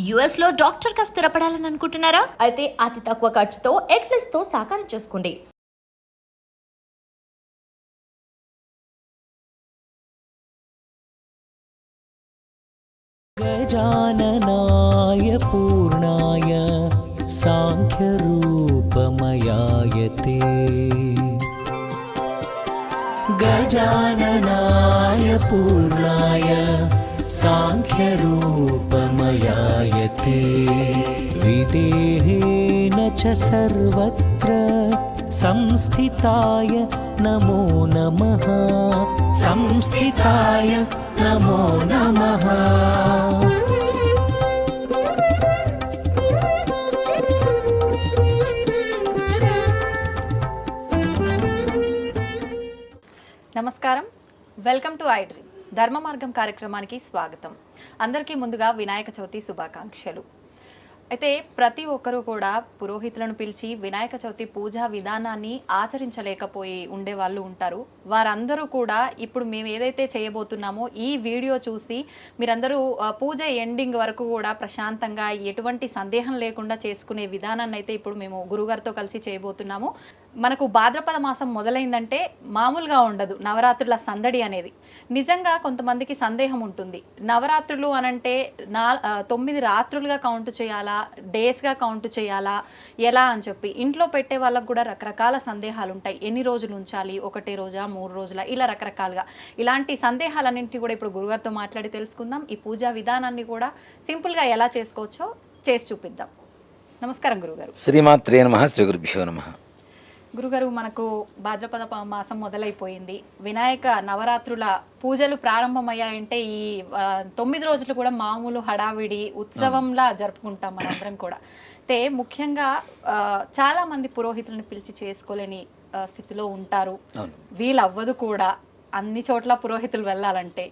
US లో doctor గా స్థిరపడాలని అనుకుంటున్నారా? అయితే అతి తక్కువ ఖర్చుతో ఎగ్ ప్లస్ తో సాకారం చేసుకోండి. गजाननाय पूर्णाय साङ्ख्यरूपमयाय ते गजाननाय पूर्णाय साङ्ख्यरूपमयाय ते विदेहेन च सर्वत्र संस्थिताय नमो नमः संस्थिताय नमो नमः. నమస్కారం, వెల్కమ్ టు ఐ డ్రీమ్ ధర్మ మార్గం కార్యక్రమానికి స్వాగతం. అందరికీ ముందుగా వినాయక చవితి శుభాకాంక్షలు. అయితే ప్రతి ఒక్కరూ కూడా పురోహితులను పిలిచి వినాయక చవితి పూజా విధానాన్ని ఆచరించలేకపోయి ఉండే వాళ్ళు ఉంటారు. వారందరూ కూడా ఇప్పుడు మేము ఏదైతే చేయబోతున్నామో ఈ వీడియో చూసి మీరందరూ పూజ ఎండింగ్ వరకు కూడా ప్రశాంతంగా ఎటువంటి సందేహం లేకుండా చేసుకునే విధానాన్ని అయితే ఇప్పుడు మేము గురుగారితో కలిసి చేయబోతున్నాము. మనకు భాద్రపద మాసం మొదలైందంటే మామూలుగా ఉండదు నవరాత్రుల సందడి అనేది. నిజంగా కొంతమందికి సందేహం ఉంటుంది, నవరాత్రులు అనంటే 9 రాత్రులుగా కౌంట్ చేయాలా, డేస్గా కౌంట్ చేయాలా, ఎలా అని చెప్పి ఇంట్లో పెట్టే వాళ్ళకు కూడా రకరకాల సందేహాలు ఉంటాయి. ఎన్ని రోజులు ఉంచాలి, 1 రోజా 3 రోజుల, ఇలా రకరకాలుగా ఇలాంటి సందేహాలన్నింటినీ కూడా ఇప్పుడు గురుగారితో మాట్లాడి తెలుసుకుందాం. ఈ పూజా విధానాన్ని కూడా సింపుల్గా ఎలా చేసుకోవచ్చో చేసి చూపిద్దాం. నమస్కారం గురుగారు. శ్రీమాత్రే నమః. శ్రీ గురుభ్యో నమః. గురుగారు, మనకు భాద్రపద మాసం మొదలైపోయింది. వినాయక నవరాత్రుల పూజలు ప్రారంభమయ్యాయంటే ఈ 9 రోజులు కూడా మామూలు హడావిడి ఉత్సవంలా జరుపుకుంటాం మనందరం కూడా. అయితే ముఖ్యంగా చాలా మంది పురోహితులను పిలిచి చేసుకోలేని స్థితిలో ఉంటారు. వీలవ్వదు కూడా అన్ని చోట్ల పురోహితులు వెళ్ళాలంటే.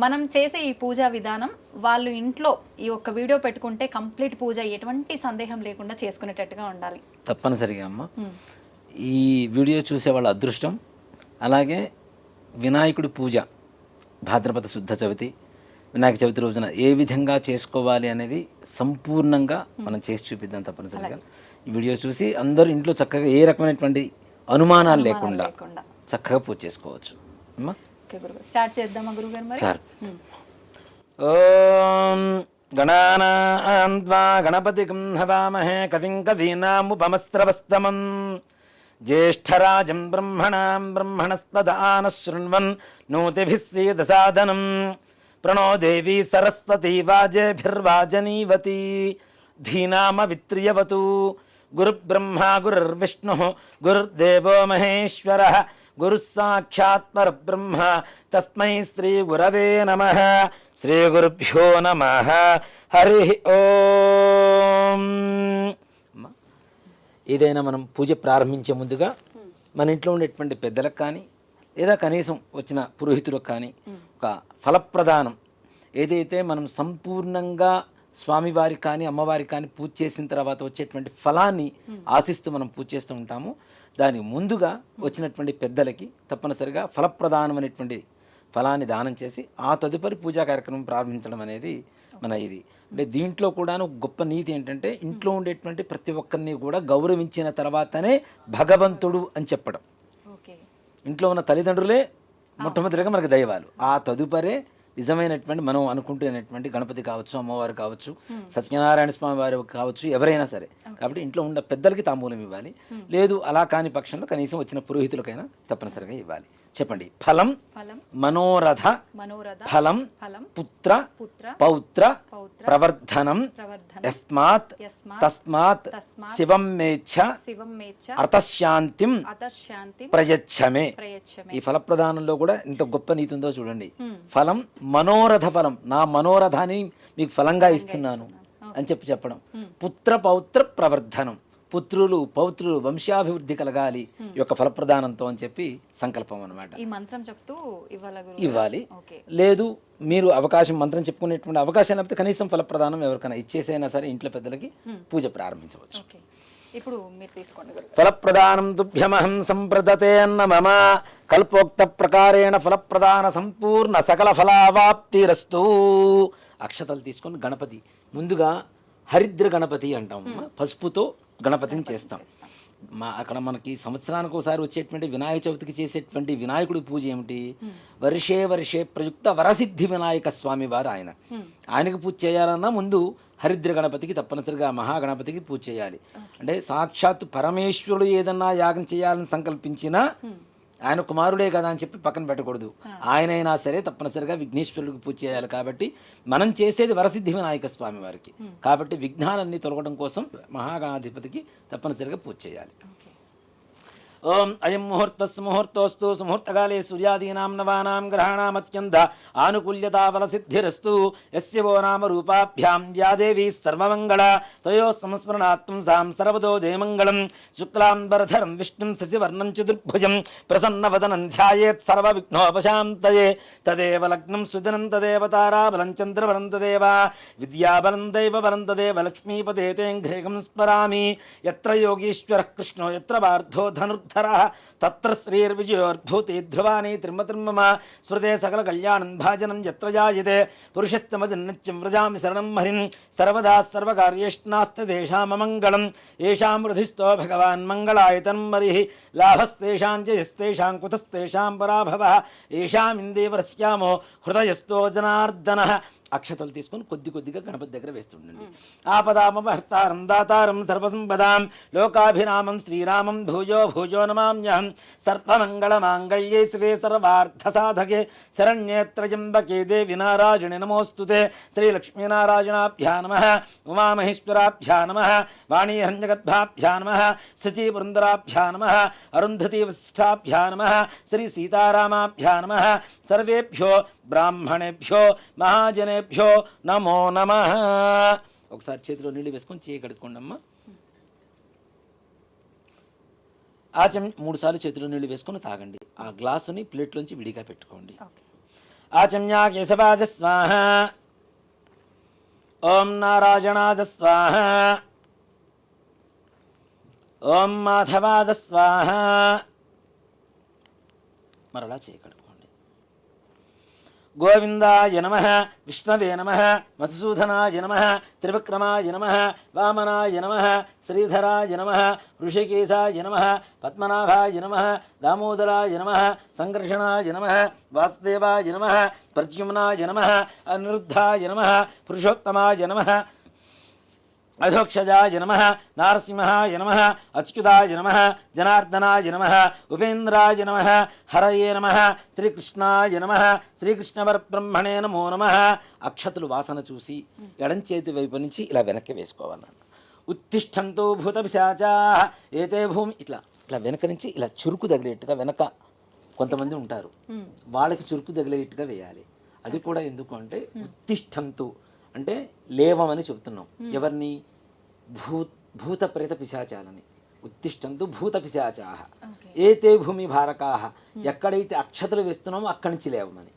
మనం చేసే ఈ పూజా విధానం వాళ్ళు ఇంట్లో ఈ ఒక్క వీడియో పెట్టుకుంటే కంప్లీట్ పూజ ఎటువంటి సందేహం లేకుండా చేసుకునేటట్టుగా ఉండాలి. తప్పనిసరిగా అమ్మ, ఈ వీడియో చూసే వాళ్ళ అదృష్టం. అలాగే వినాయకుడి పూజ భాద్రపద శుద్ధ చవితి, వినాయక చవితి రోజున ఏ విధంగా చేసుకోవాలి అనేది సంపూర్ణంగా మనం చేసి చూపిద్దాం తప్పనిసరిగా. ఈ వీడియో చూసి అందరూ ఇంట్లో చక్కగా ఏ రకమైనటువంటి అనుమానాలు లేకుండా చక్కగా పూజ చేసుకోవచ్చు. అమ్మా స్టార్ట్ చేద్దామా గురుగారు మరి? ఓం గణానాం త్వా గణపతిం హవామహే కవిం కవీనాముపమస్రవస్తమం జ్యేష్ఠరాజం బ్రహ్మణాం బ్రహ్మణస్పదాన శృణ్వన్ నోతిభిः సీదసాదనం ప్రణో దేవీ సరస్వతీ వాజేభిర్వాజనీవతి ధీనామవిత్రియవతు. గురుబ్రహ్మా గురుర్విష్ణుః గురుర్దేవో మహేశ్వరः గురుః సాక్షాత్ పరబ్రహ్మ తస్మై శ్రీ గురవే నమః. శ్రీ గురుభ్యో నమః. హరి ఓం. ఏదైనా మనం పూజ ప్రారంభించే ముందుగా మన ఇంట్లో ఉండేటువంటి పెద్దలకు కానీ లేదా కనీసం వచ్చిన పురోహితులకు కానీ ఒక ఫలప్రదానం ఏదైతే మనం సంపూర్ణంగా స్వామివారికి కానీ అమ్మవారికి కానీ పూజ చేసిన తర్వాత వచ్చేటువంటి ఫలాన్ని ఆశిస్తూ మనం పూజ చేస్తూ ఉంటాము. దానికి ముందుగా వచ్చినటువంటి పెద్దలకి తప్పనిసరిగా ఫలప్రదానం అనేటువంటి ఫలాన్ని దానం చేసి ఆ తదుపరి పూజా కార్యక్రమం ప్రారంభించడం అనేది మన ఇది. అంటే దీంట్లో కూడాను గొప్ప నీతి ఏంటంటే ఇంట్లో ఉండేటువంటి ప్రతి ఒక్కరిని కూడా గౌరవించిన తర్వాతనే భగవంతుడు అని చెప్పడం. ఇంట్లో ఉన్న తల్లిదండ్రులే మొట్టమొదటిగా మనకు దైవాలు, ఆ తదుపరే నిజమైనటువంటి మనం అనుకుంటున్నటువంటి గణపతి కావచ్చు, అమ్మవారు కావచ్చు, సత్యనారాయణ స్వామి వారు కావచ్చు, ఎవరైనా సరే. కాబట్టి ఇంట్లో ఉన్న పెద్దలకి తాంబూలం ఇవ్వాలి. లేదు అలా కాని పక్షంలో కనీసం వచ్చిన పురోహితులకైనా తప్పనిసరిగా ఇవ్వాలి. చెప్పండి. ఫలం మనోరథ ఫలం పుత్ర పౌత్ర ప్రవర్ధనం యస్మాత్ తస్మాత్ శివం మేచ్ఛ అర్థశాంతిం ప్రయచ్చమే. ఈ ఫలప్రదానంలో కూడా ఇంత గొప్ప నీతి ఉందో చూడండి. ఫలం మనోరథ ఫలం, నా మనోరథాన్ని మీకు ఫలంగా ఇస్తున్నాను అని చెప్పడం. పుత్ర పౌత్ర ప్రవర్ధనం, పుత్రులు పౌత్రులు వంశాభివృద్ధి కలగాలి ఈ యొక్క ఫలప్రదానంతో అని చెప్పి సంకల్పం అన్నమాట. ఈ మంత్రం చెప్తూ ఇవ్వాలి. లేదు మీరు అవకాశం మంత్రం చెప్పుకునేటువంటి అవకాశం లేకపోతే కనీసం ఫలప్రదానం ఎవరికైనా ఇచ్చేసైనా సరే ఇంట్లో పెద్దలకి పూజ ప్రారంభించవచ్చు. ఇప్పుడు మీరు తీసుకోండి. ఫలప్రదానం తుభ్యమహం సంప్రదతే అన్న మమ కల్పోక్త ప్రకారేణ ఫలప్రదాన సంపూర్ణ సకల ఫలావాప్తిరస్తు. అక్షతలు తీసుకొని గణపతి ముందుగా హరిద్ర గణపతి అంటాం, పసుపుతో గణపతిని చేస్తాం. అక్కడ మనకి సంవత్సరానికి ఒకసారి వచ్చేటువంటి వినాయక చవితికి చేసేటువంటి వినాయకుడి పూజ ఏమిటి? వర్షే వర్షే ప్రయుక్త వరసిద్ధి వినాయక స్వామి వారు ఆయనకి పూజ చేయాలన్నా ముందు హరిద్ర గణపతికి తప్పనిసరిగా మహాగణపతికి పూజ చేయాలి. అంటే సాక్షాత్ పరమేశ్వరుడు ఏదన్నా యాగం చేయాలని సంకల్పించినా ఆయన కుమారుడే కదా అని చెప్పి పక్కన పెట్టకూడదు. ఆయనైనా సరే తప్పనిసరిగా విఘ్నేశ్వరుడికి పూజ చేయాలి. కాబట్టి మనం చేసేది వరసిద్ధి వినాయక స్వామి వారికి. కాబట్టి విఘ్నాలన్నీ తొలగడం కోసం మహాగణాధిపతికి తప్పనిసరిగా పూజ చేయాలి. ఓం అయం ముహూర్తస్ముహూర్తోస్తు సుముహూర్తకాలే సూర్యాదీనాం నవానాం గ్రహాణామత్యంత ఆనుకూల్యతాఫలసిద్ధిరస్తు యస్య వో నామ రూపాభ్యాం యా దేవీ సర్వమంగళ తయో సంస్మరణాత్మం సాం సర్వదో జయమంగళం శుక్లాంబరధరం విష్ణుం శశివర్ణం చతుర్భుజం ప్రసన్నవదనం ధ్యాయేత్ సర్వవిఘ్నోపశాంతయే తదేవ లగ్నం సుదినం తదేవ తారాబలం చంద్రబలం తదేవ విద్యాబలం దైవబలం తదేవ లక్ష్మీపదే తేంఘ్రేగం స్మరామి యత్ర యోగీశ్వరః కృష్ణో యత్ర పార్థో ధనుర్ధ తత్ర శ్రీర్విజయోర్భూతి ధ్రువాని త్రిమతిర్మమ స్మృతే సకల కళ్యాణం భాజనం యత్ర జాయతే పురుషస్తమజన్నిత్యం వ్రజామి శరణం హరిం సర్వదా సర్వకార్యేష్నాస్తి తేషామమంగళం ఏషాం హృదిస్థో భగవాన్ మంగళాయతనం హరిః లాభస్తేషాం జయస్తేషాం కుతస్తేషాం పరాభవః ఏషాం ఇందేవరస్యామో హృదయస్థో జనార్దనః. అక్షతలు తీసుకొని కొద్ది కొద్దిగా గణపతి దగ్గర వేస్తుండండి. ఆపదామహర్తారం దాతారం సర్వసంపదాం లోకాభిరామం శ్రీరామం భూజో భూజో నమామ్యహం సర్వమంగళమాంగళ్యే శివే సర్వార్థసాధకే శరణ్యే త్రయంబకే దేవి నారాయణి నమోస్తుతే. శ్రీలక్ష్మీనారాయణాభ్యా నమః ఉమామహేశ్వరాభ్యా నమః వాణీహరణ్యగర్భాభ్యా నమః శచీపురందరాభ్యా నమః అరుంధతీ వశిష్ఠాభ్యా నమః శ్రీ సీతారామాభ్యా నమః సర్వేభ్యో బ్రాహ్మణేభ్యో మహాజనేభ్యో నమో నమః. ఒకసారి చేతిలో నీళ్ళు వేసుకొని చేయి కడుక్కోండి అమ్మ. ఆచమ్ 3 సార్లు చేతిలో నీళ్ళు వేసుకొని తాగండి. ఆ గ్లాసుని ప్లేట్లోంచి విడిగా పెట్టుకోండి. ఆచమ్యా కేశవాజ స్వాహ, ఓం నారాయణాజ స్వాహ, ఓం మాధవాజ స్వాహ. మరలా చేయి కడుక్కోండి. గోవిందాయ నమః, విష్ణవే నమః, మధుసూదనాయ నమః, త్రివిక్రమాయ నమః, వామనాయ నమః, శ్రీధరాయ నమః, ఋషికేశాయ నమః, పద్మనాభాయ నమః, దామోదరాయ నమః, సంకర్షణాయ నమః, వాసుదేవాయ నమః, ప్రద్యుమ్నాయ నమః, అనిరుద్ధాయ నమః, పురుషోత్తమాయ నమః, అధోక్షజాయ నమః, నారసింహాయ నమః, అచ్యుతాయ నమః, జనార్దనాయ నమః, ఉపేంద్రాయ నమః, హరయే నమః, శ్రీకృష్ణాయ నమః, శ్రీకృష్ణ పరబ్రహ్మణే నమో నమః. అక్షతులు వాసన చూసి ఎడం చేతి వైపు నుంచి ఇలా వెనక్కి వేసుకోవాలన్న. ఉత్తిష్టంతో భూత పిశాచాః ఏతే భూమి. ఇట్లా ఇట్లా వెనక నుంచి ఇలా చురుకు తగిలేట్టుగా, వెనక కొంతమంది ఉంటారు వాళ్ళకి చురుకు తగిలేట్టుగా వేయాలి. అది కూడా ఎందుకు అంటే ఉత్తిష్టంతో అంటే లేవమని చెప్తున్నాం. ఎవరిని? భూత ప్రేత పిశాచాలని. ఉత్తిష్టంతు భూత పిశాచాః ఏతే భూమి భారకాః. ఎక్కడైతే అక్షతలు వేస్తున్నామో అక్కడి నుంచి లేవమని.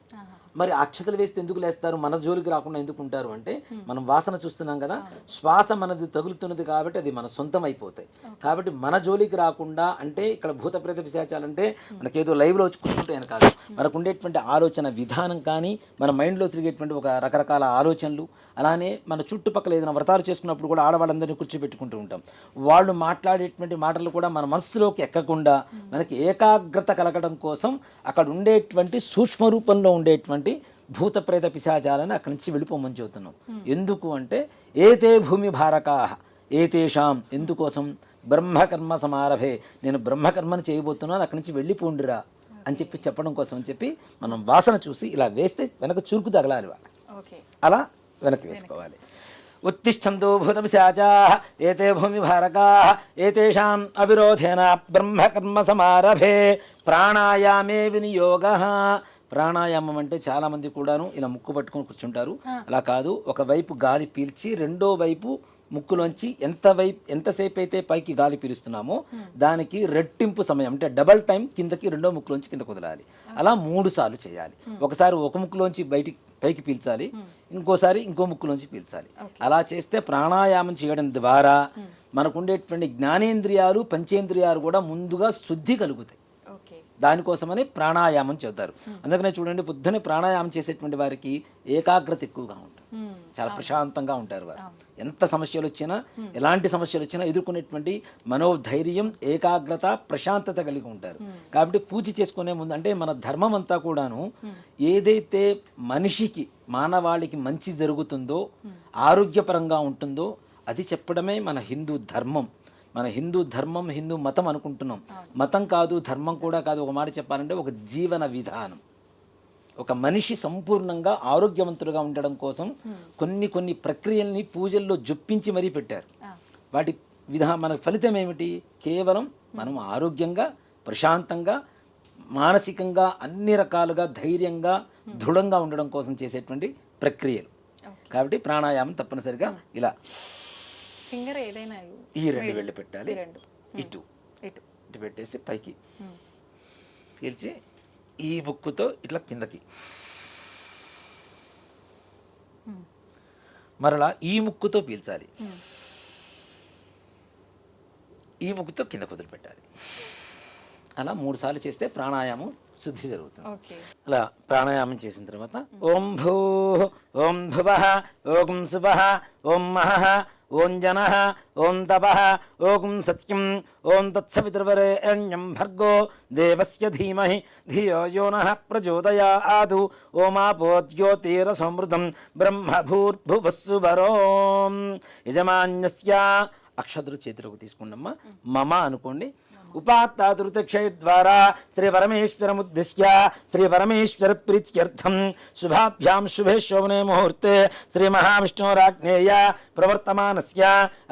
మరి అక్షతలు వేస్తే ఎందుకు లేస్తారు? మన జోలికి రాకుండా ఎందుకు ఉంటారు అంటే మనం వాసన చూస్తున్నాం కదా, శ్వాస మనది తగులుతున్నది కాబట్టి అది మన సొంతం అయిపోతాయి. కాబట్టి మన జోలికి రాకుండా అంటే ఇక్కడ భూత ప్రేత పిశాచాలంటే మనకేదో లైవ్లో వచ్చి కూర్చుంటాయని కాదు, మనకు ఉండేటువంటి ఆలోచన విధానం కానీ మన మైండ్లో తిరిగేటువంటి ఒక రకరకాల ఆలోచనలు, అలానే మన చుట్టుపక్కల ఏదైనా వ్రతాలు చేసుకున్నప్పుడు కూడా ఆడవాళ్ళందరినీ కూర్చోబెట్టుకుంటూ ఉంటాం. వాళ్ళు మాట్లాడేటువంటి మాటలు కూడా మన మనస్సులోకి ఎక్కకుండా మనకి ఏకాగ్రత కలగడం కోసం అక్కడ ఉండేటువంటి సూక్ష్మ రూపంలో ఉండేటువంటి భూత ప్రేత పిశాచాలని అక్కడి నుంచి వెళ్ళిపోమని చెబుతున్నాం. ఎందుకు అంటే ఏతే భూమి భారకాః ఏతేషాం. ఎందుకోసం? బ్రహ్మకర్మ సమారభే, నేను బ్రహ్మకర్మను చేయబోతున్నాను, అక్కడి నుంచి వెళ్ళిపోండిరా అని చెప్పి చెప్పడం కోసం అని చెప్పి మనం వాసన చూసి ఇలా వేస్తే వెనక చురుకు తగలాలి వాళ్ళకి. అలా వెనక్కి వేసుకోవాలి. ఉత్తిష్టంతో భూత పిశాచాః ఏతే భూమి భారకాః ఏతేషాం అవిరోధేన బ్రహ్మకర్మ సమారభే ప్రాణాయామే వినియోగః. ప్రాణాయామం అంటే చాలామంది కూడాను ఇలా ముక్కు పట్టుకొని కూర్చుంటారు. అలా కాదు, ఒకవైపు గాలి పీల్చి రెండో వైపు ముక్కులోంచి ఎంతసేపు అయితే పైకి గాలి పీలుస్తున్నామో దానికి రెట్టింపు సమయం అంటే డబల్ టైం కిందకి రెండో ముక్కులోంచి కిందకు వదలాలి. అలా 3 సార్లు చేయాలి. ఒకసారి ఒక ముక్కులోంచి పైకి పీల్చాలి, ఇంకోసారి ఇంకో ముక్కులోంచి పీల్చాలి. అలా చేస్తే ప్రాణాయామం చేయడం ద్వారా మనకు ఉండేటువంటి జ్ఞానేంద్రియాలు పంచేంద్రియాలు కూడా ముందుగా శుద్ధి కలుగుతాయి. దానికోసమని ప్రాణాయామం చేస్తారు. అందుకనే చూడండి, పొద్దున్నే ప్రాణాయామం చేసేటువంటి వారికి ఏకాగ్రత ఎక్కువగా ఉంటుంది. చాలా ప్రశాంతంగా ఉంటారు వారు. ఎంత సమస్యలు వచ్చినా, ఎలాంటి సమస్యలు వచ్చినా ఎదుర్కొనేటువంటి మనోధైర్యం, ఏకాగ్రత, ప్రశాంతత కలిగి ఉంటారు. కాబట్టి పూజ చేసుకునే ముందు అంటే మన ధర్మం అంతా కూడాను ఏదైతే మనిషికి, మానవాళికి మంచి జరుగుతుందో, ఆరోగ్యపరంగా ఉంటుందో అది చెప్పడమే మన హిందూ ధర్మం. మన హిందూ ధర్మం, హిందూ మతం అనుకుంటున్నాం. మతం కాదు, ధర్మం కూడా కాదు. ఒక మాట చెప్పాలంటే ఒక జీవన విధానం. ఒక మనిషి సంపూర్ణంగా ఆరోగ్యవంతులుగా ఉండడం కోసం కొన్ని ప్రక్రియల్ని పూజల్లో జొప్పించి మరీ పెట్టారు. వాటి మన ఫలితం ఏమిటి? కేవలం మనం ఆరోగ్యంగా, ప్రశాంతంగా, మానసికంగా అన్ని రకాలుగా ధైర్యంగా, దృఢంగా ఉండడం కోసం చేసేటువంటి ప్రక్రియలు. కాబట్టి ప్రాణాయామం తప్పనిసరిగా ఇలా ఫింగర్ ఏదైనా ఈ రెండు వెళ్ళి పెట్టాలి. ఇటు పెట్టేసి పైకి పీల్చి ఈ ముక్కుతో ఇట్లా కిందకి, మరలా ఈ ముక్కుతో పీల్చాలి, ఈ ముక్కుతో కింద వదిలిపెట్టాలి. అలా 3 సార్లు చేస్తే ప్రాణాయామం శుద్ధి జరుగుతుంది. అలా ప్రాణాయామం చేసిన తర్వాత ఓం భూ ఓం భువః ఓం శుభః ఓం మహః ఓం జనః ఓం తపః ఓం సత్యం ఓం తత్సవితుర్వరేణ్యం భర్గో దేవస్య ధీమహి ధియో యో నః ప్రచోదయాత్ ఓమాపో జ్యోతిరసమృతం బ్రహ్మ భూర్భువస్సువరోం. యజమాన్యస్య అక్షతులు చేతిలోకి తీసుకున్నమ్మా, మమ అనుకోండి. ఉపాత్తాతృతక్షయ ద్వారా శ్రీ పరమేశ్వరముద్దిశ్య శ్రీ పరమేశ్వర ప్రీత్యర్థం శుభాభ్యాం శుభే శోభనే ముహూర్తే శ్రీ మహావిష్ణోరాజ్ఞేయ ప్రవర్తమానస్య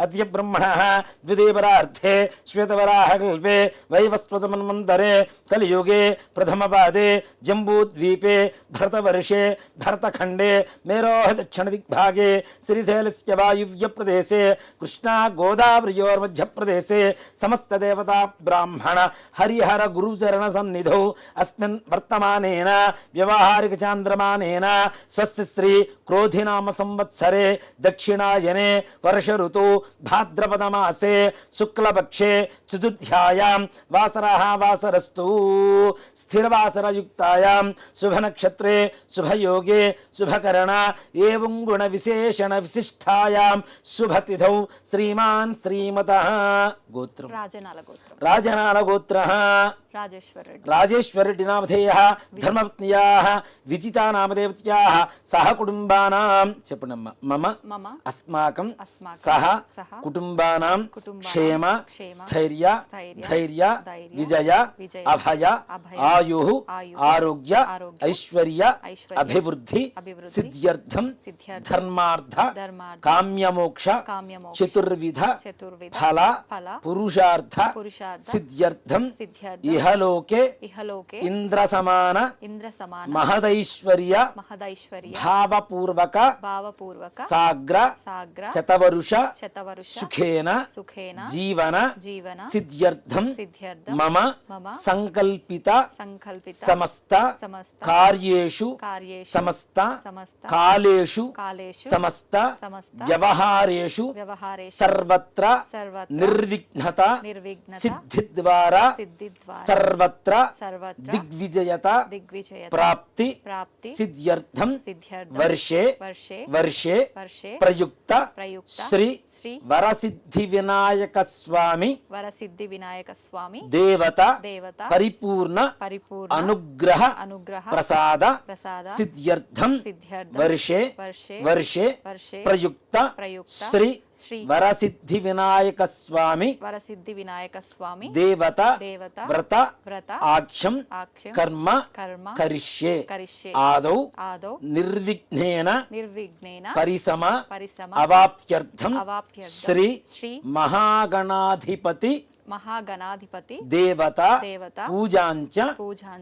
అద్య బ్రహ్మణః ద్వితీయపరార్థే శ్వేతవరాహకల్పే వైవస్వతమన్వంతరే కలియుగే ప్రథమపాదే జంబూద్వీపే భరతవర్షే భరతఖండే మేరోః దక్షిణదిగ్భాగే శ్రీశైలస్య వాయువ్య ప్రదేశే కృష్ణా గోదావరియోర్మధ్యప్రదేశే సమస్తదేవతా బ్రాహ్మణ హరిహర గురుచరణ సన్నిధౌ అస్మిన్ వర్తమానేన వ్యవహారిక చాంద్రమానేన స్వస్య శ్రీ క్రోధినామ సంవత్సరే దక్షిణాయనే వర్ష ఋతు భాద్రపద మాసే శుక్లపక్షే చతుర్థ్యాయాం వాసరః వాసరస్తు స్థిరవాసరయుక్తాయాం శుభనక్షత్రే శుభయోగే శుభకరణ ఏవం గుణ విశేషణ విశిష్టాయాం శుభతిథౌ శ్రీమాన్ శ్రీమతః గోత్రం రాజనాల గోత్ర రాజేశ్వరరెడ్డి నామధేయః ధర్మపత్న్యాః విజితా నామదేవత్యాః సహ కుటుంబానాం చెప్పండమ్మా మమ అస్మాకం సహ కుటుంబానాం క్షేమ స్థైర్య ధైర్య విజయ అభయ ఆయుః ఆరోగ్య ఐశ్వర్య అభివృద్ధి సిద్ధ్యర్థం ధర్మార్థ కామ్యమోక్ష చతుర్విధ ఫల పురుషార్థ సిద్ధ్యర్థం ఇహలోకే ఇంద్ర సమాన మహదైశ్వర్య భావపూర్వక సాగ్ర శతవరుష సుఖేన జీవన సిద్ధ్యర్థం మమ సంకల్పిత సమస్త కార్యేషు సమస్త కాలేషు సమస్త వ్యవహారేషు సర్వత్ర నిర్విఘ్నత సిద్ధి ద్వారా సర్వత్ర దిగ్విజయత ప్రాప్తి సిద్ధ్యర్థం వర్షే ప్రయుక్త శ్రీ వరసిద్ధి వినాయక స్వామి దేవత పరిపూర్ణ అనుగ్రహ ప్రసాద సిద్ధ్యర్థం వర్షే ప్రయుక్త శ్రీ వరసిద్ధి వినాయక స్వామి దేవత వ్రత ఆక్ష్యం కర్మ కరిష్యే ఆదౌ నిర్విఘ్నేన పరిసమ అవాప్త్యర్థం శ్రీ మహాగణాధిపతి దేవత పూజాంచ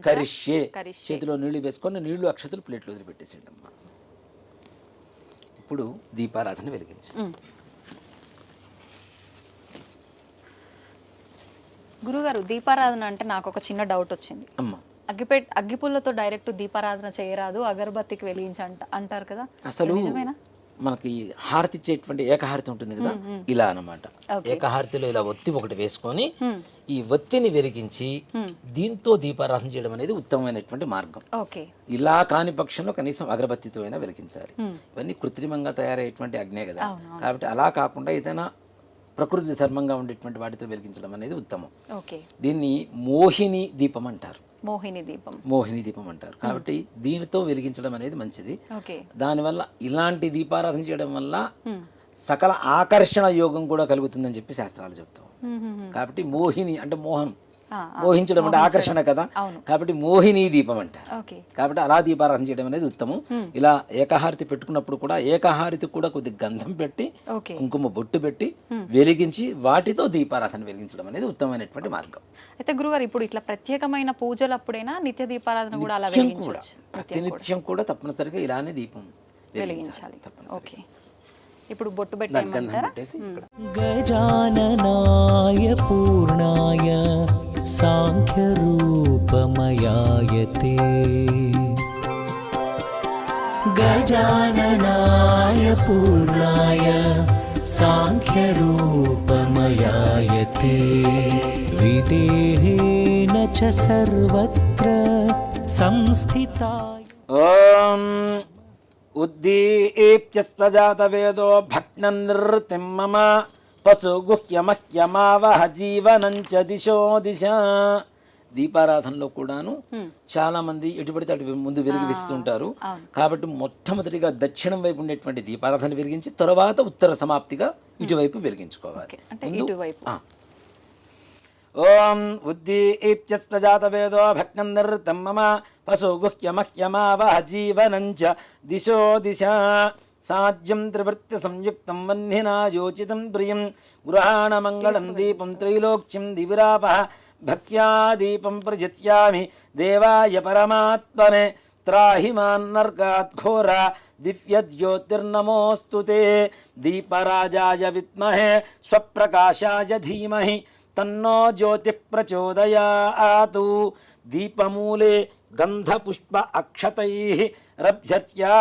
కరిష్యే. చేతిలో నీళ్లు వేసుకొని నీళ్లు అక్షతలు ప్లేట్లు వదిలిపెట్టేసేయండి అమ్మా. ఇప్పుడు దీపారాధన వెలిగించండి. గురుగారు, దీపారాధన అంటే నాకు ఒక చిన్న డౌట్ వచ్చింది. అగ్గిపుల్లతో డైరెక్ట్ దీపారాధన చేయరాదు, అగరబత్తికి వెలిగించి అంటారు కదా, అసలు నిజమేనా? మనకి హారతి ఇచ్చేటువంటి ఏకహారతి ఉంటుంది కదా, ఇలా అన్నమాట. ఏకహారతిలో ఇలా ఒత్తి ఒకటి వేసుకొని ఈ ఒత్తిని వెలిగించి దీంతో దీపారాధన చేయడం అనేది ఉత్తమమైనటువంటి మార్గం. ఓకే. ఇలా కాని పక్షంలో కనీసం అగరబత్తితో అయినా వెలిగించాలి. ఇవన్నీ కృత్రిమంగా తయారయ్యేటువంటి అగ్నే కదా, కాబట్టి అలా కాకుండా ఏదైనా ప్రకృతి ధర్మంగా ఉండేటువంటి వాటితో వెలిగించడం అనేది ఉత్తమం. ఓకే. దీన్ని మోహిని దీపం అంటారు. మోహిని దీపం అంటారు. కాబట్టి దీనితో వెలిగించడం అనేది మంచిది. ఓకే. దానివల్ల ఇలాంటి దీపారాధన చేయడం వల్ల సకల ఆకర్షణ యోగం కూడా కలుగుతుందని చెప్పి శాస్త్రాలు చెప్తాం. కాబట్టి మోహిని అంటే మోహనం, మోహించడం అంటే ఆకర్షణ కదా, కాబట్టి మోహిని దీపం అంటారు. కాబట్టి అలా దీపారాధన చేయడం అనేది ఉత్తమం. ఇలా ఏకహారతి పెట్టుకున్నప్పుడు కూడా ఏకహారతి కూడా కొద్ది గంధం పెట్టి కుంకుమ బొట్టు పెట్టి వెలిగించి వాటితో దీపారాధన వెలిగించడం అనేది ఉత్తమమైనటువంటి మార్గం. అయితే గురుగారు, ఇప్పుడు ఇట్లా ప్రత్యేకమైన పూజలు అప్పుడైనా నిత్య దీపారాధన కూడా అలా వెలిగించవచ్చు? ప్రతినిత్యం కూడా తప్పనిసరిగా ఇలానే దీపం వెలిగించాలి. ఓకే. ఇప్పుడు బొట్టు పెట్టేమంటారా? గజాననాయ పూర్ణాయ సాంఖ్యరూపమయాయతే గజాననాయ పూర్ణాయ సాంఖ్యరూపమయాయతే విదేహేన చ సర్వత్ర సంస్థితాయ. ఓం ఉద్దీప్యస్వజాతవేదో భగ్ననృతిం మమ పశుగుహ్యమహ్యమావహ జీవనంచ దిశో దిశ. దీపారాధనలో కూడాను చాలా మంది ఎటుపడితే అటు ముందు వెలిగిస్తుంటారు. కాబట్టి మొట్టమొదటిగా దక్షిణం వైపు ఉండేటువంటి దీపారాధన వెలిగించి తర్వాత ఉత్తర సమాప్తిగా ఇటువైపు వెలిగించుకోవాలి. ఓం ఉద్దీప్యస్వజాతవేదో భగ్నం నృతం మమ పశుగుహ్యమహ్యమావహ జీవనంచ దిశో దిశ. సాధ్యం త్రివృత్య సంయుక్తం వహ్నినా యోచితం ప్రియం గృహాణ మంగళం దీపం త్రైలోక్యం దివిరాపః భక్త్యా దీపం ప్రజిత్యామి దేవాయ పరమాత్మనే త్రాహి మాన్నర్గాత్ ఘోర దివ్య జ్యోతిర్నమోస్తుతే. దీపరాజాయ విద్మహే స్వప్రకాశాయ ధీమహి తన్నో జ్యోతి ప్రచోదయాతు. దీపమూలే గంధపుష్ప అక్షతైః రభ్యత్యా.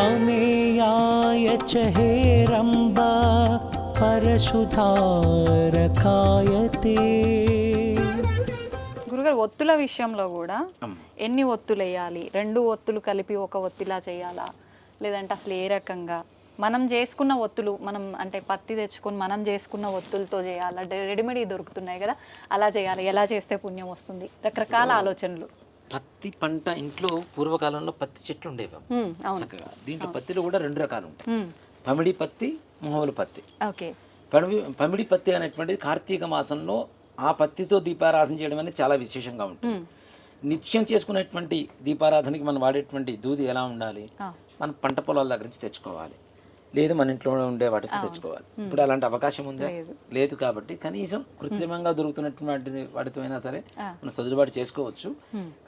అమేయాయ చ హేరంబా పరశుధారకాయతే. గురుగారు, ఒత్తుల విషయంలో కూడా ఎన్ని ఒత్తులు వేయాలి? 2 ఒత్తులు కలిపి ఒక ఒత్తిలా చేయాలా, లేదంటే అసలు ఏ రకంగా మనం చేసుకున్న ఒత్తులు, మనం అంటే పత్తి తెచ్చుకొని మనం చేసుకున్న ఒత్తులతో చేయాలా, రెడీమేడ్ దొరుకుతున్నాయి కదా, అలా చేయాలి? ఎలా చేస్తే పుణ్యం వస్తుంది? రకరకాల ఆలోచనలు. పత్తి పంట ఇంట్లో పూర్వకాలంలో పత్తి చెట్లు ఉండేవి చక్కగా. దీంట్లో పత్తిలో కూడా 2 రకాలు ఉంటాయి, పమిడి పత్తి, మామూలు పత్తి. ఓకే. పమిడి పత్తి అనేటువంటిది కార్తీక మాసంలో ఆ పత్తితో దీపారాధన చేయడం అనేది చాలా విశేషంగా ఉంటుంది. నిత్యం చేసుకునేటువంటి దీపారాధనకి మనం వాడేటువంటి దూది ఎలా ఉండాలి? మనం పంట పొలాల దగ్గర నుంచి తెచ్చుకోవాలి, లేదు మన ఇంట్లో ఉండే వాటితో తెచ్చుకోవాలి. ఇప్పుడు అలాంటి అవకాశం ఉందా? లేదు. కాబట్టి కనీసం కృత్రిమంగా దొరుకుతున్నటువంటి వాటితో అయినా సరే మనం సర్దుబాటు చేసుకోవచ్చు.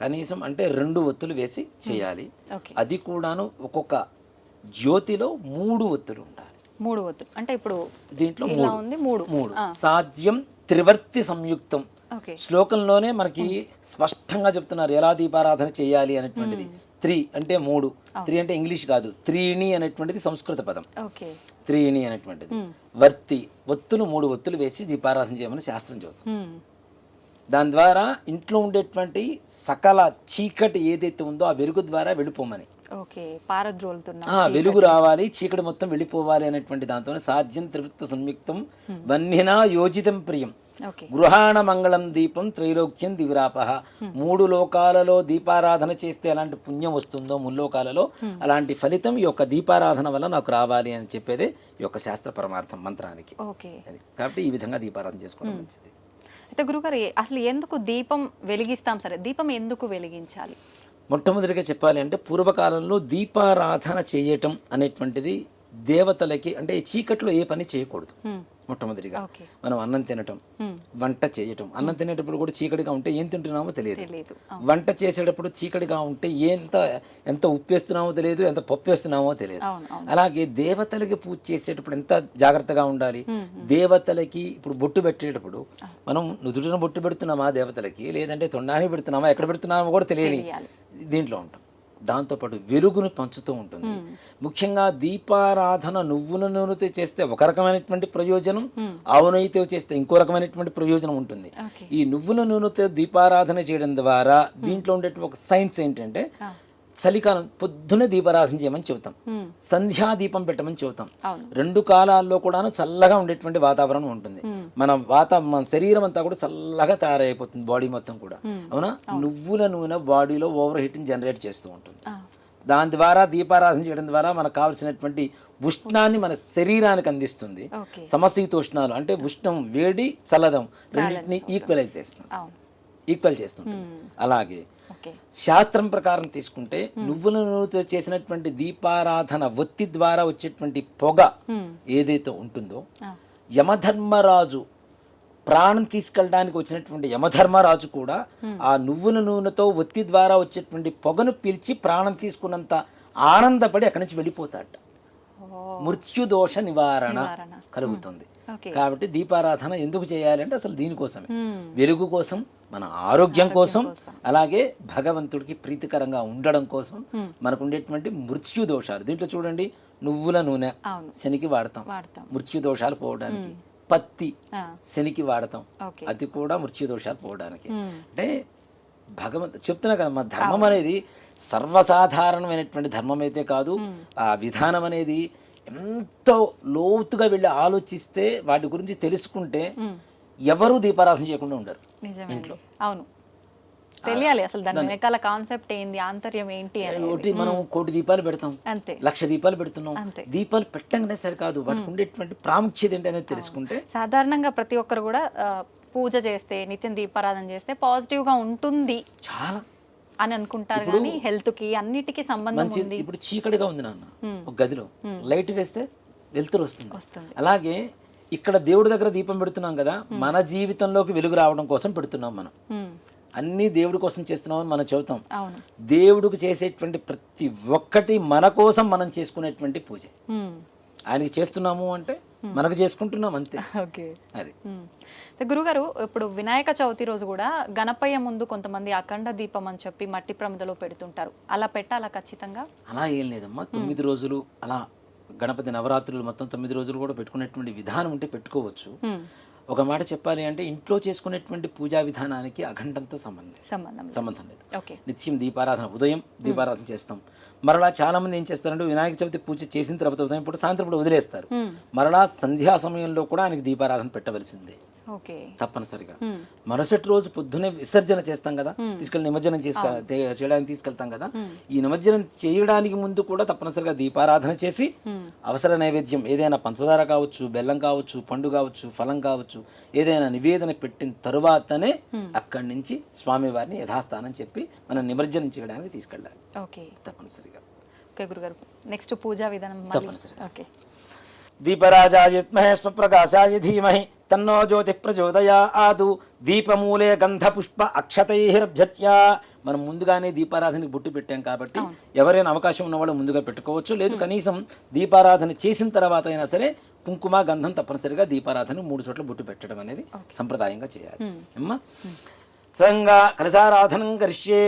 కనీసం అంటే 2 ఒత్తులు వేసి చేయాలి. అది కూడాను ఒక్కొక్క జ్యోతిలో 3 ఒత్తులు ఉండాలి. 3 ఒత్తులు అంటే ఇప్పుడు దీంట్లో 3 సాధ్యం త్రివర్తి సంయుక్తం. శ్లోకంలోనే మనకి స్పష్టంగా చెప్తున్నారు ఎలా దీపారాధన చేయాలి అనేటువంటిది. 3 అంటే 3, 3 అంటే ఇంగ్లీష్ కాదు, త్రీణి అనేటువంటిది సంస్కృత పదం. త్రీణి అనేటువంటిది వర్తి, ఒత్తులు 3 ఒత్తులు వేసి దీపారాధన చేయమని శాస్త్రం చెబుతుంది. దాని ద్వారా ఇంట్లో ఉండేటువంటి సకల చీకటి ఏదైతే ఉందో ఆ వెలుగు ద్వారా వెళ్ళిపోమని, వెలుగు రావాలి, చీకటి మొత్తం వెళ్ళిపోవాలి అనేటువంటి దాంతో సాధ్యం త్రివృత్త సంయుక్తం వహ్నినా యోజితం ప్రియం గృహాణ మంగళం దీపం త్రైలోక్యం దివిరాపః. 3 లోకాలలో దీపారాధన చేస్తే ఎలాంటి పుణ్యం వస్తుందో ముల్లోకాలలో అలాంటి ఫలితం ఈ యొక్క దీపారాధన వల్ల నాకు రావాలి అని చెప్పేదే ఈ యొక్క శాస్త్ర పరమార్థం మంత్రానికి. కాబట్టి ఈ విధంగా దీపారాధన చేసుకోవడం మంచిది. అయితే గురుగారు, అసలు ఎందుకు దీపం వెలిగిస్తాం? సరే, దీపం ఎందుకు వెలిగించాలి? మొట్టమొదటిగా చెప్పాలి అంటే పూర్వకాలంలో దీపారాధన చేయటం అనేటువంటిది దేవతలకి అంటే చీకట్లో ఏ పని చేయకూడదు. మొట్టమొదటిగా ఓకే. మనం అన్నం తినటం, వంట చేయటం. అన్నం తినేటప్పుడు కూడా చీకటిగా ఉంటే ఏం తింటున్నామో తెలియదు. తెలీదు. వంట చేసేటప్పుడు చీకటిగా ఉంటే ఎంత ఉప్పు వేస్తున్నామో తెలియదు, ఎంత పప్పు వేస్తున్నామో తెలియదు. అవును, అవును. అలాగే దేవతలకి పూజ చేసేటప్పుడు ఎంత జాగ్రత్తగా ఉండాలి. దేవతలకి ఇప్పుడు బొట్టు పెట్టేటప్పుడు మనం నుదుటిన బొట్టు పెడుతున్నామా దేవతలకి, లేదంటే తొండానికి పెడుతున్నామా, ఎక్కడ పెడుతున్నామో కూడా తెలియని దీంట్లో ఉంటాం. దాంతోపాటు వెలుగును పంచుతూ ఉంటుంది. ముఖ్యంగా దీపారాధన నువ్వుల నూనెతో చేస్తే ఒక రకమైనటువంటి ప్రయోజనం, ఆవు నెయ్యితో చేస్తే ఇంకో రకమైనటువంటి ప్రయోజనం ఉంటుంది. ఈ నువ్వుల నూనెతో దీపారాధన చేయడం ద్వారా దీంట్లో ఉండేటువంటి ఒక సైన్స్ ఏంటంటే, చలికాలం పొద్దునే దీపారాధన చేయమని చెబుతాం, సంధ్యా దీపం పెట్టమని చెబుతాం. 2 కాలాల్లో కూడాను చల్లగా ఉండేటువంటి వాతావరణం ఉంటుంది. మన శరీరం అంతా కూడా చల్లగా తయారైపోతుంది, బాడీ మొత్తం కూడా. అవునా? నువ్వుల నూనె బాడీలో ఓవర్ హీటింగ్ జనరేట్ చేస్తూ ఉంటుంది. దాని ద్వారా దీపారాధన చేయడం ద్వారా మనకు కావాల్సినటువంటి ఉష్ణాన్ని మన శరీరానికి అందిస్తుంది. సమశీతోష్ణాలు అంటే ఉష్ణం, వేడి, చల్లదం రెండింటినీ ఈక్వల్ చేస్తుంది. అలాగే శాస్త్రం ప్రకారం తీసుకుంటే నువ్వుల నూనెతో చేసినటువంటి దీపారాధన ఒత్తి ద్వారా వచ్చేటువంటి పొగ ఏదైతే ఉంటుందో, యమధర్మరాజు ప్రాణం తీసుకెళ్ళడానికి వచ్చినటువంటి యమధర్మరాజు కూడా ఆ నువ్వుల నూనెతో ఒత్తి ద్వారా వచ్చేటువంటి పొగను పీల్చి ప్రాణం తీసుకున్నంత ఆనందపడి అక్కడి నుంచి వెళ్ళిపోతాడు. మృత్యుదోష నివారణ కలుగుతుంది. కాబట్టి దీపారాధన ఎందుకు చేయాలంటే అసలు దీనికోసమే, వెలుగు కోసం, మన ఆరోగ్యం కోసం, అలాగే భగవంతుడికి ప్రీతికరంగా ఉండడం కోసం. మనకు ఉండేటువంటి మృత్యు దోషాలు దీంట్లో చూడండి, నువ్వుల నూనె శనికి వాడతాం మృత్యు దోషాలు పోవడానికి, పత్తి శనికి వాడతాం, అది కూడా మృత్యు దోషాలు పోవడానికి. అంటే చెప్తున్నా కదా, మన ధర్మం అనేది సర్వసాధారణమైనటువంటి ధర్మం అయితే కాదు. ఆ విధానం అనేది ఎంతో లోతుగా వెళ్ళి ఆలోచిస్తే, వాటి గురించి తెలుసుకుంటే ఎవరు దీపారాధన చేయకుండా ఉండరు ఇంట్లో. అవును, తెలియాలి అసలు దాని వెనకాల కాన్సెప్ట్ ఏంది, ఆంతర్యం ఏంటి అని. ఒకటి మనం 1 కోటి దీపాలు పెడతాం, అంతే, 1,00,000 దీపాలు పెడుతున్నాం. దీపాలు పెట్టంగానే సరికాదు, వాటికి ఉండేటువంటి ప్రాముఖ్యత ఏంటి అనేది తెలుసుకుంటే. సాధారణంగా ప్రతి ఒక్కరు కూడా పూజ చేస్తే, నిత్యం దీపారాధన చేస్తే పాజిటివ్ గా ఉంటుంది చాలా అని అనుకుంటారు, కానీ హెల్త్ కి అన్నిటికీ సంబంధం ఉంది. ఇప్పుడు చీకటిగా ఉంది నాన్న, ఒక గదిలో లైట్ వేస్తే వెలుతురు వస్తుంది. అలాగే ఇక్కడ దేవుడి దగ్గర దీపం పెడుతున్నాం కదా, మన జీవితంలోకి వెలుగు రావడం కోసం పెడుతున్నాం. మనం అన్ని దేవుడి కోసం చేస్తున్నామని మనం చెబుతాం. దేవుడికి చేసేటువంటి ప్రతి ఒక్కటి మన కోసం మనం చేసుకునేటువంటి పూజ. ఆయనకి చేస్తున్నాము అంటే మనకు చేసుకుంటున్నాం అంతే. అది గురుగారు, ఇప్పుడు వినాయక చవితి రోజు కూడా గణపయ్య ముందు కొంతమంది అఖండ దీపం అని చెప్పి మట్టి ప్రమిదలో పెడుతుంటారు, అలా పెట్టాలా ఖచ్చితంగా? అలా ఏం లేదమ్మా, 9 రోజులు అలా గణపతి నవరాత్రులు మొత్తం 9 రోజులు కూడా పెట్టుకునేటువంటి విధానం ఉంటే పెట్టుకోవచ్చు. ఒక మాట చెప్పాలి అంటే, ఇంట్లో చేసుకునేటువంటి పూజా విధానానికి అఖండంతో సంబంధం లేదు. నిత్యం దీపారాధన, ఉదయం దీపారాధన చేస్తాం. మరలా చాలా మంది ఏం చేస్తారంటే, వినాయక చవితి పూజ చేసిన తర్వాత ఉదయం పూట, సాయంత్రం పూట వదిలేస్తారు. మరలా సంధ్యా సమయంలో కూడా ఆయనకి దీపారాధన పెట్టవలసిందే తప్పనిసరిగా. మరుసటి రోజు పొద్దునే విసర్జన చేస్తాం కదా, తీసుకెళ్ళి నిమజ్జనం చేయడానికి తీసుకెళ్తాం కదా. ఈ నిమజ్జనం చేయడానికి ముందు కూడా తప్పనిసరిగా దీపారాధన చేసి, అవసర నైవేద్యం ఏదైనా పంచదార కావచ్చు, బెల్లం కావచ్చు, పండు కావచ్చు, ఫలం కావచ్చు, ఏదైనా నివేదన పెట్టిన తరువాతనే అక్కడి నుంచి స్వామి వారిని యథాస్థానం చెప్పి మనం నిమజ్జనం చేయడానికి తీసుకెళ్ళాలి తప్పనిసరిగా. నెక్స్ట్ పూజా విధానం తప్పనిసరిగా. దీపరాజాయ విద్మహే స్వప్రకాశాయ ధీమహి తన్నో జ్యోతి ప్రచోదయాదు. దీపమూలే గంధపుష్ప అక్షతైరభ్యత్య. మనం ముందుగానే దీపారాధనకి బొట్టు పెట్టాం కాబట్టి ఎవరైనా అవకాశం ఉన్నవాళ్ళు ముందుగా పెట్టుకోవచ్చు. లేదు కనీసం దీపారాధన చేసిన తర్వాత అయినా సరే కుంకుమ గంధం తప్పనిసరిగా దీపారాధన 3 చోట్ల బొట్టు పెట్టడం అనేది సంప్రదాయంగా చేయాలి అమ్మా. తదంగా కలశారాధనం కరిష్యే.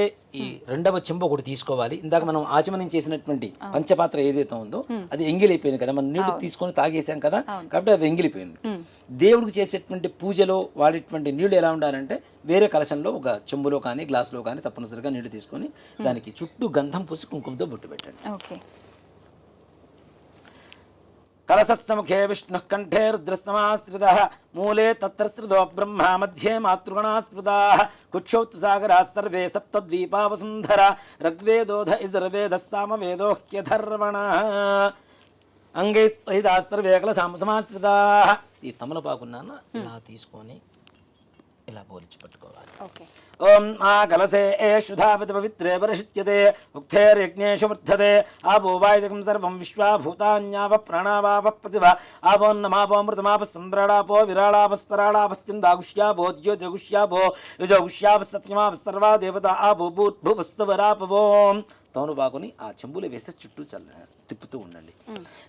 ఈ 2వ చెంబు ఒకటి తీసుకోవాలి. ఇందాక మనం ఆచమనం చేసినటువంటి పంచపాత్ర ఏదైతే ఉందో అది ఎంగిలిపోయింది కదా, మనం నీళ్లు తీసుకొని తాగేసాం కదా, కాబట్టి అవి ఎంగిలిపోయింది. దేవుడికి చేసేటువంటి పూజలో వాడేటువంటి నీళ్లు ఎలా ఉండాలంటే, వేరే కలశంలో ఒక చెంబులో కానీ గ్లాసులో కానీ తప్పనిసరిగా నీళ్లు తీసుకొని దానికి చుట్టూ గంధం పూసి కుంకుమతో బొట్టు పెట్టండి. కలశస్థముఖే విష్ణు కంఠే రుద్రస్తమాశ్రితః మూలే తత్రశ్రుతో బ్రహ్మ మధ్యే మాతృగణాస్పృతాః కుక్షౌతు సాగరాः సర్వే సప్తద్వీపావసుంధర ఋగ్వేదోధ యజుర్వేదः సామవేదోహ్యధర్వణः అంగైః సహితాः సర్వే కలశాం సమాశ్రితాః. ఈ తమలపాకున్నాను ఇలా తీసుకొని ఇలా పోల్చి పట్టుకోవాలి. ఓకే. ఓం ఆ కలసే శుధావతి పవిత్రే పరిషిచ్యతే ఉక్తేర్యజ్ఞేషు వర్ధతే ఆపో వాయుదకం సర్వం విశ్వా భూతాన్యాప ప్రాణావాప ప్రతిభ ఆపోన్నమాపోమృతమాప సంప్రాడాపో విరాళాపస్పరాడాపశ్చిందాగుష్యాపో జ్యోతిగుష్యాపో యుజగుష్యాప సత్యమాప సర్వా దేవత ఆపో భూవస్తువరాపవో. తోను బాగుని ఆ చెంబులు వేసి చుట్టూ తిప్పుతూ ఉండండి.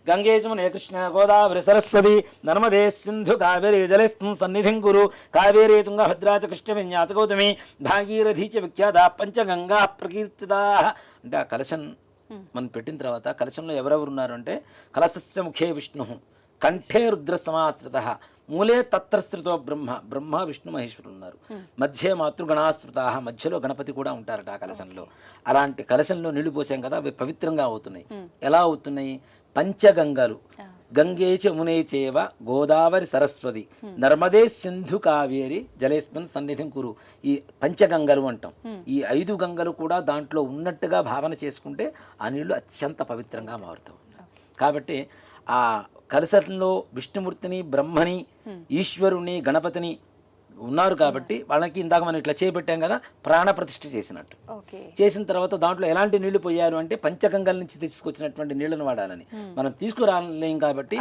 గంగేజమునే కృష్ణ గోదావరి సరస్వతి నర్మదే సింధు కావేరీ జలేస్మిన్ సన్నిధిం కురు కావేరీ తుంగభద్రా చ కృష్ణ విన్యాస గౌతమి భాగీరథీ చ విఖ్యాత పంచగంగా ప్రకీర్తితా. అంటే ఆ కలశం మనం పెట్టిన తర్వాత కలశంలో ఎవరెవరు ఉన్నారు అంటే కలశస్య ముఖే విష్ణు కంఠే రుద్ర సమాశ్రిత మూలే తత్రశ్రితో బ్రహ్మ విష్ణు మహేశ్వరులు ఉన్నారు. మధ్య మాతృగణాశ్రిత మధ్యలో గణపతి కూడా ఉంటారట ఆ కలశంలో. అలాంటి కలశంలో నీళ్లు పోసాం కదా అవి పవిత్రంగా అవుతున్నాయి. ఎలా అవుతున్నాయి? పంచగంగలు గంగే మునే చేవ గోదావరి సరస్వతి నర్మదే సింధు కావేరి జలేస్మిన్ సన్నిధిం కురు. ఈ పంచగంగలు అంటాం. ఈ 5 గంగలు కూడా దాంట్లో ఉన్నట్టుగా భావన చేసుకుంటే ఆ నీళ్లు అత్యంత పవిత్రంగా మారుతూ ఉన్నాయి. కాబట్టి ఆ కలశంలో విష్ణుమూర్తిని బ్రహ్మని ఈశ్వరుని గణపతిని ఉన్నారు కాబట్టి వాళ్ళకి ఇందాక మనం ఇట్లా చేపెట్టాం కదా ప్రాణ ప్రతిష్ఠ చేసినట్టు. చేసిన తర్వాత దాంట్లో ఎలాంటి నీళ్లు పోయారు అంటే పంచగంగల నుంచి తీసుకొచ్చినటువంటి నీళ్లను వాడాలని. మనం తీసుకురాలేం కాబట్టి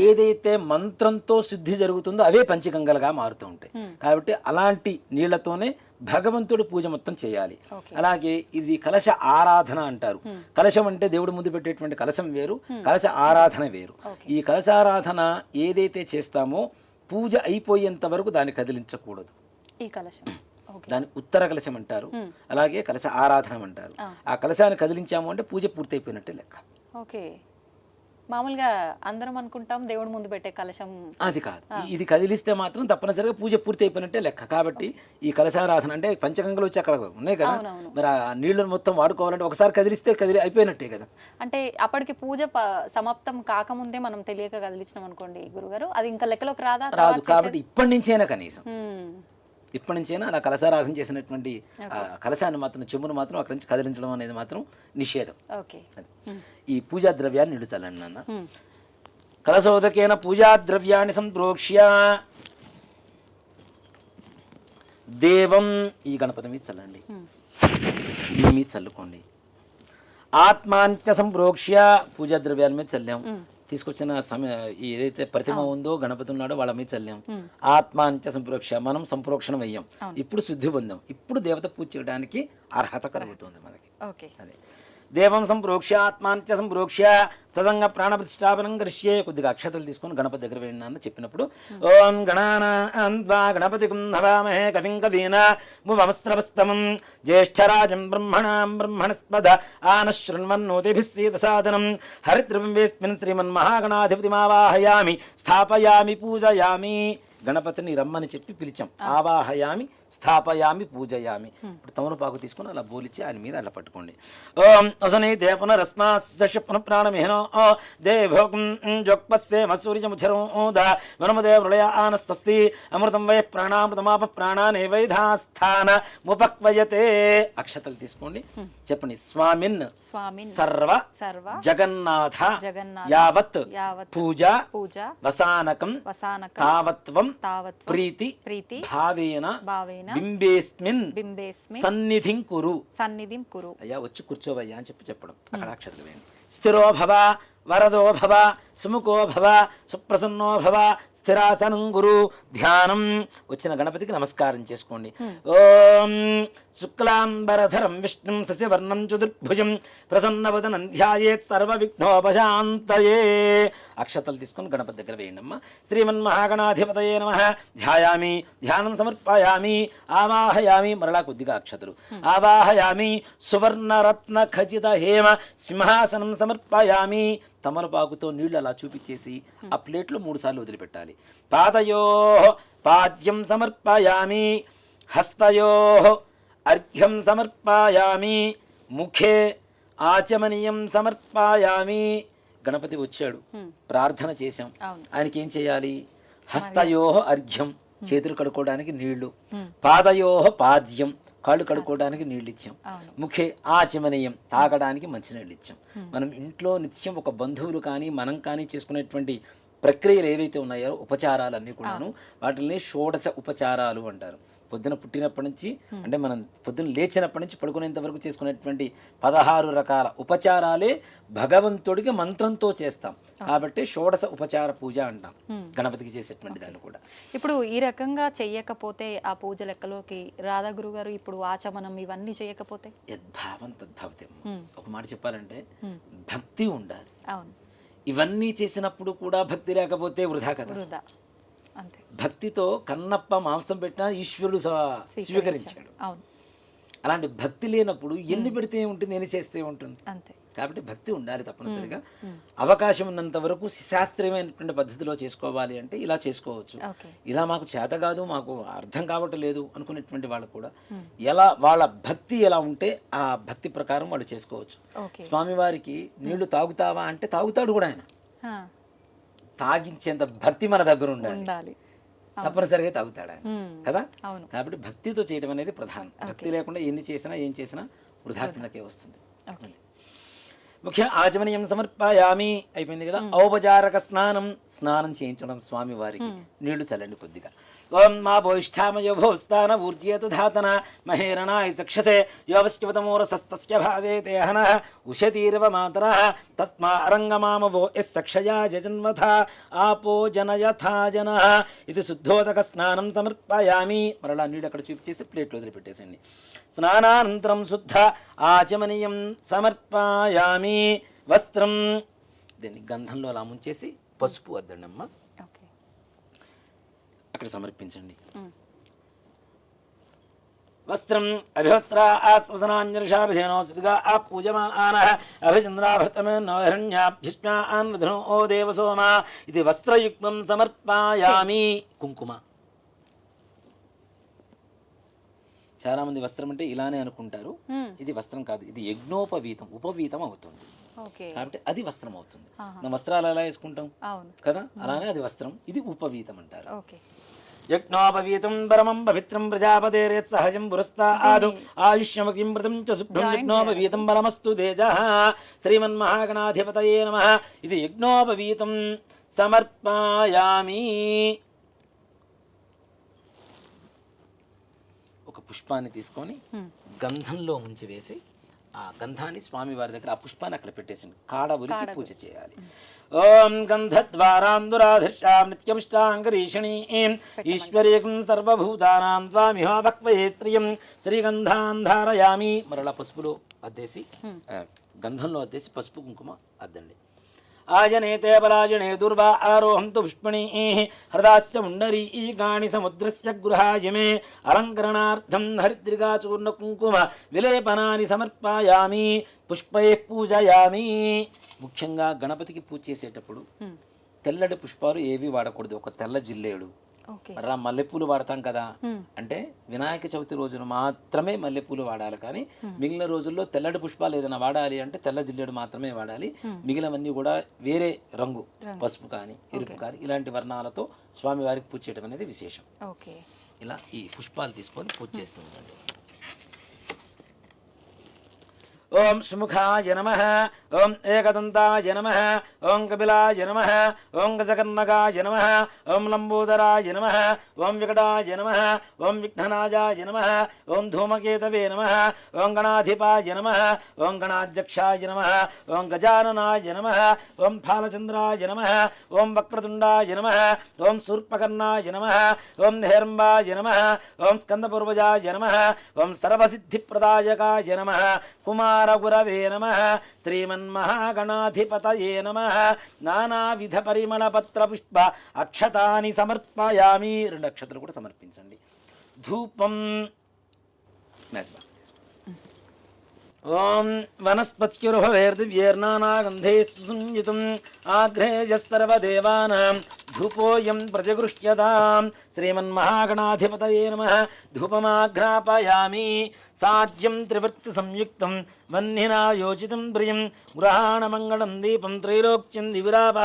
ఏదైతే మంత్రంతో శుద్ధి జరుగుతుందో అవే పంచగంగలుగా మారుతూ ఉంటాయి. కాబట్టి అలాంటి నీళ్లతోనే భగవంతుడు పూజ మొత్తం చేయాలి. అలాగే ఇది కలశ ఆరాధన అంటారు. కలశం అంటే దేవుడి ముందు పెట్టేటువంటి కలశం వేరు, కలశ ఆరాధన వేరు. ఈ కలశారాధన ఏదైతే చేస్తామో పూజ అయిపోయేంత వరకు దాన్ని కదిలించకూడదు. ఈ కలశం దాని ఉత్తర కలశం అంటారు. అలాగే కలశ ఆరాధన అంటారు. ఆ కలశాన్ని కదిలించాము అంటే పూజ పూర్తయిపోయినట్టే లెక్క. ఓకే. మామూలుగా అందరం అనుకుంటాం దేవుడి ముందు పెట్టే కలశం అది కాదు. ఇది కదిలిస్తే మాత్రం తప్పనిసరిగా పూజ పూర్తి అయిపోయినట్టే లెక్క. కాబట్టి ఈ కలశారాధన అంటే పంచగంగలు వచ్చి అక్కడ ఉన్నాయి కదా, మరి ఆ నీళ్లను మొత్తం వాడుకోవాలంటే ఒకసారి కదిలిస్తే అయిపోయినట్టే కదా. అంటే అప్పటికి పూజ సమాప్తం కాకముందే మనం తెలియక కదిలించినాం అనుకోండి గురుగారు, అది ఇంకా లెక్కలోకి రాదు. కాబట్టి ఇప్పటి నుంచైనా కనీసం ఇప్పటి నుంచైనా అలా కలశారాధన చేసినటువంటి కలశాన్ని మాత్రం చెంబును మాత్రం అక్కడి నుంచి కదిలించడం అనేది మాత్రం నిషేధం. ఈ పూజా ద్రవ్యాన్ని నిడుచాలండి నాన్న. కలశోదకేన పూజా ద్రవ్యాన్ని సంప్రోక్ష్య దేవం ఈ గణపతి మీద చల్లండి, మీ మీద చల్లుకోండి. ఆత్మాంత్య సంప్రోక్ష్య పూజా ద్రవ్యాల మీద చల్లాం. తీసుకొచ్చిన ఏదైతే ప్రతిమ ఉందో గణపతి ఉన్నాడో వాళ్ళ మీద చల్లాం. ఆత్మాంత్య సంప్రోక్ష మనం సంప్రోక్షణం అయ్యాం. ఇప్పుడు శుద్ధి పొందాం. ఇప్పుడు దేవత పూజ చేయడానికి అర్హత కలుగుతుంది మనకి. అదే దేవం సంప్రోక్ష ఆత్మాంత్య సంప్రోక్ష తదంగ ప్రాణ ప్రతిష్టాపనం కరిష్యే. కొద్దిగా అక్షతలు తీసుకొని గణపతి దగ్గర వెళ్ళినా చెప్పినప్పుడు ఓం గణానా గణపతి హవామహే కవిం కవీనాముపమస్రవస్తమం జ్యేష్ఠరాజం బ్రహ్మణాం బ్రహ్మణస్పద ఆనశృణ్వన్నోతిభిः సీదసాదనం హరిద్రవింబేస్మిన్ శ్రీమన్మహాగణాధిపతిమావాహయామి స్థాపయామి పూజయామి. గణపతిని రమ్మని చెప్పి పిలిచాం. ఆవాహయామి స్థాపయామి పూజయామి. ఇప్పుడు తమలపాకు తీసుకుని అలా బోలిచ్చి ఆయన మీద అలా పట్టుకోండి. ఓం అసనే దే పునరస్మాదశ పునఃప్రాణమిహనో దేవోగం జోక్పస్సేమ సూర్యముచరోద వనమదే మృళయ ఆనస్వస్తి అమృతం వై ప్రాణామృతమాప ప్రాణానే వైధాస్థాన ముపక్వయతే. అక్షతలు తీసుకోండి, చెప్పండి. స్వామిన్ సర్వ జగన్నాథ యావత్ పూజ వసానకం తావత్వం ప్రీతి భావేన బింబేస్మిన్ సన్నిధిం కురు. అయ్యా వచ్చి కూర్చోవయ్యా అని చెప్పడం. అక్కడ అక్షరాలు వేయండి. స్థిరో భవ వరదో భవ సుముఖో భవ సుప్రసన్నో భవ స్థిరాసనం గురు. ధ్యానం. వచ్చిన గణపతికి నమస్కారం చేసుకోండి. ఓం శుక్లాంబరధరం విష్ణుం శశివర్ణం చతుర్భుజం ప్రసన్నవదనం ధ్యాయేత్ సర్వ విఘ్నోపశాంతయే. అక్షతలు తీసుకొని గణపతి దగ్గర వేయండి అమ్మ. శ్రీమన్మహాగణాధిపతయే నమః. ధ్యాయామి, ధ్యానం సమర్పయామి, ఆవాహయామి. మరలా కొద్దిగా అక్షతలు. ఆవాహయామి సువర్ణరత్న ఖచిత హేమ సింహాసనం సమర్పయామి. తమలపాకుతో నీళ్లు అలా చూపించేసి ఆ ప్లేట్లో 3 సార్లు వదిలిపెట్టాలి. పాదయో పాద్యం సమర్పయామి, హస్తయో అర్ఘ్యం సమర్పయామి, ముఖే ఆచమనీయం సమర్పయామి. గణపతి వచ్చాడు, ప్రార్థన చేశాం. ఆయనకి ఏం చేయాలి? హస్తయో అర్ఘ్యం చేతులు కడుక్కోవడానికి నీళ్లు, పాదయో పాద్యం కాళ్ళు కడుక్కోవడానికి నీళ్ళు ఇచ్చాం, ముఖే ఆచమనీయం తాగడానికి మంచినీళ్ళు ఇచ్చాం. మనం ఇంట్లో నిత్యం ఒక బంధువులు కానీ మనం కానీ చేసుకునేటువంటి ప్రక్రియలు ఏవైతే ఉన్నాయో ఉపచారాలన్నీ కూడాను వాటిని షోడశ ఉపచారాలు అంటారు. పొద్దున పుట్టినప్పటి నుంచి అంటే మనం పొద్దున లేచినప్పటి నుంచి పడుకునేంత వరకు చేసుకునేటువంటి 16 రకాల ఉపచారాలే భగవంతుడికి మంత్రంతో చేస్తాం కాబట్టి షోడశ ఉపచార పూజ అంటాం గణపతికి చేసేటువంటి దాన్ని కూడా. ఇప్పుడు ఈ రకంగా చెయ్యకపోతే ఆ పూజ లెక్కలోకి రాధా గురువు గారు ఇప్పుడు ఆచమనం ఇవన్నీ చేయకపోతే యద్భావం తద్భవతే. ఒక మాట చెప్పాలంటే భక్తి ఉండాలి. అవును, ఇవన్నీ చేసినప్పుడు కూడా భక్తి లేకపోతే వృధా కదా. వృధా అంతే. భక్తితో కన్నప్ప మాంసం పెట్టినా ఈశ్వరుడు స్వీకరించాడు. అవును, అలాంటి భక్తి లేనప్పుడు ఎన్ని పెడితే ఉంటుంది, ఎన్ని చేస్తే ఉంటుంది. అంతే. కాబట్టి భక్తి ఉండాలి తప్పనిసరిగా. అవకాశం ఉన్నంత వరకు శాస్త్రీయమైనటువంటి పద్ధతిలో చేసుకోవాలి అంటే ఇలా చేసుకోవచ్చు. ఓకే. ఇలా మాకు చేత కాదు, మాకు అర్థం కావట్లేదు అనుకునేటువంటి వాళ్ళు కూడా ఎలా వాళ్ళ భక్తి ఎలా ఉంటే ఆ భక్తి ప్రకారం వాళ్ళు చేసుకోవచ్చు. ఓకే. స్వామివారికి నీళ్లు తాగుతావా అంటే తాగుతాడు కూడా ఆయన. ఆ, తాగించేంత భక్తి మన దగ్గర ఉండాలి, ఉండాలి. తప్పనిసరిగా తాగుతాడు ఆయన కదా. అవును. కాబట్టి భక్తితో చేయడం అనేది ప్రధానం. భక్తి లేకుండా ఎన్ని చేసినా ఏం చేసినా వృధా కిందకే వస్తుంది. ఓకే. ముఖ్య ఆచమనీయం సమర్పయామి అయిపోయింది కదా. ఔపచారక స్నానం చేయించడం స్వామి వారికి నీళ్లు చల్లండి కొద్దిగా. ఓం మా భోయిష్ఠామయ భోస్తాన ఊర్జేత ధాతన మహేరణాయ సక్షసే యోవశ్చవతమూరసస్తస్య భాజే తేహన ఉషతీరవ మాతర తస్మా అరంగమామవో యక్షయా జన్మథ ఆపో జనయథా జన. ఇది శుద్ధోదక స్నానం సమర్పయామి. మరలా నీళ్ళు అక్కడ చూపించేసి ప్లేట్లో వదిలిపెట్టేసండి. స్నానానంతరం శుద్ధ ఆచమనీయం సమర్పయామి. వస్త్రం దీన్ని గంధంలో అలా ముంచేసి పసుపు వద్దండి అమ్మ అక్కడ సమర్పించండి. వస్త్రం అభివస్త్ర ఆస్వసనాంజర్షాభిధేనో సుదిగా ఆ పూజమాన అభిచంద్రాభృతమేర్ణ్యాభ్యుష్మ్యాన్ధనో ఓ దేవసోమ. ఇది వస్త్రయుగ్మం సమర్పయామి. కుంకుమ. చాలామంది వస్త్రం అంటే ఇలానే అనుకుంటారు. ఇది వస్త్రం కాదు, ఇది యజ్ఞోపవీతం, ఉపవీతం అవుతుంది కాబట్టి అది వస్త్రం అవుతుంది. మనం వస్త్రాలు ఎలా వేసుకుంటాం కదా, అలానే అది వస్త్రం. ఇది ఉపవీతం అంటారు. యజ్ఞోపవీతం పరమం పవిత్రం ప్రజాపతేరేత్ సహజం పురస్తాదు ఆయుష్యమకిం మృతం చ శుభ్రం యజ్ఞోపవీతం బలమస్తు తేజః. శ్రీమన్మహాగణాధిపతయే నమః. ఇది యజ్ఞోపవీతం సమర్పయామి. ఒక పుష్పాన్ని తీసుకొని గంధంలో ముంచి వేసి ఆ గంధాన్ని స్వామి వారి దగ్గర ఆ పుష్పాన్ని అక్కడ పెట్టేసింది. కాడ ఉరిచి పూజ చేయాలి. ఓం గంధద్వారాందురాధర్షాం నిత్యమిష్టాంగరీషణీం ఈశ్వరీకం సర్వభూతానాం త్వామిహో భక్వయే స్త్రియం శ్రీగంధాన్ ధారయామి. మరలా పసుపులో అద్దేసి గంధంలో అద్దేసి పసుపు కుంకుమ అద్దండి. ఆజనేతే పరాజనే దుర్వా ఆరోహంతు పుష్పణీ హృదాశ్చ ముండరీకాణి సముద్రస్య గృహాయమే అలంకరణార్థం హరిద్రికాచూర్ణ కుంకుమ విలేపనాని సమర్పయామి. పుష్పై పూజయామి. ముఖ్యంగా గణపతికి పూజ చేసేటప్పుడు తెల్లటి పుష్పాలు ఏవి వాడకూడదు. ఒక తెల్ల జిల్లేడు, మరలా మల్లెపూలు వాడతాం కదా. అంటే వినాయక చవితి రోజున మాత్రమే మల్లెపూలు వాడాలి, కానీ మిగిలిన రోజుల్లో తెల్లటి పుష్పాలు ఏదైనా వాడాలి అంటే తెల్ల జిల్లేడు మాత్రమే వాడాలి. మిగిలినవన్నీ కూడా వేరే రంగు, పసుపు కానీ ఎరుపు కానీ ఇలాంటి వర్ణాలతో స్వామివారికి పూజ చేయడం అనేది విశేషం. ఇలా ఈ పుష్పాలు తీసుకొని పూజ చేస్తూ ఉండండి. ఓం సుముఖాయ నమః. ఓం ఏకదంతాయ నమః. ఓం కపిలాయ నమః. ఓం గజకర్ణకాయ నమః. ఓం లంబోదరాయ నమః. ఓం వికటాయ నమః. ఓం విఘ్ననాజాయ నమః. ఓం ధూమకేతవే నమః. ఓం గణాధిపాయ నమః. ఓం గణాధ్యక్షాయ నమః. ఓం గజాననాయ నమః. ఓం ఫాలచంద్రాయ నమః. ఓం వక్రతుండాయ నమః. ఓం శూర్పకర్ణాయ నమః. ఓం హేరంబాయ నమః. ఓం స్కందపూర్వజాయ నమః. ఓం సర్వసిద్ధిప్రదాయకాయ నమః. కుమారగురవే నమః. శ్రీమన్మహాగణాధిపతయే నమః. నానావిధ పరిమళపత్ర పుష్ప అక్షతాని సమర్పయామి. 2 అక్షతలు కూడా సమర్పించండి. ధూపం మ్యాచ్ బాక్స్ తీసుకోండి. ఓం వనస్పత్యుర్భవేర్దివ్యేర్నానాగంధే సుసంయుతం ఆగ్రేయస్సర్వదేవానాం ధూపోయం ప్రతిగృహ్యతాం. శ్రీమన్మహాగణాధిపతయే నమః. ధూపమాఘ్రాపయామి. సాధ్యం త్రివృత్తి సంయుక్తం వన్నినా యోచితం ప్రియం గృహాణమంగళం దీపం త్రైలోక్యం దివిరాప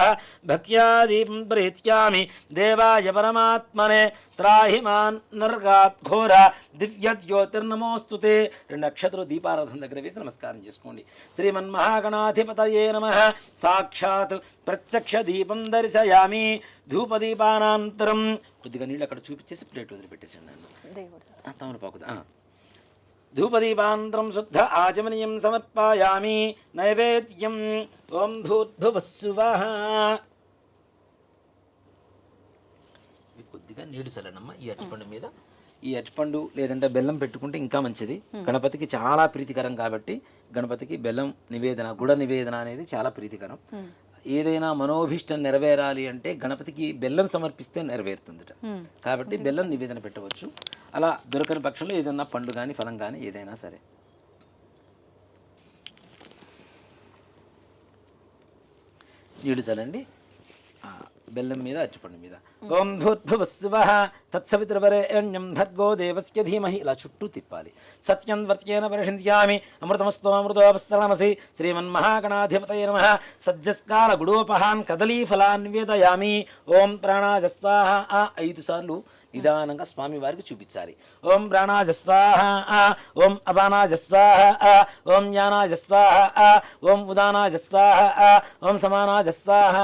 భక్త్యా దీపం ప్రేత్యామి దేవాయ పరమాత్మనే త్రాహి మాన్ నర్గాత్ ఘోర దివ్య జ్యోతిర్నమోస్తుతే. 2 అక్షతలు దీపారాధన దగ్గర వేసి నమస్కారం చేసుకోండి. శ్రీమన్మహాగణాధిపతయే నమః. సాక్షాత్ ప్రత్యక్ష దీపం దర్శయామి. ధూపదీపానంతరం కొద్దిగా నీళ్ళు అక్కడ చూపించేసి ప్లేట్ వదిలిపెట్టేసాను నన్ను తమలపాకు. ధూపదీపానంతరం శుద్ధ ఆచమనీయం సమర్పయామి. నైవేద్యం ఓం భూర్భువస్సువః. కొద్దిగా నీళ్లు చల్లనమ్మ ఈ అరటిపండు మీద. ఈ అరటిపండు లేదంటే బెల్లం పెట్టుకుంటే ఇంకా మంచిది. గణపతికి చాలా ప్రీతికరం కాబట్టి గణపతికి బెల్లం నివేదన, గుడ నివేదన అనేది చాలా ప్రీతికరం. ఏదైనా మనోభిష్టం నెరవేరాలి అంటే గణపతికి బెల్లం సమర్పిస్తే నెరవేరుతుందట. కాబట్టి బెల్లం నివేదన పెట్టవచ్చు. అలా దొరకని పక్షంలో ఏదైనా పండు కానీ ఫలం కానీ ఏదైనా సరే. నీళ్ళు చల్లండి బెల్లం మీద అరటిపండు మీద. ఓం భూర్భువస్సువః తత్సవితుర్వరేణ్యం భర్గో దేవస్య ధీమహి. ఇలా చుట్టూ తిప్పాలి. సత్యం వర్త్యేన పరిషింత్యామి అమృతమస్తో అమృతోపస్తరణమసి. శ్రీమన్మహాగణాధిపతయే నమః. సజ్జస్కాల గుడోపహాన్ కదలీఫలాన్ నివేదయామి. ఓం ప్రాణాయ స్వాహ. 5 సార్లు నిదానంగా స్వామివారికి చూపించాలి. ఓం ప్రాణాయ స్వాహ, ఓం అపానాయ స్వాహ, ఓం జ్ఞానాయ స్వాహ, ఓం ఉదానాయ స్వాహ, ఓం సమానాయ స్వాహ.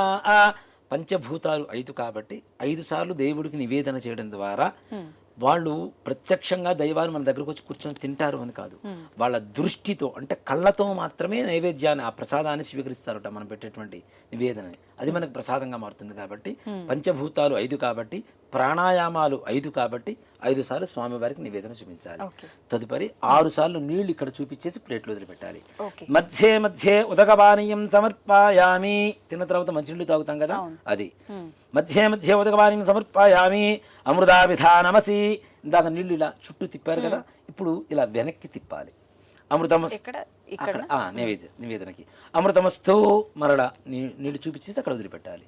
పంచభూతాలు 5 కాబట్టి 5 సార్లు దేవుడికి నివేదన చేయడం ద్వారా వాళ్ళు ప్రత్యక్షంగా దైవాలు మన దగ్గరకు వచ్చి కూర్చొని తింటారు అని కాదు, వాళ్ళ దృష్టితో అంటే కళ్ళతో మాత్రమే నైవేద్యాన్ని ఆ ప్రసాదాన్ని స్వీకరిస్తారట. మనం పెట్టేటువంటి నివేదనని అది మనకు ప్రసాదంగా మారుతుంది. కాబట్టి పంచభూతాలు 5 కాబట్టి, ప్రాణాయామాలు 5 కాబట్టి 5 సార్లు స్వామివారికి నివేదన చూపించాలి. తదుపరి 6 సార్లు నీళ్లు ఇక్కడ చూపించేసి ప్లేట్లు వదిలిపెట్టాలి. మధ్యే మధ్యే ఉదకపానీయం సమర్పయామి. తిన్న తర్వాత మంచినీళ్ళు తాగుతాం కదా అది. మధ్యే మధ్యే ఉదకపానీయం సమర్పయామి. అమృతాభిధానమసి. ఇందాక నీళ్ళు ఇలా చుట్టూ తిప్పారు కదా, ఇప్పుడు ఇలా వెనక్కి తిప్పాలి. అక్కడ నివేదనకి అమృతమస్తు. మరలా నీళ్ళు చూపించేసి అక్కడ వదిలిపెట్టాలి.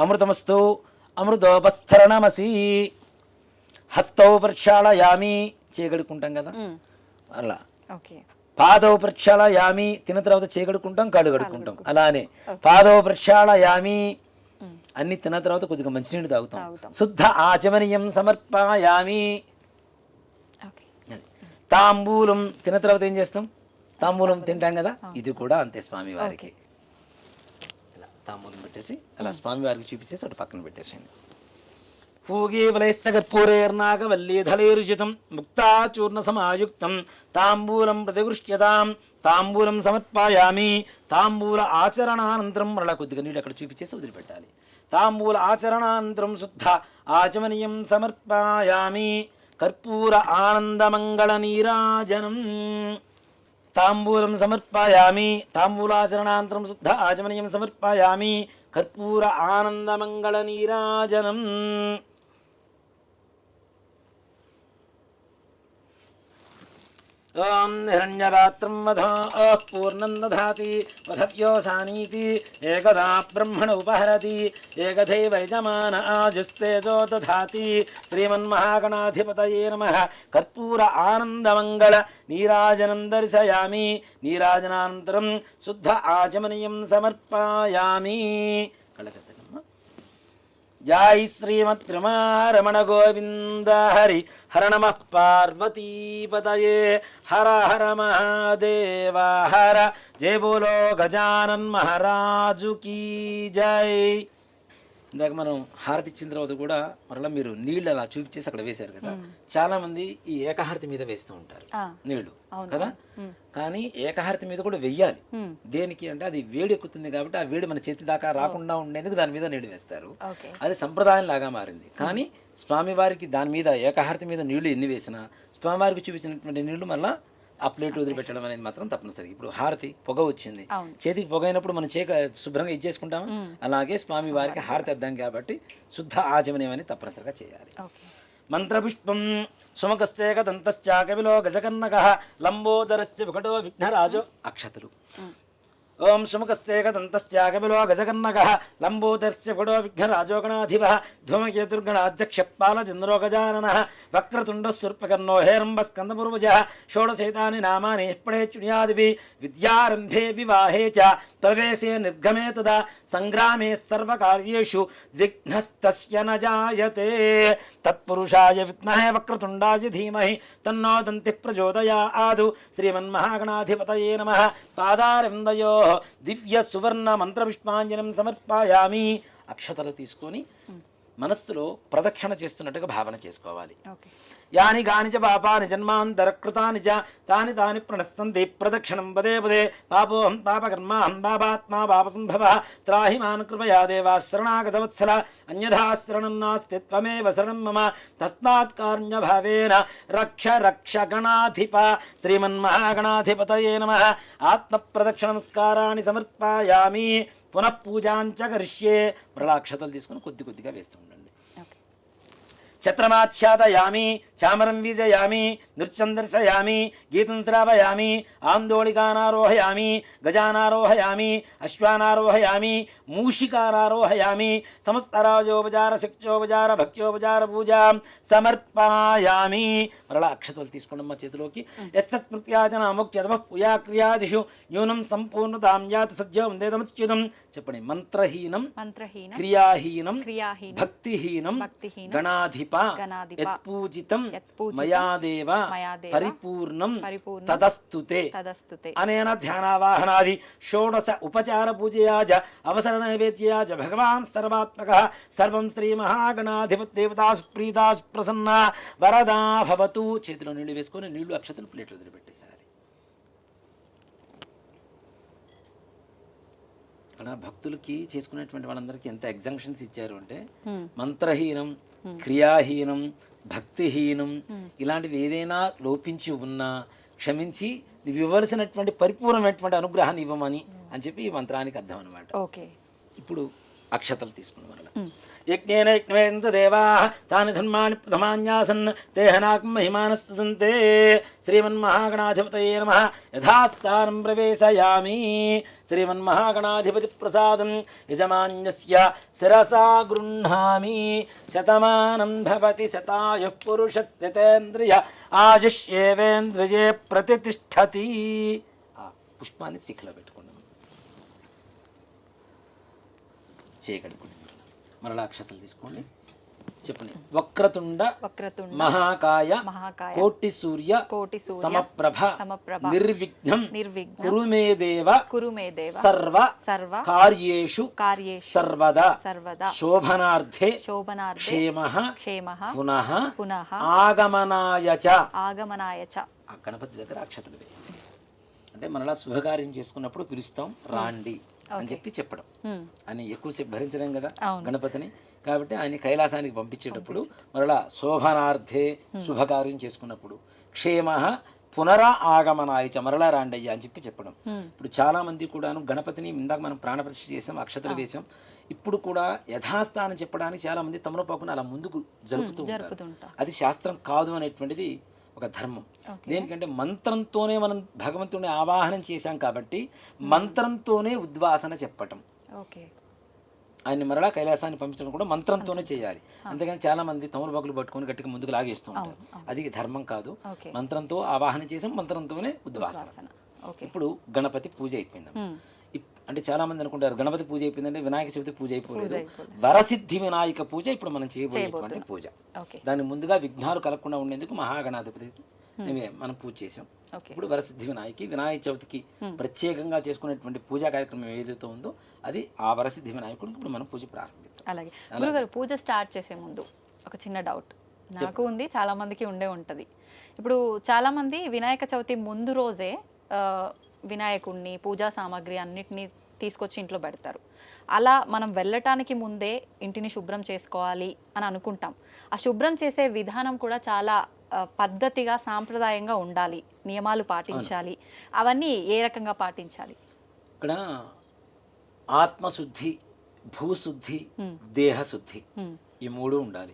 అమృతమస్తు. అమృతోపస్తరణమసి. హస్తౌ ప్రక్షాళయామి. చేయగడుకుంటాం కదా అలా. పాదౌ ప్రక్షాళయామి. తిన్న తర్వాత చేయగడుకుంటాం, కాళ్ళు కడుక్కుంటాం. అలానే పాదౌ ప్రక్షాళయామి. అన్ని తిన్న తర్వాత కొద్దిగా మంచినీళ్ళు తాగుతాం. శుద్ధ ఆచమనీయం సమర్పయామి. తాంబూలం. తిన్న తర్వాత ఏం చేస్తాం? తాంబూలం తింటాం కదా, ఇది కూడా అంతే. స్వామి వారికి ఇలా తాంబూలం పెట్టేసి అలా స్వామి వారికి చూపించేసి అటు పక్కన పెట్టేసేయండి. పూగీవలైస్తగర్పూరేర్నాగవల్లీధలేరుచితం ముక్తాచూర్ణ సమాయుక్తం తాంబూలం ప్రతిగృష్యతాం. తాంబూలం సమర్పయామి. తాంబూల ఆచరణానంతరం మరలా కొద్దిగా నీళ్ళు అక్కడ చూపించేసి వదిలిపెట్టాలి. తాంబూల ఆచరణానంతరం శుద్ధ ఆచమనీయం సమర్పయామి. కర్పూర ఆనందమంగళ నీరాజనం. తాంబూలం సమర్పయామి. తాంబూలాచరణానంతరం శుద్ధ ఆచమనీయం సమర్పయామి. కర్పూర ఆనందమంగళ నీరాజనం. ఓం హిరణ్యపాత్రం వధో పూర్ణం దధాతి వధవ్యోసానీతి ఏకదా బ్రహ్మణ ఉపహరతి ఏకథైవ యజమాన ఆజుస్తేజో దధాతి. శ్రీమన్మహాగణాధిపతయే నమః. కర్పూర ఆనందమంగళ నీరాజనం దర్శయామి. నీరాజనానంతరం శుద్ధ ఆచమనీయం సమర్పయామి. జై శ్రీమద్రమణ గోవింద హరి హర నమః పార్వతీపతయే హర హర మహాదేవ హర. జయ బోలో గజానన్ మహారాజు కీ జై. ఇందాక మనం హారతి ఇచ్చిన తర్వాత కూడా మరలా మీరు నీళ్ళు అలా చూపించేసి అక్కడ వేశారు కదా, చాలా మంది ఈ ఏకహారతి మీద వేస్తూ ఉంటారు నీళ్లు కదా. కానీ ఏకహారతి మీద కూడా వెయ్యాలి. దేనికి అంటే అది వేడి ఎక్కుతుంది కాబట్టి ఆ వేడి మన చేతి దాకా రాకుండా ఉండేందుకు దాని మీద నీళ్లు వేస్తారు. అది సంప్రదాయం లాగా మారింది. కానీ స్వామివారికి దాని మీద ఏకహారతి మీద నీళ్లు ఎన్ని వేసినా స్వామివారికి చూపించినటువంటి నీళ్లు మళ్ళీ ఆ ప్లేట్ వదిలిపెట్టడం అనేది మాత్రం తప్పనిసరి. ఇప్పుడు హారతి పొగ వచ్చింది, చేతికి పొగ అయినప్పుడు మనం శుభ్రంగా ఇచ్చేసుకుంటాము. అలాగే స్వామి వారికి హారతి అద్దాం కాబట్టి శుద్ధ ఆచమనీయం అని తప్పనిసరిగా చేయాలి. మంత్రపుష్పం సుమకస్తేక దంతశ్చ కవిలో గజకర్ణక లంబోదరస్య వికటో విఘ్నరాజో. అక్షతలు ఓం శముఖస్తేకదంతస్యాకపిలో గజకర్ణకః లంబోదర్స్య ఫుడో విఘ్నరాజోగణాధిపः ధూమకేతుర్గణాధ్యక్షపాల చంద్రోగజాననः వక్రతుండः శూర్పకర్ణో హేరంబస్కందపూర్వజः షోడశైతాని నామాని పఠేచ్చునియాదిభిः విద్యారంభే వివాహే చ ప్రవేశే నిర్గమే తదా సంగ్రామే సర్వకార్యేషు విఘ్నస్తస్య న జాయతే తత్పురుషాయ విద్మహే వక్రతుండాయ ధీమహి తన్నో దంతి ప్రచోదయాదు శ్రీమన్మహాగణాధిపతయే నమః పాదారవిందయోః దివ్య సువర్ణ మంత్ర పుష్పాంజనం సమర్పయామి. అక్షతలు తీసుకొని మనస్సులో ప్రదక్షిణ చేస్తున్నట్టుగా భావన చేసుకోవాలి. ఓకే. యాని గాని చ పాపాని జన్మాంతరకృతాని చ తాని తాని ప్రణస్తంతి ప్రదక్షిణం పదే పదే పాపోహం పాపకర్మాహం పాపాత్మా పాపసంభవః త్రాహి మాం కృపయా దేవా శరణాగతవత్సల అన్యథా శరణం నాస్తి త్వమేవ శరణం మమ తస్మాత్ కారుణ్యభావేన రక్ష రక్ష గణాధిప శ్రీమన్మహాగణాధిపతయే నమః. ఆత్మప్రదక్షిణ నమస్కారాన్ని సమర్పయామి. పునః పూజాంచ కరిష్యే. మరలా అక్షతలు తీసుకుని కొద్ది కొద్దిగా వేస్తూ ఉండండి. ఛత్రమాచ్ఛాదయామి, చామరం వీజయామి, నృత్యం దర్శయామి, గీతం శ్రావయామి, ఆందోళికానారోహయామి, గజానారోహయామి, అశ్వానారోహయామి, మూషికానారోహయామి, సమస్తరాజోపచార శక్త్యోపచార భక్త్యోపచార పూజాం సమర్పయామి. మరలా అక్షతలు తీసుకోండి మా చేతిలోకి. యస్మృత్యాచన ముఖ్యతమ పూయాక్రియాదిషు న్యూనం సంపూర్ణతాం యాతి సజ్జో వందేదముచ్యుతం. చెప్పండి. మంత్రహీనం క్రియాహీనం భక్తిహీనం గణాధిప యత్పూజితం మయాదేవ పరిపూర్ణం తదస్తుతే. అనేన ధ్యానావాహనాది షోడశ ఉపచార పూజయా చ అవసర నైవేద్యయా చ భగవాన్ సర్వాత్మకః సర్వం శ్రీ మహాగణాధిపతి దేవతాసు ప్రీతాసు ప్రసన్నా వరదా భవతు. చేతిలో నీళ్లు వేసుకొని నీళ్లు అక్షతలు ప్లేట్లు వదిలిపెట్టేశారు. ఇక్కడ భక్తులకి చేసుకునేటువంటి వాళ్ళందరికీ ఎంత ఎగ్జంక్షన్స్ ఇచ్చారు అంటే మంత్రహీనం క్రియాహీనం భక్తిహీనం ఇలాంటివి ఏదైనా లోపించి ఉన్నా క్షమించి నువ్వు ఇవ్వవలసినటువంటి పరిపూర్ణమైనటువంటి అనుగ్రహాన్ని ఇవ్వమని అని చెప్పి ఈ మంత్రానికి అర్థం అనమాట. ఓకే. ఇప్పుడు అక్షతలు తీసుకున్న వల్ల యజ్ఞేన యజ్ఞేంద్ర దేవాః తాని ధర్మాణి ప్రథమాన్యాసన్ తేహనాకం మహిమానస్త సంతే శ్రీమన్మహాగణాధిపతయే నమః. యథాస్థానం ప్రవేశయామి. శ్రీమన్మహాగణాధిపతి ప్రసాదం యజమాన్యస్య శిరసా గృహ్ణామి. శతమానం భవతి శతాయుః పురుషస్య తేంద్రియ ఆయుష్యేవేంద్రియే ప్రతిష్ఠతి. ఆ పుష్పాన్ని శిఖలో పెట్టుకోండి. చేయగలుగుతుంది. మరలా అక్షతలు తీసుకోండి. చెప్పండి. వక్రతుండ మహాకాయ కోటి సూర్య సమప్రభ నిర్విఘ్నం కురు మే దేవ సర్వ కార్యేషు సర్వదా శోభనార్థే క్షేమః పునః ఆగమనాయ చ. ఆ గణపతి దగ్గర అక్షతలు వేయండి. అంటే మనలా శుభకార్యం చేసుకున్నప్పుడు పిలుస్తాం రాండి అని చెప్పి చెప్పడం. ఆయన ఎక్కువసేపు భరించలేం కదా గణపతిని. కాబట్టి ఆయన కైలాసానికి పంపించేటప్పుడు మరలా శోభనార్థే శుభకార్యం చేసుకున్నప్పుడు క్షేమ పునరా ఆగమనాయచ మరలా రాండయ్య అని చెప్పి చెప్పడం. ఇప్పుడు చాలా మంది కూడాను గణపతిని ఇందాక మనం ప్రాణప్రతిష్ఠ చేసాం, అక్షతలు వేసాం. ఇప్పుడు కూడా యథాస్థానం చెప్పడానికి చాలా మంది తమలపాకును అలా ముందుకు జరుపుతూ ఉంటారు. అది శాస్త్రం కాదు అనేటువంటిది ఒక ధర్మం. దేనికంటే మంత్రంతోనే మనం భగవంతుని ఆవాహనం చేశాం కాబట్టి మంత్రంతోనే ఉద్వాసన చెప్పటం. ఆయన్ని మరలా కైలాసాన్ని పంపించడం కూడా మంత్రంతోనే చేయాలి. అంతేగాని చాలా మంది తమలపాకులు పట్టుకొని గట్టిగా ముందుకు లాగేస్తూ ఉంటారు. అది ధర్మం కాదు. మంత్రంతో ఆవాహనం చేసాం, మంత్రంతోనే ఉద్వాసన. ఇప్పుడు గణపతి పూజ అయిపోయింది. అంటే చాలా మంది అనుకుంటారు గణపతి పూజ అయిపోయిందంటే వినాయక చవితి పూజ అయిపోలేదు. వరసిద్ధి వినాయక పూజ ఇప్పుడు మనం చేయబోయేటువంటి పూజ. దాని ముందుగా విఘ్నాలు కలగకుండా ఉండేందుకు మహాగణాధిపతి మనం పూజ చేసాం. ఇప్పుడు వరసిద్ధి వినాయక చవితికి ప్రత్యేకంగా చేసుకునేటువంటి పూజా కార్యక్రమం ఏదైతే ఉందో అది ఆ వరసిద్ధి వినాయకుడికి ఇప్పుడు మనం పూజ ప్రారంభిద్దాం. అలాగే గురుగారు, పూజ స్టార్ట్ చేసే ముందు ఒక చిన్న డౌట్ నాకు ఉంది, చాలా మందికి ఉండే ఉంటది. ఇప్పుడు చాలా మంది వినాయక చవితి ముందు రోజే వినాయకుడిని పూజా సామాగ్రి అన్నిటినీ తీసుకొచ్చి ఇంట్లో పెడతారు. అలా మనం వెళ్ళటానికి ముందే ఇంటిని శుభ్రం చేసుకోవాలి అని అనుకుంటాం. ఆ శుభ్రం చేసే విధానం కూడా చాలా పద్ధతిగా సాంప్రదాయంగా ఉండాలి, నియమాలు పాటించాలి. అవన్నీ ఏ రకంగా పాటించాలి? ఇక్కడ ఆత్మశుద్ధి, భూశుద్ధి, దేహశుద్ధి ఈ మూడు ఉండాలి.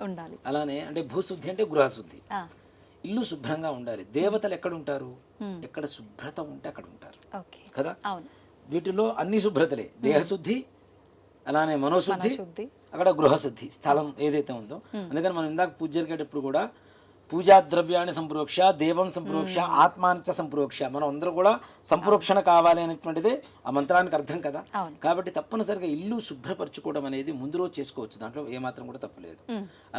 అలానే అంటే భూశుద్ధి అంటే గృహశుద్ధి, ఇల్లు శుభ్రంగా ఉండాలి. దేవతలు ఎక్కడ ఉంటారు? ఎక్కడ శుభ్రత ఉంటే అక్కడ ఉంటారు కదా. వీటిలో అన్ని శుభ్రతలే, దేహశుద్ధి అలానే మనోశుద్ధి, మనోశుద్ధి. అక్కడ గృహశుద్ధి, స్థలం ఏదైతే ఉందో. అందుకని మనం ఇందాక పూజ జరిగేటప్పుడు కూడా పూజా ద్రవ్యాన్ని సంప్రోక్ష, దేవం సంప్రోక్ష, ఆత్మాంచ సంప్రోక్ష, మనం అందరూ కూడా సంప్రోక్షణ కావాలి అనేటువంటిదే ఆ మంత్రానికి అర్థం కదా. కాబట్టి తప్పనిసరిగా ఇల్లు శుభ్రపరచుకోవడం అనేది ముందు రోజు చేసుకోవచ్చు, దాంట్లో ఏమాత్రం కూడా తప్పులేదు.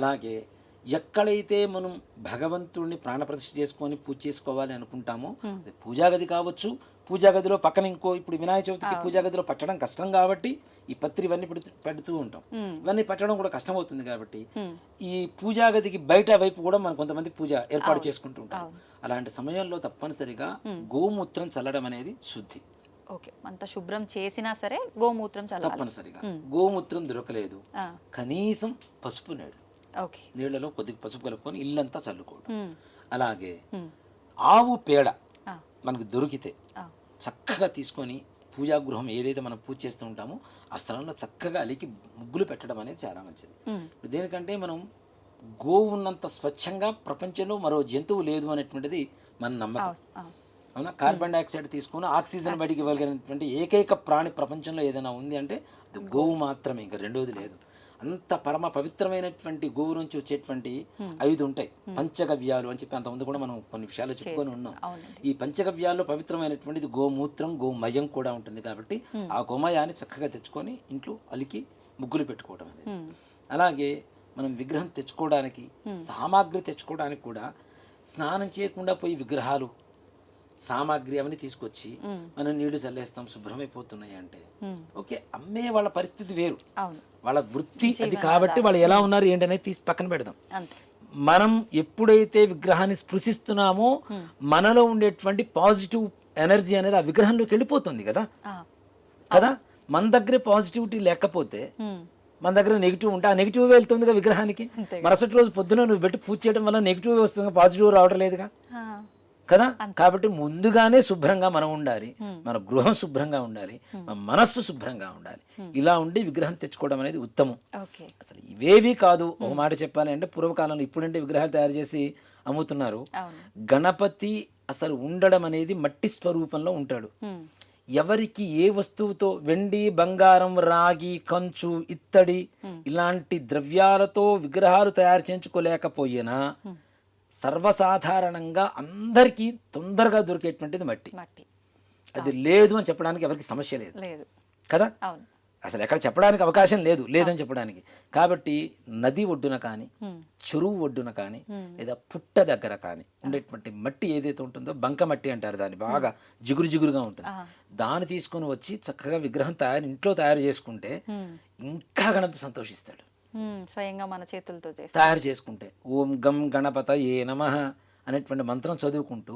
అలాగే ఎక్కడైతే మనం భగవంతుడిని ప్రాణప్రతిష్ఠ చేసుకొని పూజ చేసుకోవాలి అనుకుంటామో, అది పూజా గది కావచ్చు, పూజా గదిలో పక్కన ఇంకో, ఇప్పుడు వినాయక చవితికి పూజా గదిలో పట్టడం కష్టం కాబట్టి ఈ పత్రి ఇవన్నీ పెడుతూ ఉంటాం. ఇవన్నీ పట్టడం కూడా కష్టం అవుతుంది కాబట్టి ఈ పూజా గదికి బయట వైపు కూడా మనం కొంతమంది పూజ ఏర్పాటు చేసుకుంటూ ఉంటాం. అలాంటి సమయంలో తప్పనిసరిగా గోమూత్రం చల్లడం అనేది శుద్ధి. ఓకే, అంత శుభ్రం చేసినా సరే గోమూత్రం చల్లాలి తప్పనిసరిగా. గోమూత్రం దొరకలేదు, కనీసం పసుపు నీళ్ళు, ఓకే, నీళ్లలో కొద్దిగా పసుపు కలుపుకొని ఇల్లంతా చల్లుకోవడం. అలాగే ఆవు పేడ మనకు దొరికితే చక్కగా తీసుకొని పూజా గృహం ఏదైతే మనం పూజ చేస్తూ ఉంటామో ఆ స్థలంలో చక్కగా అలికి ముగ్గులు పెట్టడం అనేది చాలా మంచిది. దేనికంటే మనం గోవు ఉన్నంత స్వచ్ఛంగా ప్రపంచంలో మరో జంతువు లేదు అనేటువంటిది మన నమ్మకం. అవునా? కార్బన్ డైఆక్సైడ్ తీసుకుని ఆక్సిజన్ బయటికి ఇవ్వగలిగినటువంటి ఏకైక ప్రాణి ప్రపంచంలో ఏదైనా ఉంది అంటే అది గోవు మాత్రమే, ఇంకా రెండోది లేదు. అంత పరమ పవిత్రమైనటువంటి గోవు నుంచి వచ్చేటువంటి 5 ఉంటాయి పంచగవ్యాలు అని చెప్పి అంతకుముందు కూడా మనం కొన్ని విషయాలు చెప్పుకొని ఉన్నాం. ఈ పంచగవ్యాల్లో పవిత్రమైనటువంటిది గోమూత్రం, గోమయం కూడా ఉంటుంది. కాబట్టి ఆ గోమయాన్ని చక్కగా తెచ్చుకొని ఇంట్లో అలికి ముగ్గులు పెట్టుకోవడం అనేది. అలాగే మనం విగ్రహం తెచ్చుకోవడానికి సామాగ్రి తెచ్చుకోవడానికి కూడా స్నానం చేయకుండా పోయి విగ్రహాలు సామాగ్రి అవన్నీ తీసుకొచ్చి మనం నీళ్లు చల్లేస్తాం, శుభ్రమైపోతున్నాయి అంటే ఓకే, అమ్మే వాళ్ళ పరిస్థితి వేరు, వాళ్ళ వృత్తి అది. కాబట్టి వాళ్ళు ఎలా ఉన్నారు ఏంటనేది తీసి పక్కన పెడదాం. మనం ఎప్పుడైతే విగ్రహాన్ని స్పృశిస్తున్నామో మనలో ఉండేటువంటి పాజిటివ్ ఎనర్జీ అనేది ఆ విగ్రహంలోకి వెళ్ళిపోతుంది కదా. మన దగ్గర పాజిటివిటీ లేకపోతే మన దగ్గర నెగిటివ్ ఉంటే ఆ నెగిటివ్ వెళ్తుందిగా విగ్రహానికి. మరుసటి రోజు పొద్దున నువ్వు పెట్టి పూజ చేయడం వల్ల నెగిటివ్ వస్తుంది, పాజిటివ్ రావడం లేదుగా కదా. కాబట్టి ముందుగానే శుభ్రంగా మనం ఉండాలి, మన గృహం శుభ్రంగా ఉండాలి, మన మనస్సు శుభ్రంగా ఉండాలి. ఇలా ఉండి విగ్రహం తెచ్చుకోవడం అనేది ఉత్తమం. అసలు ఇవేవి కాదు. ఒక మాట చెప్పాలి అంటే పూర్వకాలంలో, ఇప్పుడంటే విగ్రహాలు తయారు చేసి అమ్ముతున్నారు. గణపతి అసలు ఉండడం అనేది మట్టి స్వరూపంలో ఉంటాడు. ఎవరికి ఏ వస్తువుతో, వెండి, బంగారం, రాగి, కంచు, ఇత్తడి ఇలాంటి ద్రవ్యాలతో విగ్రహాలు తయారు చేయించుకోలేకపోయినా సర్వసాధారణంగా అందరికీ తొందరగా దొరికేటువంటిది మట్టి. అది లేదు అని చెప్పడానికి ఎవరికి సమస్య లేదు కదా. అసలు ఎక్కడ చెప్పడానికి అవకాశం లేదు, లేదని చెప్పడానికి. కాబట్టి నది ఒడ్డున కానీ, చెరువు ఒడ్డున కానీ, లేదా పుట్ట దగ్గర కానీ ఉండేటువంటి మట్టి ఏదైతే ఉంటుందో బంక మట్టి అంటారు దాన్ని, బాగా జిగురు జిగురుగా ఉంటుంది. దాన్ని తీసుకొని వచ్చి చక్కగా విగ్రహం ఇంట్లో తయారు చేసుకుంటే ఇంకా గణపతి సంతోషిస్తాడు. స్వయంగా మన చేతులతో తయారు చేసుకుంటే ఓం గం గణపతయే నమః అనేటువంటి మంత్రం చదువుకుంటూ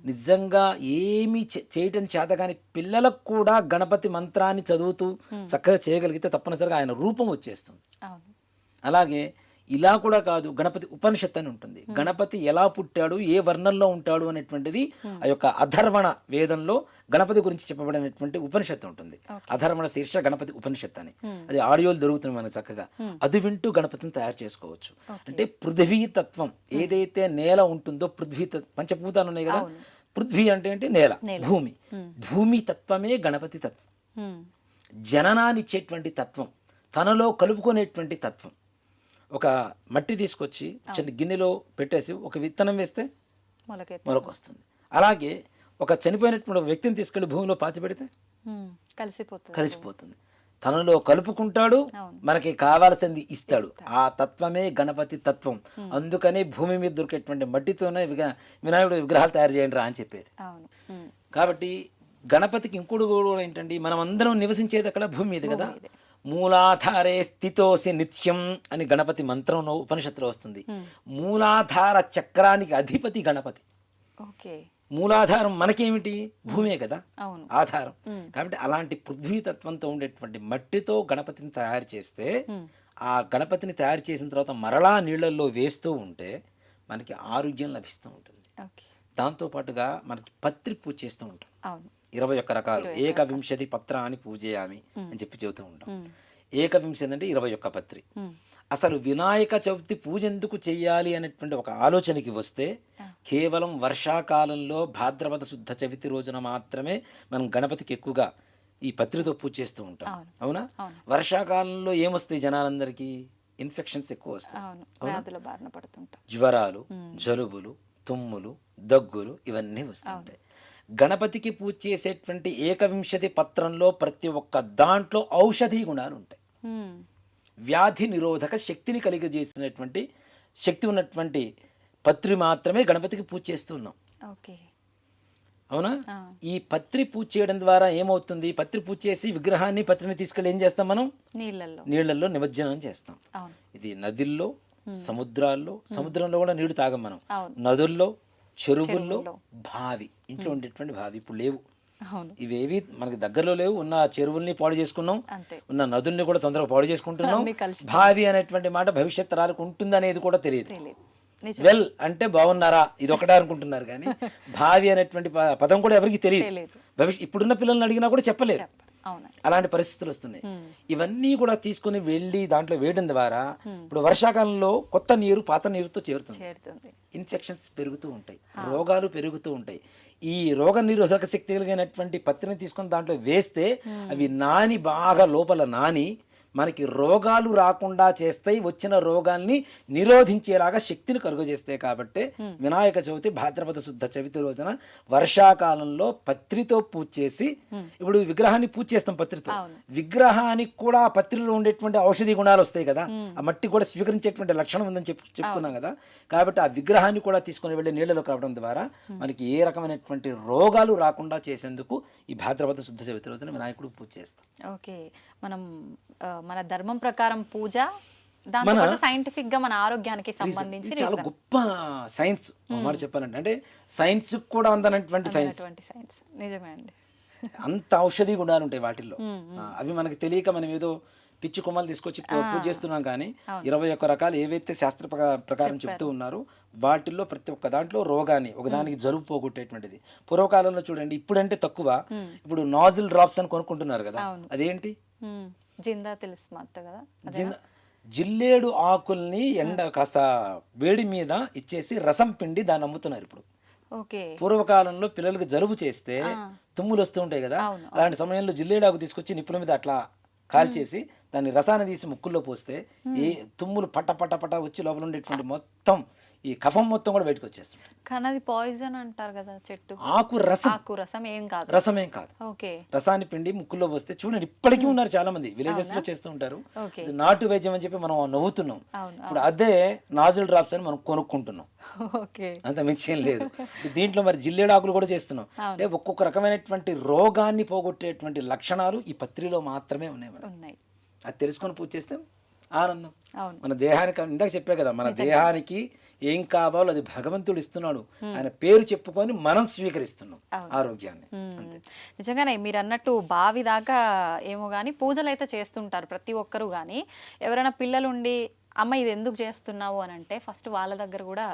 నిజంగా ఏమీ చేయటం చేత కానీ పిల్లలకు కూడా గణపతి మంత్రాన్ని చదువుతూ చక్కగా చేయగలిగితే తప్పనిసరిగా ఆయన రూపం వచ్చేస్తుంది. అలాగే ఇలా కూడా కాదు, గణపతి ఉపనిషత్ అని ఉంటుంది. గణపతి ఎలా పుట్టాడు, ఏ వర్ణంలో ఉంటాడు అనేటువంటిది ఆ యొక్క అధర్వణ వేదంలో గణపతి గురించి చెప్పబడినటువంటి ఉపనిషత్తు ఉంటుంది. అధర్వణ శీర్ష గణపతి ఉపనిషత్ అని, అది ఆడియోలు దొరుకుతుంది మనకు చక్కగా. అది వింటూ గణపతిని తయారు చేసుకోవచ్చు. అంటే పృథ్వీ తత్వం ఏదైతే నేల ఉంటుందో, పృథ్వీ పంచభూతాలు ఉన్నాయి కదా, పృథ్వీ అంటే ఏంటి? నేల, భూమి. భూమి తత్వమే గణపతి తత్వం. జననాన్నిచ్చేటువంటి తత్వం, తనలో కలుపుకునేటువంటి తత్వం. ఒక మట్టి తీసుకొచ్చి చిన్న గిన్నెలో పెట్టేసి ఒక విత్తనం వేస్తే మొలకొస్తుంది. అలాగే ఒక చనిపోయినటువంటి వ్యక్తిని తీసుకెళ్లి భూమిలో పాతి పెడితే కలిసిపోతుంది. తనలో కలుపుకుంటాడు, మనకి కావాల్సింది ఇస్తాడు. ఆ తత్వమే గణపతి తత్వం. అందుకనే భూమి మీద దొరికేటువంటి మట్టితోనే వినాయకుడు విగ్రహాలు తయారు చేయండి రా అని చెప్పేది. కాబట్టి గణపతికి ఇంకోటి కూడా ఏంటండి, మనం అందరం నివసించేది అక్కడ భూమి మీద కదా. మూలాధారే స్థితోసి నిత్యం అని గణపతి మంత్రంలో ఉపనిషత్తులో వస్తుంది. మూలాధార చక్రానికి అధిపతి గణపతి. మూలాధారం మనకేమిటి? భూమే కదా ఆధారం. కాబట్టి అలాంటి పృథ్వీతత్వంతో ఉండేటువంటి మట్టితో గణపతిని తయారు చేస్తే, ఆ గణపతిని తయారు చేసిన తర్వాత మరలా నీళ్లలో వేస్తూ ఉంటే మనకి ఆరోగ్యం లభిస్తూ ఉంటుంది. దాంతోపాటుగా మనకి పత్రి పూజ చేస్తూ ఉంటాం. 21 రకాలు, 21 పత్రాన్ని పూజయామి అని చెప్పి చెబుతూ ఉంటాం. 21 అంటే 21 పత్రి. అసలు వినాయక చవితి పూజ ఎందుకు చెయ్యాలి అనేటువంటి ఒక ఆలోచనకి వస్తే, కేవలం వర్షాకాలంలో భాద్రపద శుద్ధ చవితి రోజున మాత్రమే మనం గణపతికి ఎక్కువగా ఈ పత్రితో పూజ చేస్తూ ఉంటాం. అవును. అవునా? అవును. వర్షాకాలంలో ఏమొస్తాయి జనాలందరికీ? ఇన్ఫెక్షన్స్ ఎక్కువ వస్తాయి. అవును, వ్యాధుల బారిన పడుతుంటాం. జ్వరాలు, జలుబులు, తుమ్ములు, దగ్గులు ఇవన్నీ వస్తుంటాయి. గణపతికి పూజ చేసేటువంటి ఏకవింశతి పత్రంలో ప్రతి ఒక్క దాంట్లో ఔషధీ గుణాలు ఉంటాయి. ఉమ్, వ్యాధి నిరోధక శక్తిని కలిగజేసినటువంటి శక్తి ఉన్నటువంటి పత్రి మాత్రమే గణపతికి పూజ చేస్తున్నాం. ఓకే. అవునా? ఆ. ఈ పత్రి పూజ చేయడం ద్వారా ఏమవుతుంది? పత్రి పూజ చేసి విగ్రహాన్ని పత్రిని తీసుకెళ్ళి ఏం చేస్తాం మనం? నీళ్ళల్లో. నీళ్ళల్లో నిమజ్జనం చేస్తాం. అవును. ఇది నదుల్లో, సముద్రాల్లో, సముద్రంలో కూడా నీళ్లు తాగం మనం. అవును. నదుల్లో, చెరువుల్లో, చెరువుల్లో. బావి, ఇంట్లో ఉండేటువంటి బావి ఇప్పుడు లేవు. అవును, ఇవేవి మనకి దగ్గరలో లేవు. ఉన్న చెరువుల్ని పాడు చేసుకున్నాం, అంతే. ఉన్న నదుల్ని కూడా తొందరగా పాడు చేసుకుంటున్నాం. అన్నీ కలుషితం. భావి అనేటువంటి మాట భవిష్యత్ తరాలకు ఉంటుంది అనేది కూడా తెలియదు. తెలియదు. నిజం. వెల్ అంటే బాగున్నారా ఇది ఒకటే అనుకుంటున్నారు కానీ భావి అనేటువంటి పదం కూడా ఎవరికి తెలియదు. తెలియదు. ఇప్పుడున్న పిల్లల్ని అడిగినా కూడా చెప్పలేదు. అవును. అలాంటి పరిస్థితులు వస్తున్నాయి. ఇవన్నీ కూడా తీసుకుని వెళ్ళి దాంట్లో వేయడం ద్వారా ఇప్పుడు వర్షాకాలంలో కొత్త నీరు పాత నీరుతో చేరుతుంది. చేరుతుంది. ఇన్ఫెక్షన్స్ పెరుగుతూ ఉంటాయి, రోగాలు పెరుగుతూ ఉంటాయి. ఈ రోగ నిరోధక శక్తి కలిగినటువంటి పత్తిని తీసుకొని దాంట్లో వేస్తే అవి నాని బాగా లోపల నాని మనకి రోగాలు రాకుండా చేస్తాయి, వచ్చిన రోగాల్ని నిరోధించేలాగా శక్తిని కలుగజేస్తాయి. కాబట్టి వినాయక చవితి భాద్రపద శుద్ధ చవితి రోజున వర్షాకాలంలో పత్రితో పూజ చేసి, ఇప్పుడు విగ్రహాన్ని పూజ చేస్తాం పత్రితో, విగ్రహానికి కూడా ఆ పత్రిలో ఉండేటువంటి ఔషధి గుణాలు వస్తాయి కదా, ఆ మట్టి కూడా స్వీకరించేటువంటి లక్షణం ఉందని చెప్పుకున్నాం కదా. కాబట్టి ఆ విగ్రహాన్ని కూడా తీసుకొని వెళ్ళి నీళ్ళలో కలవడం ద్వారా మనకి ఏ రకమైనటువంటి రోగాలు రాకుండా చేసేందుకు ఈ భాద్రపద శుద్ధ చవితి రోజున వినాయకుడు పూజ చేస్తాం. ఓకే. మనం మన ధర్మం ప్రకారం పూజ, దాంతో సైంటిఫిక్ గా మన ఆరోగ్యానికి సంబంధించి చాలా గొప్ప సైన్స్ మాట చెప్పాలంటే, అంటే సైన్స్ కూడా అందనటువంటి సైన్స్. సైన్స్ నిజమే అండి. అంత ఔషధి గుణాలు ఉంటాయి వాటిల్లో. అవి మనకి తెలియక మనం ఏదో పిచ్చి కొమ్మలు తీసుకొచ్చి పూజ చేస్తున్నాం కానీ 21 రకాలు ఏవైతే శాస్త్ర ప్రకారం చెప్తూ ఉన్నారో వాటిల్లో ప్రతి ఒక్క దాంట్లో రోగాన్ని, ఒకదానికి జలుబు పోగొట్టేటువంటిది. పూర్వకాలంలో చూడండి, ఇప్పుడంటే తక్కువ, ఇప్పుడు నాజిల్ డ్రాప్స్ అని కొనుక్కుంటున్నారు కదా, అదేంటి? జిందా తెలుసు కదా. జిల్లేడు ఆకుల్ని కాస్త వేడి మీద ఇచ్చేసి రసం పిండి దాన్ని అమ్ముతున్నారు ఇప్పుడు. ఓకే. పూర్వకాలంలో పిల్లలకు జలుబు చేస్తే తుమ్ములు వస్తూ ఉంటాయి కదా, అలాంటి సమయంలో జిల్లేడు ఆకు తీసుకొచ్చి నిప్పుల మీద అట్లా కాల్చేసి దాన్ని రసాన్ని తీసి ముక్కుల్లో పోస్తే ఈ తుమ్ములు పట్ట పట్ట పట్ట వచ్చి లోపల ఉండేటువంటి మొత్తం ఈ కఫం మొత్తం కూడా బయటకు వచ్చేస్తుంది. కానీ అది పాయిజన్ అంటారు కదా చెట్టు. ఆకు రసం. ఆకు రసం ఏం కాదు. రసమేం కాదు. ఓకే. రసాన్ని పిండి ముక్కుల్లో పోస్తే చూడండి, ఇప్పటికీ ఉన్నారు చాలా మంది విలేజెస్ లో చేస్తూ ఉంటారు. ఇది నాటు వైద్యం అని చెప్పి మనం నవ్వుతున్నాం. ఇప్పుడు అదే నాజుల్ డ్రాప్స్ అని మనం కొనుక్కుంటున్నాం. ఓకే. అంత మించి ఏం లేదు. దీంట్లో మరి జిల్లేడు ఆకులు కూడా చేస్తున్నాం. అంటే ఒక్కొక్క రకమైనటువంటి రోగాన్ని పోగొట్టేటువంటి లక్షణాలు ఈ పత్రిలో మాత్రమే ఉన్నాయి. అది తెలుసుకొని పూజ చేస్తే ఆనందం. మన దేహానికి, ఇందాక చెప్పే కదా, మన దేహానికి ఏం కావాలో అది భగవంతుడు ఇస్తున్నాడు, ఆయన పేరు చెప్పుకొని మనం స్వీకరిస్తున్నాం ఆరోగ్యాన్ని. నిజంగానే మీరు అన్నట్టు బావి దాకా ఏమో గానీ పూజలు అయితే చేస్తుంటారు ప్రతి ఒక్కరు. కానీ ఎవరైనా పిల్లలుండి అమ్మ ఇది ఎందుకు చేస్తున్నావు అని అంటే ఫస్ట్ వాళ్ళ దగ్గర కూడా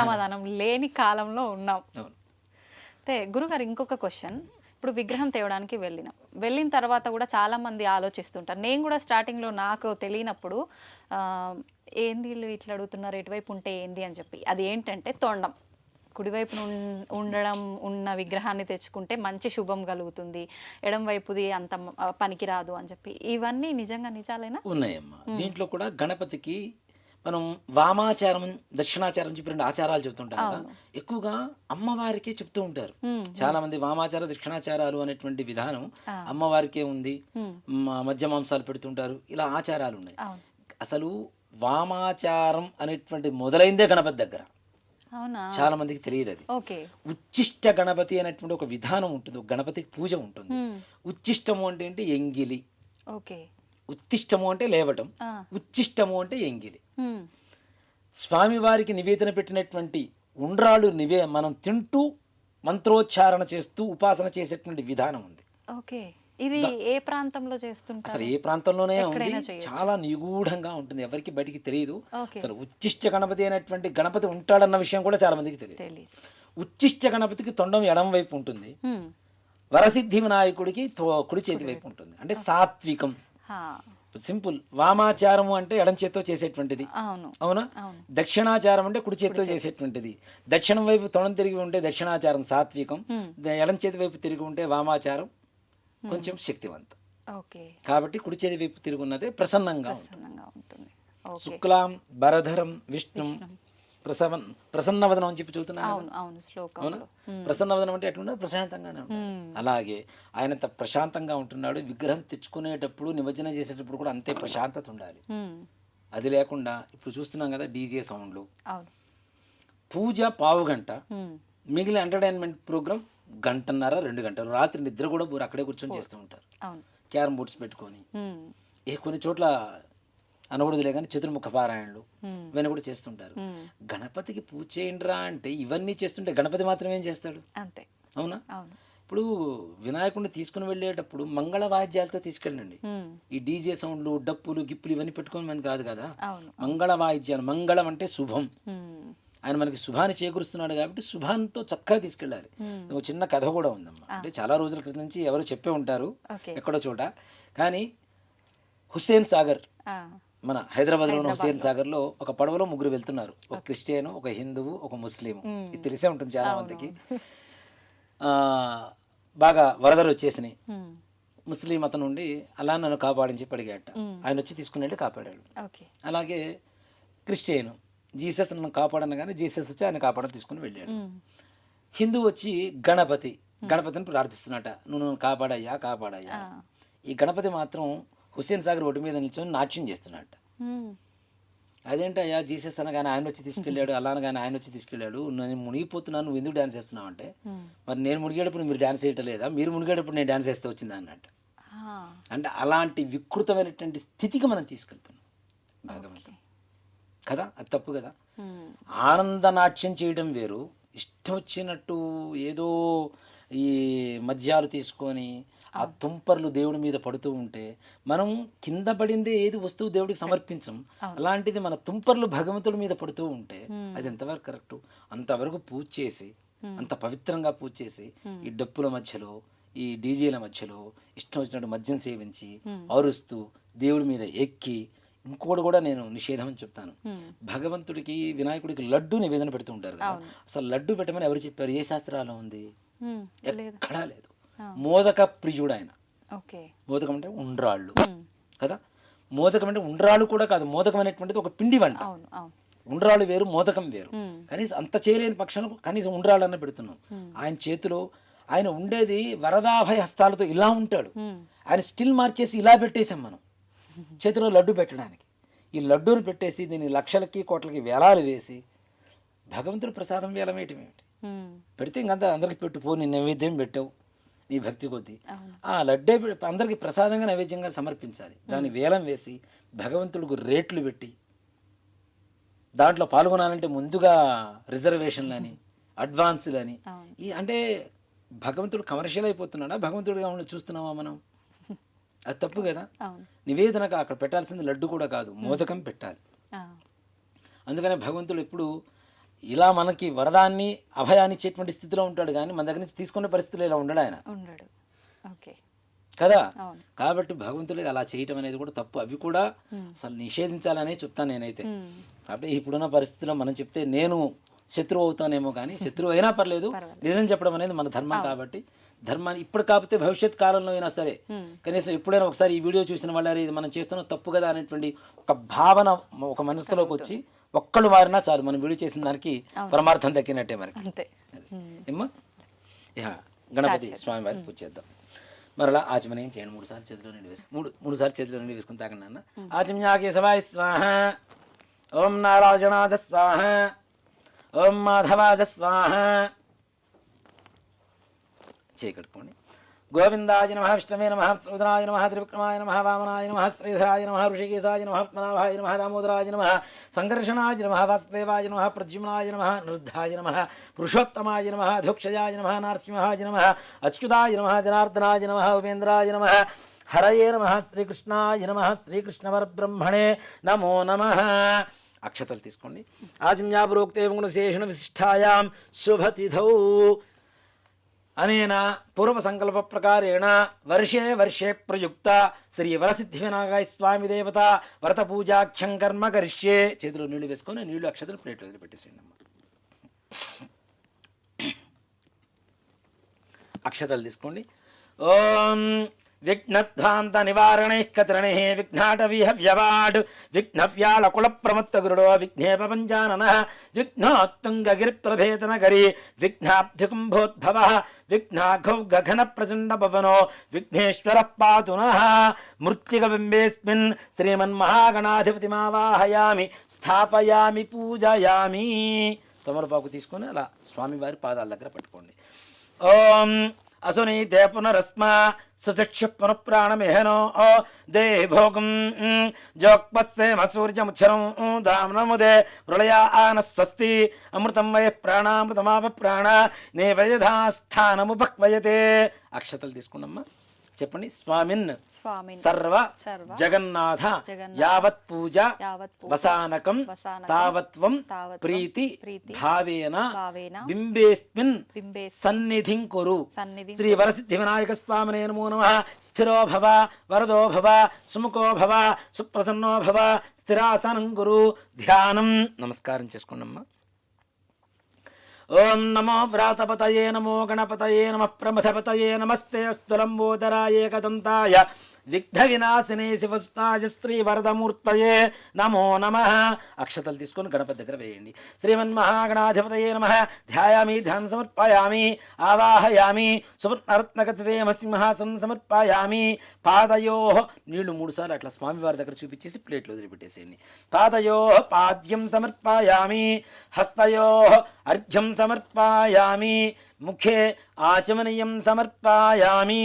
సమాధానం లేని కాలంలో ఉన్నాం. అయితే గురుగారు, ఇంకొక క్వశ్చన్. ఇప్పుడు విగ్రహం తేవడానికి వెళ్ళిన తర్వాత కూడా చాలా మంది ఆలోచిస్తుంటారు. నేను కూడా స్టార్టింగ్లో నాకు తెలియనప్పుడు ఏంది వీళ్ళు ఇట్లా అడుగుతున్నారు, ఎటువైపు ఉంటే ఏంది అని చెప్పి. అది ఏంటంటే తొండం కుడివైపున ఉండడం ఉన్న విగ్రహాన్ని తెచ్చుకుంటే మంచి శుభం కలుగుతుంది, ఎడం వైపుది అంత పనికిరాదు అని చెప్పి. ఇవన్నీ నిజంగా నిజాలేనా? ఉన్నాయమ్మా. దీంట్లో కూడా గణపతికి మనం వామాచారం, దక్షిణాచారం చెప్పి 2 ఆచారాలు చెప్తుంటాం కదా. ఎక్కువగా అమ్మవారికే చెప్తూ ఉంటారు చాలా మంది. వామాచార దక్షిణాచారాలు అనేటువంటి విధానం అమ్మవారికే ఉంది. మధ్య మాంసాలు పెడుతుంటారు, ఇలా ఆచారాలు ఉన్నాయి. అసలు వామాచారం అనేటువంటి మొదలైందే గణపతి దగ్గర. చాలా మందికి తెలియదు అది. ఉచ్చిష్ట గణపతి అనేటువంటి ఒక విధానం ఉంటుంది, ఒక గణపతికి పూజ ఉంటుంది. ఉచ్చిష్టము అంటే ఏంటి? ఎంగిలి. ఉత్తిష్టము అంటే లేవటం, ఉచ్చిష్టము అంటే ఎంగిలి. స్వామివారికి నివేదన పెట్టినటువంటి ఉండ్రాళ్ళు మనం తింటూ మంత్రోచ్చారణ చేస్తూ ఉపాసన చేసేటువంటి విధానం ఉంది. ఇది ఏ ప్రాంతంలో చేస్తుంటారు? అసలు ఏ ప్రాంతంలోనే ఉంది, చాలా నిగూఢంగా ఉంటుంది, ఎవరికి బయటికి తెలియదు. అసలు ఉచ్చిష్ట గణపతి అనేటువంటి గణపతి ఉంటాడన్న విషయం కూడా చాలా మందికి తెలియదు. ఉచ్చిష్ట గణపతికి తొండం ఎడం వైపు ఉంటుంది, వరసిద్ధి వినాయకుడికి కుడి చేతి వైపు ఉంటుంది. అంటే సాత్వికం, సింపుల్. వామాచారము అంటే ఎడం చేత్తో చేసేటువంటిది, అవునా? దక్షిణాచారం అంటే కుడి చేత్తో చేసేటువంటిది. దక్షిణం వైపు తొండం తిరిగి ఉంటే దక్షిణాచారం సాత్వికం, ఎడం చేతి వైపు తిరిగి ఉంటే వామాచారం కొంచెం శక్తివంతం. ఓకే, కాబట్టి కుడి చేతి వైపు తిరుగున్నదే ప్రసన్నంగా ఉంటుంది. ప్రసన్నంగా ఉంటుంది. ఓకే, శుక్లాం వరధరం విష్ణుం ప్రసన్నవదనం అని చెప్పి చూస్తున్నాను. అవును అవును, అవునా? శ్లోకంలో. ప్రసన్నవదనం అంటే ఎట్లుండదు, ప్రశాంతంగానే ఉంటుంది. అలాగే ఆయన ప్రశాంతంగా ఉంటున్నాడు. విగ్రహం తెచ్చుకునేటప్పుడు నిమజ్జనం చేసేటప్పుడు కూడా అంతే ప్రశాంతత ఉండాలి. అది లేకుండా ఇప్పుడు చూస్తున్నాం కదా డీజే సౌండ్లు, అవును. పూజ పావు గంట, మిగిలిన ఎంటర్టైన్మెంట్ ప్రోగ్రామ్ గంటన్నర 2 గంటలు, రాత్రి నిద్ర కూడా అక్కడే కూర్చొని చేస్తూ ఉంటారు. అవును. క్యారమ్ బోర్డ్స్ పెట్టుకొని. కొన్ని చోట్ల అనకూడదులే కానీ చతుర్ముఖ పారాయణలు ఇవన్నీ కూడా చేస్తుంటారు. గణపతికి పూజ చేయండిరా అంటే ఇవన్నీ చేస్తుంటే గణపతి మాత్రం ఏం చేస్తాడు? అంతే. అవునా? అవును. ఇప్పుడు వినాయకుడిని తీసుకుని వెళ్ళేటప్పుడు మంగళ వాయిద్యాలతో తీసుకెళ్ళండి. ఈ డీజే సౌండ్లు, డప్పులు, గిప్పులు ఇవన్నీ పెట్టుకొని మనకి కాదు కదా. మంగళ వాయిద్యాలు, మంగళం అంటే శుభం. ఆయన మనకి శుభాన్ని చేకూరుస్తున్నాడు కాబట్టి శుభాంతో చక్కగా తీసుకెళ్ళాలి. ఒక చిన్న కథ కూడా ఉందమ్మా. అంటే చాలా రోజుల క్రితం నుంచి ఎవరు చెప్పే ఉంటారు ఎక్కడో చోట. కానీ హుస్సేన్ సాగర్, మన హైదరాబాద్లో ఉన్న హుస్సేన్ సాగర్లో ఒక పడవలో 3 వెళ్తున్నారు. ఒక క్రిస్టియన్, ఒక హిందువు, ఒక ముస్లిం. ఇది తెలిసే ఉంటుంది చాలా మందికి. బాగా వరదలు వచ్చేసినాయి. ముస్లిం అతను ఉండి అలా నన్ను కాపాడని చెప్పి అడిగాట. ఆయన వచ్చి తీసుకుని వెళ్ళి కాపాడాడు. అలాగే క్రిస్టియన్ జీసస్ నన్ను కాపాడను కానీ జీసస్ వచ్చి ఆయన కాపాడని తీసుకుని వెళ్ళాడు. హిందూ వచ్చి గణపతిని ప్రార్థిస్తున్నట, నువ్వు నన్ను కాపాడయ్యా కాపాడయ్యా. ఈ గణపతి మాత్రం హుస్సేన్ సాగర్ ఒడ్డు మీద నిల్చొని నాట్యం చేస్తున్నట్ట. అదేంటయ్యా జీసస్ అనగానే ఆయన వచ్చి తీసుకెళ్ళాడు, అలా అనగానే ఆయన వచ్చి తీసుకెళ్ళాడు, నేను మునిగిపోతున్నాను, నువ్వు ఎందుకు డ్యాన్స్ చేస్తున్నావు అంటే, మరి నేను మునిగేటప్పుడు మీరు డ్యాన్స్ చేయటం లేదా, మీరు మునిగేటప్పుడు నేను డ్యాన్స్ చేస్తే వచ్చిందా అన్నట్టు. అంటే అలాంటి వికృతమైనటువంటి స్థితికి మనం తీసుకెళ్తున్నాం భగవంతుడు కదా. అది తప్పు కదా. ఆనంద నాట్యం చేయడం వేరు, ఇష్టం వచ్చినట్టు ఏదో ఈ మద్యాలు తీసుకొని ఆ తుంపర్లు దేవుడి మీద పడుతూ ఉంటే మనం కింద పడిందే ఏది వస్తువు దేవుడికి సమర్పించం. అలాంటిది మన తుంపర్లు భగవంతుడి మీద పడుతూ ఉంటే అది ఎంతవరకు కరెక్టు? అంతవరకు పూజ చేసి, అంత పవిత్రంగా పూజ చేసి, ఈ డప్పుల మధ్యలో, ఈ డీజేల మధ్యలో ఇష్టం వచ్చినట్టు మద్యం సేవించి అరుస్తూ దేవుడి మీద ఎక్కి, ఇంకోటి కూడా నేను నిషేధం అని చెప్తాను. భగవంతుడికి వినాయకుడికి లడ్డు నివేదన పెడుతూ ఉంటారు కదా. అసలు లడ్డు పెట్టమని ఎవరు చెప్పారు? ఏ శాస్త్రాల్లో ఉంది? ఎక్కడా లేదు. మోదక ప్రియుడు ఆయన. మోదకం అంటే ఉండ్రాళ్ళు కదా. మోదకం అంటే ఉండ్రాళ్ళు కూడా కాదు, మోదకం అనేటువంటిది ఒక పిండి వంట. ఉండ్రాళ్ళు వేరు, మోదకం వేరు. కనీసం అంత చేయలేని పక్షంలో కనీసం ఉండ్రాళ్ళు అన్న పెడుతున్నాం. ఆయన చేతిలో ఆయన ఉండేది వరదాభయ హస్తాలతో ఇలా ఉంటాడు. ఆయన స్టిల్ మార్చేసి ఇలా పెట్టేసాం మనం చేతిలో లడ్డు పెట్టడానికి. ఈ లడ్డూని పెట్టేసి దీన్ని లక్షలకి కోట్లకి వేలాలు వేసి భగవంతుడు ప్రసాదం వేలం వేయటం ఏమిటి? పెడితే ఇంకంతా అందరికి పెట్టుపో, నీ నైవేద్యం పెట్టావు నీ భక్తి కొద్దీ. ఆ లడ్డే అందరికి ప్రసాదంగా నైవేద్యంగా సమర్పించాలి. దాన్ని వేలం వేసి భగవంతుడికి రేట్లు పెట్టి దాంట్లో పాల్గొనాలంటే ముందుగా రిజర్వేషన్లు అని, అడ్వాన్సులు అని. ఈ అంటే భగవంతుడు కమర్షియల్ అయిపోతున్నాడా? భగవంతుడిగా ఉండి చూస్తున్నావా మనం? అది తప్పు కదా. నివేదనగా అక్కడ పెట్టాల్సింది లడ్డు కూడా కాదు, మోదకం పెట్టాలి. అందుకనే భగవంతుడు ఎప్పుడు ఇలా మనకి వరదాన్ని అభయాన్ని ఇచ్చేటువంటి స్థితిలో ఉంటాడు, కానీ మన దగ్గర నుంచి తీసుకునే పరిస్థితులు ఇలా ఉండడు ఆయన కదా. కాబట్టి భగవంతుడికి అలా చేయటం అనేది కూడా తప్పు. అవి కూడా అసలు నిషేధించాలనే చెప్తాను నేనైతే. కాబట్టి ఇప్పుడున్న పరిస్థితిలో మనం చెప్తే నేను శత్రువు అవుతానేమో, కానీ శత్రువు అయినా పర్లేదు, నిజం చెప్పడం అనేది మన ధర్మం. కాబట్టి ధర్మాన్ని ఇప్పుడు కాకపోతే భవిష్యత్ కాలంలో అయినా సరే కనీసం ఎప్పుడైనా ఒకసారి ఈ వీడియో చూసిన వాళ్ళు ఇది మనం చేస్తున్న తప్పు కదా అనేటువంటి ఒక భావన ఒక మనసులోకి వచ్చి ఒక్కళ్ళు మారినా చాలు, మనం వీడియో చేసిన దానికి పరమార్థం దక్కినట్టే మనకి. ఏమ్మా ఇహ గణపతి స్వామి వారికి పూజ చేద్దాం. మరలా ఆచమనం చేయండి. 3 సార్లు చేతిలో నీళ్ళు వేసుకుని 3 సార్లు చేతిలో నీళ్ళు వేసుకుని తాకండి అన్న. ఆచమ్యాకేశవాయ స్వాహ, ఓం నారాయణాజ స్వాహ, ఓం మాధవాజ స్వాహ. చేయకట్టుకోండి. గోవిందాయ నమః, విష్ణవే నమః, సూదనాయ నమః, త్రివిక్రమాయ నమః, వామనాయ నమః, శ్రీధరాయ నమః, ఋషికేశాయ నమః, పద్మనాభాయ నమః, దామోదరాయ నమః, సంకర్షణాయ నమః, వాసుదేవాయ నమః, ప్రద్యుమ్నాయ నమః, నిరుద్ధాయ నమః, పురుషోత్తమాయ నమః, ధోక్షజాయ నమః, నరసింహాయ నమః, అచ్యుతాయ నమః, జనార్దనాయ నమః, ఉపేంద్రాయ నమః, హరయే నమః, శ్రీకృష్ణాయ నమః, శ్రీకృష్ణ పరబ్రహ్మణే నమో నమః. అక్షతలు తీసుకోండి. ఆచమ్యాపురోక్తే గుణశేషణ విశిష్టాయాం శుభతిథౌ అనేన పూర్వ సంకల్ప ప్రకారేణ వర్షే వర్షే ప్రయుక్త శ్రీ వరసిద్ధి వినాయక స్వామి దేవత వ్రత పూజాఖ్యం కర్మ కరిష్యే. చేతిలో నీళ్లు వేసుకొని నీళ్లు అక్షతలు ప్లేట్లో వదిలిపెట్టేసేయండి అమ్మ. అక్షతలు తీసుకోండి. ఓం విఘ్నధ్వాంత నివారణైః కత్రణైః విఘ్నాటవీహ వ్యవాడ్ విఘ్నవ్యాళకుల ప్రమత్త గురుడో విఘ్నేప పంచాననః విఘ్నోత్తుంగగిరిప్రభేతన గరి విఘ్నాబ్ధికుంభోద్భవ విఘ్నాఘౌ గగన ప్రచండ పవనో విఘ్నేశ్వర పాతు నః మృత్తికబింబేస్మిన్ శ్రీమన్మహాగణాధిపతిమావాహయామి స్థాపయామి పూజయామి. తమలపాకు తీసుకొని అలా స్వామివారి పాదాల దగ్గర పట్టుకోండి. ఓం అసునీతే పునరస్మా సుచక్షు పునఃప్రాణమిహనో దే భోగం జోక్పస్సేమ సూర్యముచ్చరం దామ్నముదే ప్రళయా ఆన స్వస్తి అమృతం వయ ప్రాణామృతమాప ప్రాణ నేవయథాస్థానముపక్వయతే. అక్షతలు తీసుకున్నమ్మా చెప్పండి. స్వామిన్ సర్వ జగన్నాథ యావత్ పూజ వసానకం తావత్వం ప్రీతి భావేన బింబేస్మిన్ సన్నిధిం కురు. శ్రీ వరసిద్ధి వినాయక స్వామినే నమో నమః. స్థిరో భవ వరదో భవ సుముఖో భవ సుప్రసన్నో భవ స్థిరాసనం కురు. ధ్యానం. నమస్కారం చేసుకోండమ్మా. ఓం నమో వ్రాతపతయే నమో గణపతయే నమః ప్రమథపతయే నమస్తే అస్తు లంబోదరాయ ఏకదంతాయ విఘ్న వినాశినే శివసుతాయ శ్రీ వరదమూర్తయే నమో నమః. అక్షతలు తీసుకొని గణపతి దగ్గర వేయండి. శ్రీమన్మహాగణాధిపతయే నమః. ధ్యాయామి ధ్యానం సమర్పయామి ఆవాహయామి సువర్ణరత్నగతదేమ సింహాసనం సమర్పయామి. పాదయో నీళ్లు 3 సార్లు అట్లా స్వామివారి దగ్గర చూపించేసి ప్లేట్లో వదిలిపెట్టేసేయండి. పాదయో పాద్యం సమర్పయామి. హస్తయో అర్ఘ్యం సమర్పయామి. ముఖే ఆచమనీయం సమర్పయామి.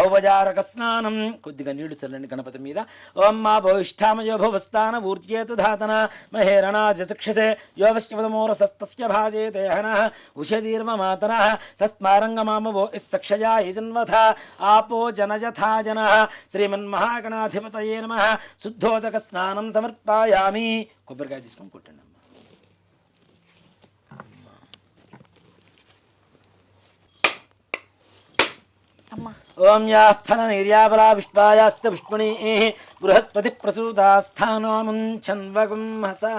ఔపచారక స్నానం. కొద్దిగా నీళ్లు చల్లండి గణపతి మీద. ఓం మా భవిష్ఠామయో భవస్థాన ఊర్జేత ధాతన మహేరణాజ చక్షసే యోవశ్యవదమోరసస్తస్య భాజే దేహనః ఉషదీర్మమాతనః తస్మారంగమామవో ఇస్సక్షయా యజన్వథ ఆపో జనయథా జనః. శ్రీమన్మహాగణాధిపతయే నమః. శుద్ధోదక స్నానం సమర్పయామి. కొబ్బరికాయ తీసుకొని కొట్టండి. ఓం యా ఫల నిర్యాబలా విష్పాయాస్త పుష్పణీ బృహస్పతి ప్రసూతాస్థానో ముంఛన్వగుం హసః.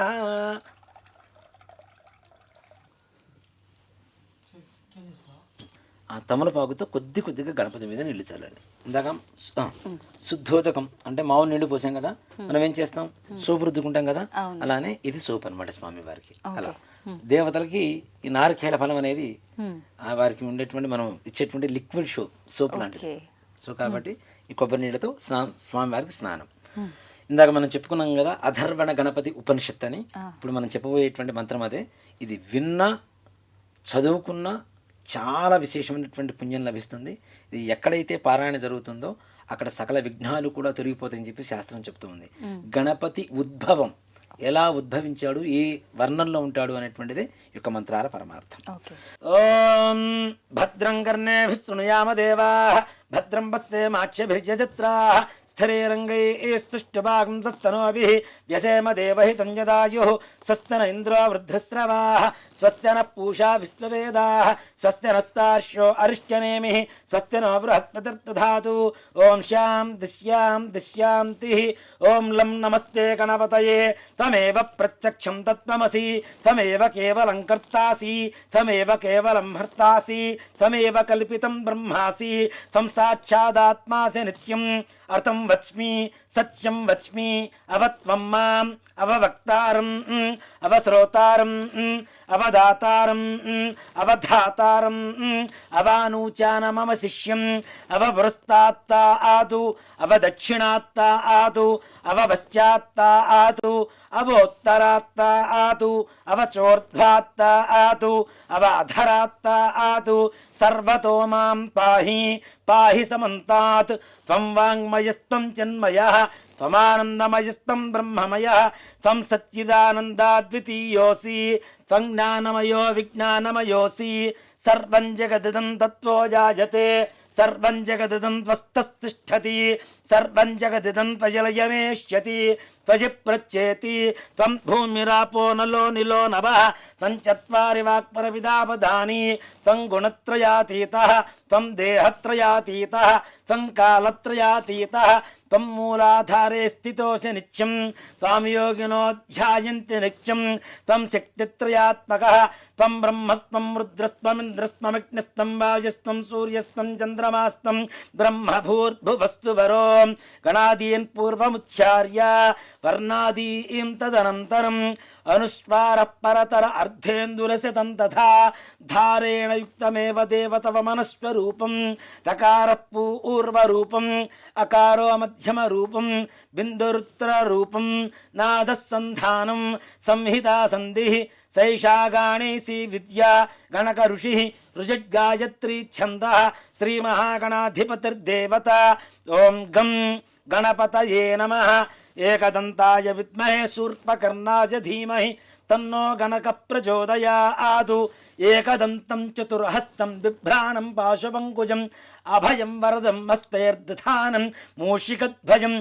ఆ తమలపాకుతో కొద్దిగా గణపతి మీద నీళ్లు చల్లండి. ఇందాక శుద్ధోదకం అంటే మామూలు నీళ్లు పోసాం కదా, మనం ఏం చేస్తాం సోపు రుద్దుకుంటాం కదా, అలానే ఇది సోప్ అనమాట స్వామి వారికి. అలా దేవతలకి ఈ నారికేళ ఫలం అనేది వారికి ఉండేటువంటి మనం ఇచ్చేటువంటి లిక్విడ్ సోప్ లాంటిది. సో కాబట్టి ఈ కొబ్బరి నీళ్ళతో స్వామి వారికి స్నానం. ఇందాక మనం చెప్పుకున్నాం కదా అధర్వణ గణపతి ఉపనిషత్తు అని. ఇప్పుడు మనం చెప్పబోయేటువంటి మంత్రం అదే. ఇది విన్నా చదువుకున్నా చాలా విశేషమైనటువంటి పుణ్యం లభిస్తుంది. ఇది ఎక్కడైతే పారాయణ జరుగుతుందో అక్కడ సకల విఘ్నాలు కూడా తొలగిపోతాయని చెప్పి శాస్త్రం చెప్తూ ఉంది. గణపతి ఉద్భవం, ఎలా ఉద్భవించాడు, ఏ వర్ణంలో ఉంటాడు అనేటువంటిది యొక్క మంత్రాల పరమార్థం. ఓం భద్రం కర్ణేభిః శృణుయామ దేవాః భద్రం పశ్యేమాక్షభిర్యజత్రాః స్థిరైరంగైస్తుష్టభాగం సస్తనోభిః వ్యసేమ దేవహితం యదాయుః స్వస్తిన ఇంద్రో వృద్ధశ్రవాః స్వస్తిన పూషా విశ్వవేదాః స్వస్తిన స్తార్ష్యో అరిష్టనేమిః స్వస్తినో బృహస్పతిర్దధాతు. ఓం శాంతిః. ఓం లం నమస్తే గణపతయే త్వమేవ ప్రత్యక్షం తత్వమసి త్వమేవ కేవలం కర్తాసి త్వమేవ కేవలం హర్తాసి త్వమేవ కల్పితం బ్రహ్మాసి త్వం సాక్షాదాత్మాసి నిత్యం అర్థం వచ్మి సత్యం వచ్మి అవత్వం మాం అవవక్తారం అవశ్రోతారం అవదాతారం అవధాతారం అవానూచాన మమ శిష్యం అవపురస్తాత్తా ఆదు అవదక్షిణాత్తా ఆదు అవపశ్చాత్తా ఆదు అవోత్తరాత్తా ఆదు అవచోర్ధ్వాత్తా ఆదు అవధరాత్తా ఆదు సర్వతో మాం పాహి పాహి సమంతాత్. త్వం వాంగ్మయస్త్వం చిన్మయః త్వమానందమయస్త్వం బ్రహ్మమయః త్వం సచ్చిదానందాద్వితీయోసి త్వం జ్ఞానమయో విజ్ఞానమయోసి. సర్వం జగదిదం తత్వో జాయతే సర్వం జగదిదం త్వస్తతిష్ఠతి సర్వం జగదిదం త్వజలయమేష్యతి త్వజి ప్రచ్యేతి త్వం భూమిరాపో నలో నిలో నభః త్వం చత్వారి వాక్పరవిదాపదాని త్వం గుణత్రయాతీతః త్వం దేహత్రయాతీతః త్వం కాలత్రయాతీతః త్వం మూలాధారే స్థితోసి నిత్యం త్వాం యోగినో ధ్యాయంతి నిత్యం త్వం శక్తిత్రయాత్మకః త్వం బ్రహ్మస్త్వం రుద్రస్త్వమింద్రస్త్వమగ్నిస్త్వం వాయుస్త్వం సూర్యస్త్వం చంద్రమాస్త్వం బ్రహ్మభూర్భువస్తు వరో గణాదీన్ పూర్వముచ్చార్య వర్ణాదీం తదనంతరం అనుస్వార పరతర అర్ధేందురసితం తథా ధారేణ యుక్తమేవ దేవతవ మనస్వరూపం తకార పూర్వరూపం అకారో మధ్యమ రూపం బిందురుత్తర రూపం నాదసంధానం సంహితా సంధి సైషా గాణేసి విద్యా గణక ఋషి ఋజడ్గాయత్రీ ఛంద శ్రీమహాగణాధిపతిర్దేవత ఓం గం గణపతయే నమః ఏకదంతాయ విద్మహే శూర్పకర్ణాయ ధీమహి తన్నో గణక ప్రచోదయాదు ఏకదంతం చతుర్హస్తం బిభ్రాణం పాశుపంకుజం అభయం వరదం హస్తైర్దధానం మూషికధ్వజం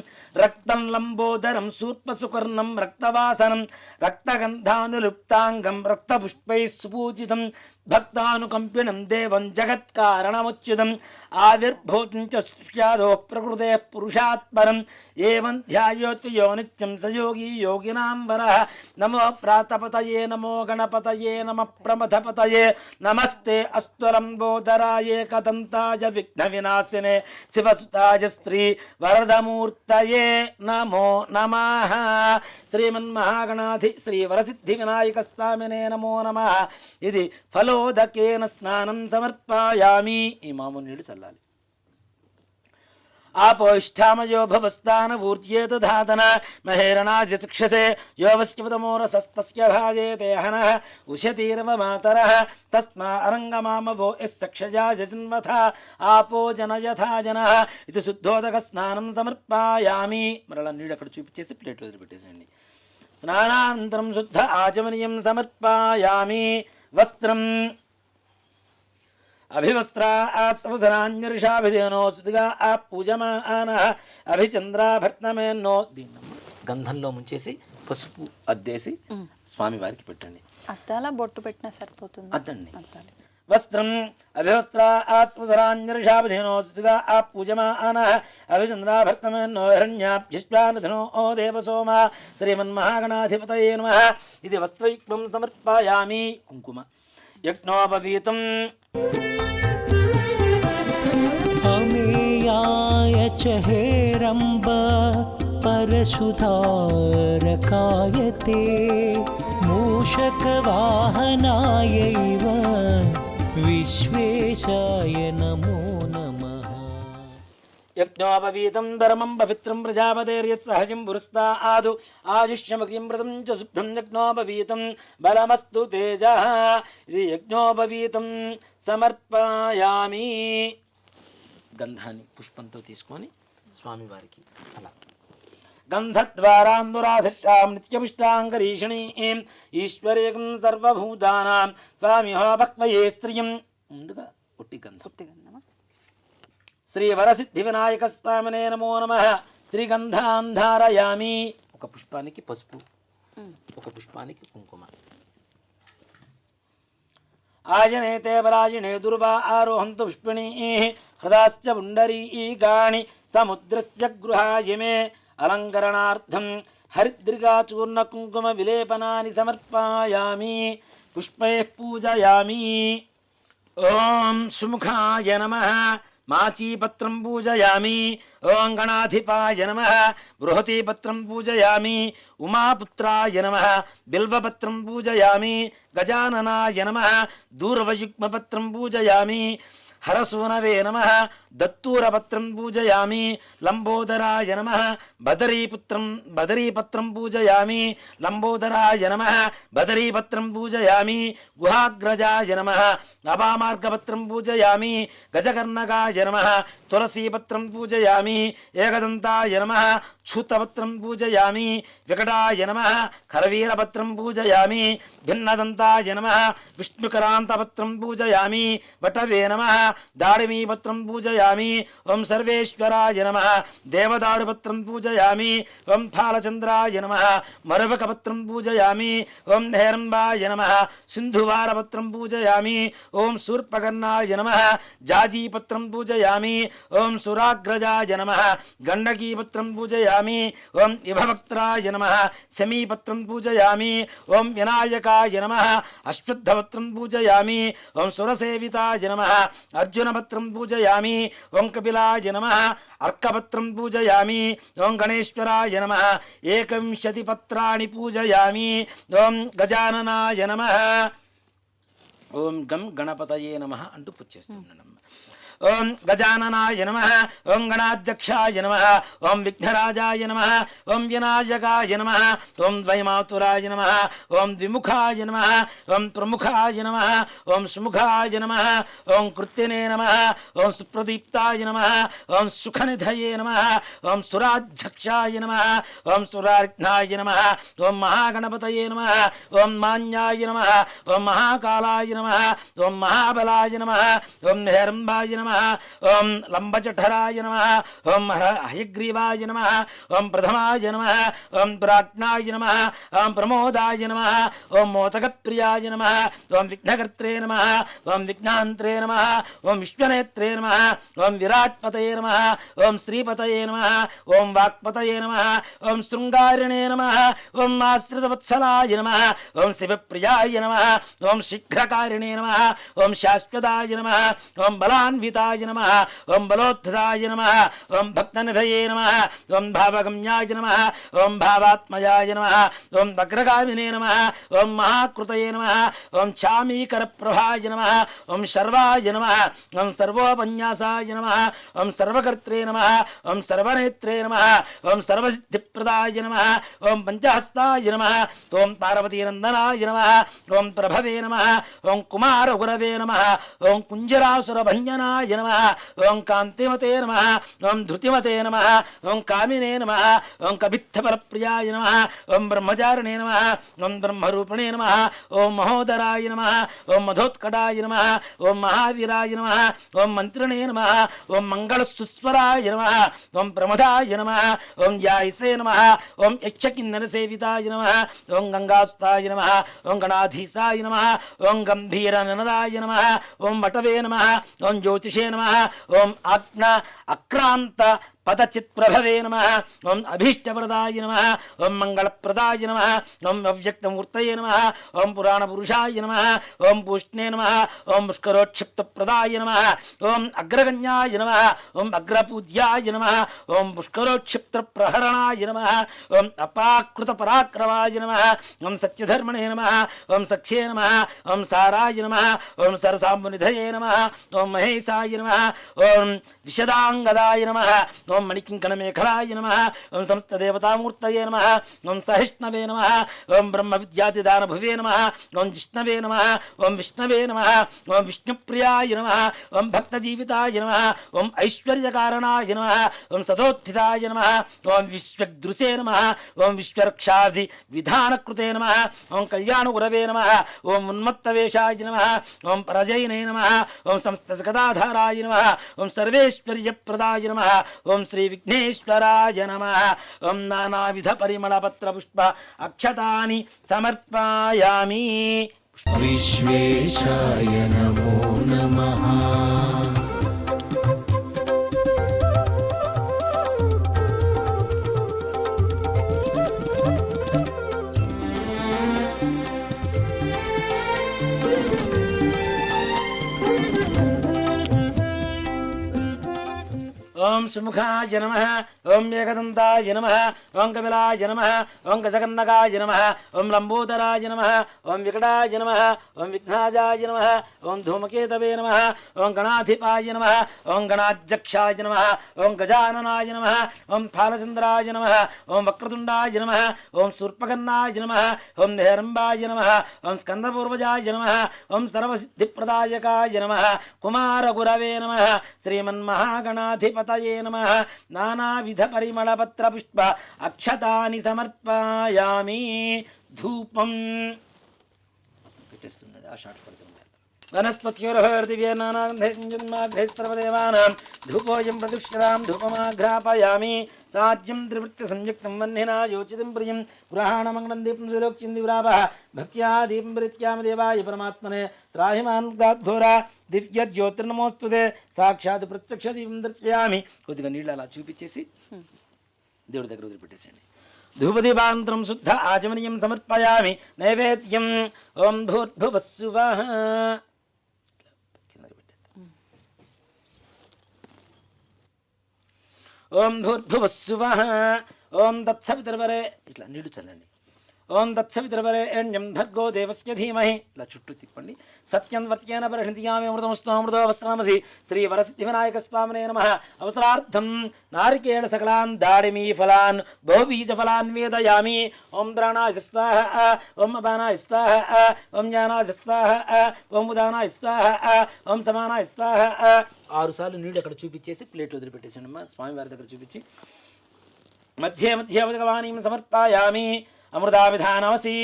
రక్తం లంబోదరం శూర్పసుకర్ణం రక్తవాసనం రక్తగంధానులుప్తాంగం రక్తపుష్పై సుపూజితం భక్తానుకంపినం దేవం జగత్కారణముచ్యుతం ఆవిర్భూతం చ సృష్ట్యాదో ప్రకృతే పురుషాత్పరం ఏవం ధ్యాయోతి యో నిత్యం సయోగి యోగినాం వరః నమో ప్రాతపతయే నమో గణపతయే నమ ప్రమథపతయే నమస్తే అస్త్వలంబోదరాయ ఏకదంతాయ విఘ్న వినాశినే శివసుతాయ శ్రీ వరదమూర్తయే నమో నమః శ్రీమన్మహాగణాధి శ్రీ వరసిద్ధి వినాయక స్వామినే నమో నమః. ఇది ఫలోదకేన స్నానం సమర్పయామి. ఈ మామూలు నీళ్ళు చల్లాలి. ఆపోష్ఠామయో భవస్థాన ఊర్జ్యేత ధాతన మహేరణాజ చక్షసే యోవస్యవతమోరసస్తస్య భాజేతే హనః ఉషతీరవ మాతరః తస్మా అరంగమామవో యస్సక్షజా జన్మథ ఆపో జనయథా జనః. ఇది శుద్ధోదక స్నానం సమర్పయామి. మరలా నీళ్ళు అక్కడ చూపించేసి ప్లేట్లో వదిలిపెట్టేసేయండి. స్నానానంతరం శుద్ధ ఆచమనీయం సమర్పయామి. వస్త్రం అభివస్త్రా ఆస్వసనాన్యర్షాభిధేనో సుదిగా ఆ పూజమాన అభిచంద్రాభర్తమేన్నో. దీన్ని గంధంలో ముంచేసి పసుపు అద్దేసి స్వామి వారికి పెట్టండి. అద్దాల బొట్టు పెట్టినా సరిపోతుంది. అద్దండి. వస్త్రం అభివస్త్రా ఆస్వసనాన్యర్షాభిధేనో సుదిగా ఆ పూజమాన అభిచంద్రాభర్తమేన్నో హిరణ్యాభ్యుష్పానుధనో ఓ దేవసోమ శ్రీమన్మహాగణాధిపతయే నమః. ఇది వస్త్రయుక్తం సమర్పయామి. కుంకుమ యజ్ఞోపవీతం अमेयाय च हेरम्ब परशुधारकाय ते मूषकवाहनायैव विश्वेशाय नमो नमः. యజ్ఞోపవీతం ధర్మం పవిత్రం ప్రజాపతేర్యత్సహజం పురస్తాదు ఆయుష్యమగ్నిం వ్రతం చ శుభ్రం యజ్ఞోపవీతం బలమస్తు తేజ. ఇది యజ్ఞోపవీతం సమర్పయామి. గంధాన్ని పుష్పంతో తీసుకొని స్వామివారికి అలా గంధద్వారాందురాధిష్టాం నిత్యపుష్టాంగరీషణీం ఈశ్వరేకం సర్వభూతానాం స్వామిహో భక్వయే స్త్రియం. ముందుగా ఒట్టి గంధం. శ్రీ వరసిద్ధి వినాయక స్వామినే నమో నమః. శ్రీగంధాంధారయామి. ఒక పుష్పానికి పసుపు, ఒక పుష్పానికి కుంకుమ. ఆయనేతే పరాయణే దుర్వా ఆరోహంతు పుష్పిణీ హృదాశ్చ పుండరీకాణి సముద్రస్య గృహాయమే అలంకరణార్థం హరిద్రికాచూర్ణ కుంకుమ విలేపనాని సమర్పయామి. పుష్పైః పూజయామి. ఓం సుముఖాయ నమః. మాచీపత్రం పూజయామి. ఓం గణాధిపాయ నమః. బృహతీపత్రం పూజయామి. ఉమాపుత్రాయ నమః. బిల్వపత్రం పూజయామి. గజాననాయ నమః. దూర్వయుగ్మపత్రం పూజయామి. హరసూనవే నమః. దత్తూరపత్రం పూజయామి. లంబోదరాయ నమః. బదరీపత్రం పూజయామి. లంబోదరాయ నమః. బదరీపత్రం పూజయామి. గుహాగ్రజాయ నమః. అపామార్గపత్రం పూజయామి. గజకర్ణకాయ నమః. తులసీపత్రం పూజయామి. ఏకదంతాయ నమః. ఛూతపత్రం పూజయామి. వికటాయ నమః. కరవీరపత్రం పూజయామి. భిన్నదంతాయ నమః. విష్ణుకరాంతపత్రం పూజయామి. వటవే నమః. दाडिमीपत्रं पूजयामि ओं सर्वेश्वराय नमः देवदारुपत्रं पूजयामि ओं फालचन्द्राय नमः मरवकपत्रं पूजयामि ओं हेरम्बाय नमः सिन्धुवारपत्रं पूजयामि ओं शूर्पकर्णाय नमः जाजीपत्रं पूजयामि ओं सुराग्रजाय नमः गण्डकीपत्रं पूजयामि ओं इभवक्त्राय नमः शमीपत्रं पूजयामि ओं विनायकाय नमः अश्वत्थपत्रं पूजयामि ओं सुरसेविताय नमः अर्जुनपत्रं पूजयामि ओं कपिलाय नमः अर्कपत्रं पूजयामि ओं गणेश्वराय नमः 21 पत्राणि पूजयामि ओं गजाननाय नमः ओं गं गणपतये नमः अंटू पूजिస్తున్నాను ओं गजाननाय नमः ओं गणाध्यक्षाय नमः ओं विघ्नराजाय नमः ओं विनायकाय नमः ओं द्वैमातुराय नमः ओं द्विमुखाय नमः ओं प्रमुखाय नमः ओं सुमुखाय नमः ओं कृत्तिने नमः ओं सुप्रदीप्ताय नमः ओं सुखनिधये नमः ओं सुराध्यक्षाय नमः ओं सुरार्घ्नाय नमः ओं महागणपतये नमः ओं मान्याय नमः ओं महाकालाय नमः ओं महाबलाय नमः ओं हेरम्बाय नमः ओं लंबजठराय नमः ओं हयग्रीवाय नमः ओं प्रथमाय नमः ओं प्राज्ञाय नमः ओं प्रमोदाय नमः ओं मोदकप्रियाय नमः ओं विघ्नकर्त्रे नमः ओं विघ्नान्त्रे नमः ओं विश्वनेत्रे नमः ओं विराट्पतये नमः ओं श्रीपतये नमः ओं वाक्पतये नमः ओं शृंगारिणे नमः ओं आश्रितवत्सलाय नमः ओं शिवप्रियाय नमः ओं शीघ्रकारिणे नमः ओं शाश्वताय नमः ओं बलान्विताय नमः ओं बलोत्थाय नमः ओं भक्तनिधये नमः ओं भावगम्याय नमः ओं भावात्मयाय नमः ओं वक्रगामिने नमः ओं महाकृतये नमः ओं चामीकरप्रभाय नमः ओं सर्वाय नमः ओं सर्वोपन्यासाय नमः ओं सर्वकर्त्रे नमः ओं सर्वनेत्रे नमः ओं सर्वसिद्धिप्रदाय नमः ओं पंचहस्ताय नमः ओं पार्वतीनन्दनाय नमः ओं प्रभवे नमः ओं कुमारगुरवे नमः ओं कुञ्जरासुरभञ्जनाय नमः ओं कान्तिमते नमः ओं धृतिमते नमः ओं कामिने नमः ओं कवित्थफलप्रियाय नमः ओं ब्रह्मचारिणे नमः ओं ब्रह्मरूपिणे नमः ओं महोदराय नमः ओं मधोत्कटाय नमः ओं महावीराय नमः ओं मन्त्रिणे नमः ओं मङ्गलसुस्वराय नमः ओं प्रमदाय नमः ओं यायसे नमः ओं यक्षकिन्नरसेविताय नमः ओं गङ्गासुताय नमः ओं गणाधीशाय नमः ओं गम्भीरननदाय नमः ओं वटवे नमः ओं ज्योतिषे नमः ओं आज्ञा अक्रांत पदचित्प्रभवे नमः ओं अभीष्टवरदाय नमः ओं मंगलप्रदाय नमः ओं अव्यक्तमूर्तये नमः ओं पुराणपुरुषाय नमः ओं पूष्णे नमः ओं पुष्करोक्षिप्तप्रदाय नमः ओं अग्रगण्याय नमः ओं अग्रपूज्याय नमः ओं पुष्करोक्षिप्तप्रहरणाय नमः ओं अपाकृतपराक्रमाय नमः ओं सत्यधर्मणे नमः ओं सख्ये नमः ओं साराय नमः ओं सरसाम्बुनिधये नमः ओं महेशाय नमः ओं विशदांगदाय नमः ओं मणिकिंकणमेखलाय नमः ओं समस्तदेवतामूर्तये नमः ओं सहिष्णवे नमः ओं ब्रह्मविद्यादिदानभुवे नमः ओं जिष्णवे नमः ओं विष्णवे नमः ओं विष्णुप्रियाय नमः ओं भक्तजीविताय नमः ओं ऐश्वर्यकारणाय नमः ओं सदोत्थिताय नमः ओं विश्वदृशे नमः ओं विश्वरक्षाविधानकृते नमः ओं कल्याणगुरवे नमः ओं उन्मत्तवेशाय नमः ओं परजयिने नमः ओं समस्तजगदाधाराय नमः ओं सर्वेश्वर्यप्रदाय नमः ओं श्री विघ्नेश्वराय नमः ओं नानाविध परिमलपत्र पुष्प अक्षतानि समर्पयामि विश्वेशाय नमो नमः ओं सुमुखाय नमः ओं एकदन्ताय नमः ओं कपिलाय नमः ओं गजकन्नकाय नमः ओं लंबोदराय नमः ओं विकटाय नमः ओं विघ्नाजाय नमः ओं धूमकेतवे नमः ओं गणाधिपाय नमः ओं गणाध्यक्षाय नमः ओं गजाननाय नमः ओं फालचन्द्राय नमः ओं वक्रतुण्डाय नमः ओं शूर्पकर्णाय नमः ओं हेरम्बाय नमः ओं स्कन्दपूर्वजाय नमः ओं सर्वसिद्धिप्रदायकाय नमः कुमारगुरवे नमः श्रीमन्महागणाधिपतये नमः नानाविध परिमलपत्र पुष्प अक्षतानि समर्पयामि धूपं పెట్టేస్తున్నది ఆ షాట్ పడుతుంది వనస్పత్యోర్హర్దివ్యనానాగంధైర్మాగ్ధైస్పర్వదేవానాం ధూపోయం ప్రదుష్యతాం ధూపమాఘ్రాపయామి సాజ్యం త్రివృత్తి సంయుక్తం వన్నినా యోచితం ప్రియం గృహాణమంగళం దీపం త్రిలోక్యం దివ్రాభః భక్త్యా దీపం పరిత్యామి దేవాయ పరమాత్మనే త్రాహిమాన్ ఘోరా దివ్య జ్యోతిర్నమోస్తుతే సాక్షాత్ ప్రత్యక్ష దీపం దర్శయామి. కొద్దిగా నీళ్ళు అలా చూపించేసి దేవుడి దగ్గర వదిలిపెట్టేసేయండి. ధూపదీపాంతరం శుద్ధ ఆచమనీయం సమర్పయామి. నైవేద్యం ఓం భూర్భువస్సువః. ఓం భూర్భువస్సువః. ఓం తత్సవితుర్వరే. ఇట్లా నీళ్లు చల్లండి. ఓం తత్సవితుర్వరేణ్యం భర్గో దేవస్య ధీమహి. ఇలా చుట్టూ తిప్పండి. సత్యం వర్త్యేన పరిణితియామి అమృతమస్తు అమృతో వస్త్రామసి. శ్రీ వరసిద్ధివినాయక స్వామినే నమః. అవసరార్థం నారికేళ సకలాన్ దాడిమీ ఫలాన్ బహుబీజ ఫలాన్ వేదయామి. ఓం ద్రాణాయ స్వాహ. ఓం అపానాయ స్వాహ. ఓం జ్ఞానాయ స్వాహ. ఓం ఉదానాయ స్వాహ. ఓం సమానాయ స్వాహ. 6 సార్లు నీళ్ళు అక్కడ చూపించేసి ప్లేట్లు వదిలిపెట్టేసండి అమ్మా. స్వామివారి దగ్గర చూపించి మధ్యే మధ్యే ఉదకవాణీం సమర్పయామి. అమృతాభిధానమసి.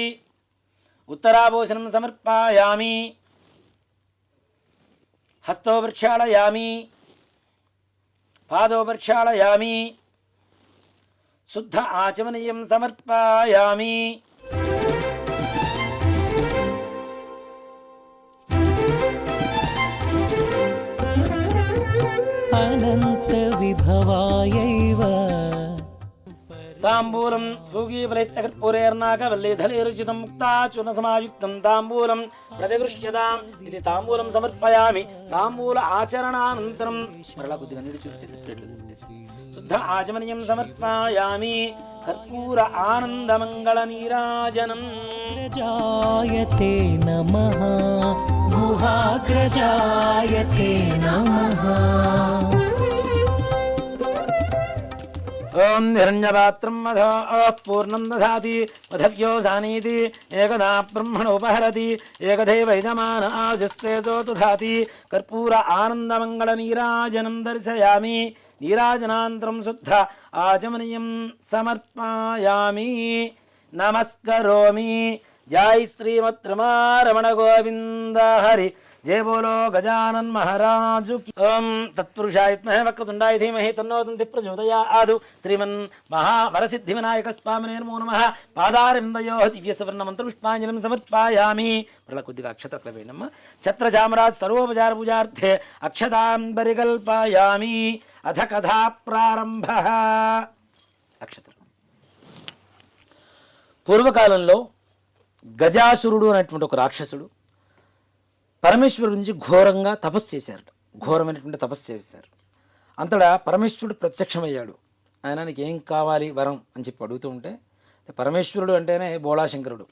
ఉత్తరాభూషణం సమర్పయామి. హస్తో ప్రక్షాళయామి. పాదో ప్రక్షాళయామి. శుద్ధ ఆచమనీయం సమర్పయామి. అనంత విభవాయైవ తాంబూలం సూగీఫలైస్తకర్పూరేర్నాకవల్లీధలేరుచితం ముక్తాచూర్ణసమాయుక్తం తాంబూలం ప్రతిగృహ్యతాం. ఇది తాంబూలం సమర్పయామి. తాంబూల ఆచరణానంతరం మరలా కొద్దిగా నీళ్ళు చూపించేసి ప్లేట్లు శుద్ధ ఆచమనీయం సమర్పయామి. కర్పూర ఆనందమంగళ నీరాజనం. జాయతే నమః గుహాగ్రజాయతే నమః. ఓం హిరణ్యపాత్రం మధో పూర్ణం దధాతి మధవ్యో జానీతి ఏకదా బ్రహ్మణోపహరతి ఏకదైవ యజమాన ఆజస్తేజో దధాతి. కర్పూర ఆనందమంగళ నీరాజనం దర్శయామి. నీరాజనాంతరం శుద్ధ ఆచమనీయం సమర్పయామి. నమస్కరోమి. జై శ్రీమద్ రమణ గోవింద హరి. జయ బోలో గజానన్ మహారాజు. ఓం తత్పురుషాయ విద్మహే వక్రతుండాయ ధీమహి తన్నో దంతి ప్రచోదయాత్. శ్రీమన్ మహావరసిద్ధి వినాయక స్వామినే నమో నమః. పాదారవిందయో దివ్య సువర్ణ మంత్ర పుష్పాంజలిం సమర్పయామి. మరలా కొద్దిగా అక్షతలు వేయనమ్మ. ఛత్రచామరాజ్ సర్వోపచార పూజార్థే అక్షతాంబరికల్పయామి. అథ కథా ప్రారంభ. అక్షతలు. పూర్వకాలంలో గజాసురుడు అనేటువంటి ఒక రాక్షసుడు పరమేశ్వరుడి నుంచి ఘోరంగా తపస్సు చేశారట. ఘోరమైనటువంటి తపస్సు చేశారు. అంతటా పరమేశ్వరుడు ప్రత్యక్షమయ్యాడు. ఆయన నీకు ఏం కావాలి వరం అని చెప్పి అడుగుతూ ఉంటే, పరమేశ్వరుడు అంటేనే బోళాశంకరుడు.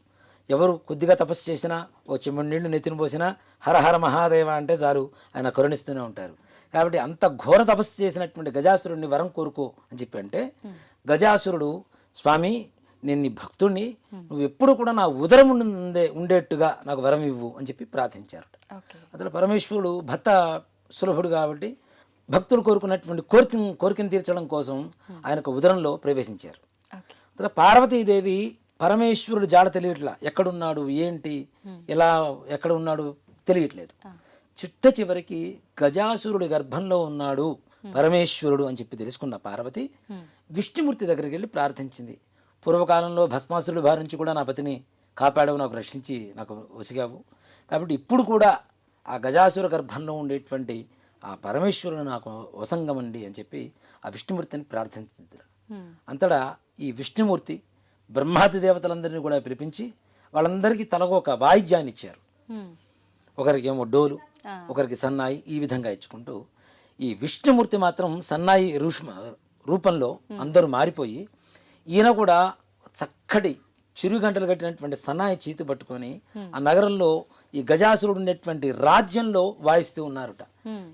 ఎవరు కొద్దిగా తపస్సు చేసినా ఓ చెంబడి నీళ్లు నెత్తిన పోసినా హరహర మహాదేవ అంటే చాలు ఆయన కరుణిస్తూనే ఉంటారు. కాబట్టి అంత ఘోర తపస్సు చేసినటువంటి గజాసురుడిని వరం కోరుకో అని చెప్పి అంటే, గజాసురుడు స్వామి నేను నీ భక్తుడిని, నువ్వు ఎప్పుడు కూడా నా ఉదరం ఉండేట్టుగా నాకు వరం ఇవ్వు అని చెప్పి ప్రార్థించారట. అతను పరమేశ్వరుడు భక్త సులభుడు కాబట్టి భక్తుడు కోరుకున్నటువంటి కోరికను తీర్చడం కోసం ఆయనకు ఉదరంలో ప్రవేశించారు. అతను పార్వతీదేవి పరమేశ్వరుడు జాడ తెలియట్లా, ఎక్కడున్నాడు ఏంటి ఎలా ఎక్కడ ఉన్నాడు తెలియట్లేదు. చిట్ట చివరికి గజాసురుడి గర్భంలో ఉన్నాడు పరమేశ్వరుడు అని చెప్పి తెలుసుకున్న పార్వతి విష్ణుమూర్తి దగ్గరికి వెళ్ళి ప్రార్థించింది. పూర్వకాలంలో భస్మాసురుడి బారి నుంచి కూడా నా పతిని కాపాడవు, నాకు రక్షించి నాకు ఒసిగావు, కాబట్టి ఇప్పుడు కూడా ఆ గజాసుర గర్భంలో ఉండేటువంటి ఆ పరమేశ్వరుడు నాకు వసంగమండి అని చెప్పి ఆ విష్ణుమూర్తిని ప్రార్థించింది. అంతటా ఈ విష్ణుమూర్తి బ్రహ్మాది దేవతలందరినీ కూడా పిలిపించి వాళ్ళందరికీ తలగో ఒక వాయిద్యాన్ని ఇచ్చారు. ఒకరికి ఏమో డోలు, ఒకరికి సన్నాయి, ఈ విధంగా ఇచ్చుకుంటూ ఈ విష్ణుమూర్తి మాత్రం సన్నాయి రూపంలో అందరూ మారిపోయి ఈయన కూడా చక్కటి చిరుగంటలు కట్టినటువంటి సన్నాయి చేతి పట్టుకొని ఆ నగరంలో ఈ గజాసురుడు ఉన్నటువంటి రాజ్యంలో వాయిస్తూ ఉన్నారట.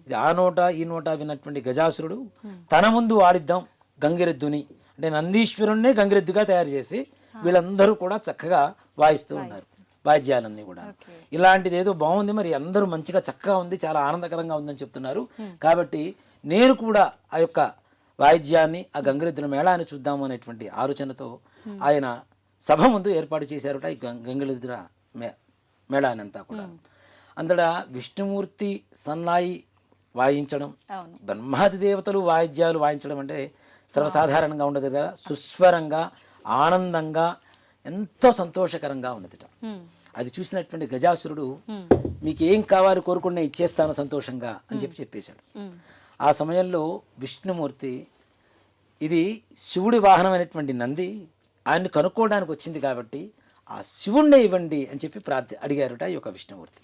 ఇది ఆ నోట ఈ నోట విన్నటువంటి గజాసురుడు తన ముందు ఆడిద్దాం గంగిరెద్దుని అంటే నందీశ్వరుణ్ణే గంగిరెద్దుగా తయారు చేసి వీళ్ళందరూ కూడా చక్కగా వాయిస్తూ ఉన్నారు వాయిద్యాలన్నీ కూడా. ఇలాంటిది ఏదో బాగుంది, మరి అందరూ మంచిగా చక్కగా ఉంది, చాలా ఆనందకరంగా ఉందని చెప్తున్నారు. కాబట్టి నేను కూడా ఆ యొక్క వాయిద్యాన్ని ఆ గంగిరెద్దుల మేళాన్ని చూద్దాము అనేటువంటి ఆలోచనతో ఆయన సభ ముందు ఏర్పాటు చేశారట ఈ గంగిరెద్దుల మేళాన్ని అంతా కూడా. అంతటా విష్ణుమూర్తి సన్నాయి వాయించడం, అవును. బ్రహ్మాది దేవతలు వాయిద్యాలు వాయించడం అంటే సర్వసాధారణంగా ఉండదు కదా. సుస్వరంగా ఆనందంగా ఎంతో సంతోషకరంగా ఉన్నదిట. అది చూసినటువంటి గజాసురుడు మీకు ఏం కావాలి కోరుకునే ఇచ్చేస్తాను సంతోషంగా అని చెప్పేశాడు. ఆ సమయంలో విష్ణుమూర్తి ఇది శివుడి వాహనమైనటువంటి నంది ఆయన్ని కనుక్కోవడానికి వచ్చింది కాబట్టి ఆ శివుణ్ణి ఇవ్వండి అని చెప్పి అడిగారుట ఈ యొక్క విష్ణుమూర్తి.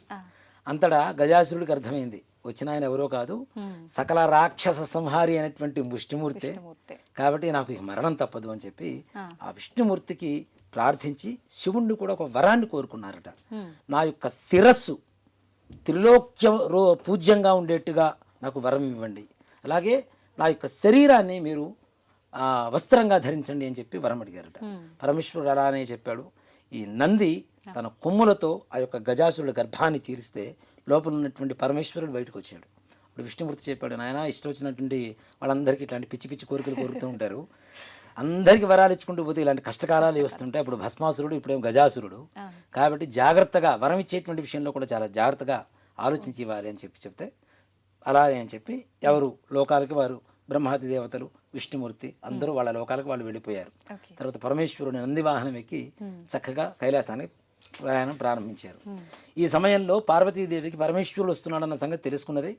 అంతటా గజాసురుడికి అర్థమైంది వచ్చిన ఆయన ఎవరో కాదు, సకల రాక్షస సంహారి అయినటువంటి విష్ణుమూర్తి, కాబట్టి నాకు ఈ మరణం తప్పదు అని చెప్పి ఆ విష్ణుమూర్తికి ప్రార్థించి శివుణ్ణి కూడా ఒక వరాన్ని కోరుకున్నారట. నా యొక్క శిరస్సు త్రిలోక్య పూజ్యంగా ఉండేట్టుగా నాకు వరం ఇవ్వండి, అలాగే నా యొక్క శరీరాన్ని మీరు వస్త్రంగా ధరించండి అని చెప్పి వరం అడిగారట. పరమేశ్వరుడు అలానే చెప్పాడు. ఈ నంది తన కొమ్ములతో ఆ యొక్క గజాసురుడి గర్భాన్ని చీరిస్తే లోపల ఉన్నటువంటి పరమేశ్వరుడు బయటకు వచ్చాడు. ఇప్పుడు విష్ణుమూర్తి చెప్పాడు, నాయన ఇష్టం వచ్చినటువంటి వాళ్ళందరికీ ఇట్లాంటి పిచ్చి పిచ్చి కోరికలు కోరుతూ ఉంటారు, అందరికీ వరాలు ఇచ్చుకుంటూ పోతే ఇలాంటి కష్టకాలాలు వస్తుంటాయి. అప్పుడు భస్మాసురుడు, ఇప్పుడేమో గజాసురుడు, కాబట్టి జాగ్రత్తగా వరం ఇచ్చేటువంటి విషయంలో కూడా చాలా జాగ్రత్తగా ఆలోచించి ఇవ్వాలి అని చెప్తే అలాగే అని చెప్పి ఎవరు లోకాలకి వారు బ్రహ్మాది దేవతలు విష్ణుమూర్తి అందరూ వాళ్ళ లోకాలకు వాళ్ళు వెళ్ళిపోయారు. తర్వాత పరమేశ్వరుని నందివాహనం ఎక్కి చక్కగా కైలాసానికి ప్రయాణం ప్రారంభించారు. ఈ సమయంలో పార్వతీదేవికి పరమేశ్వరుడు వస్తున్నాడన్న సంగతి తెలుసుకున్నది.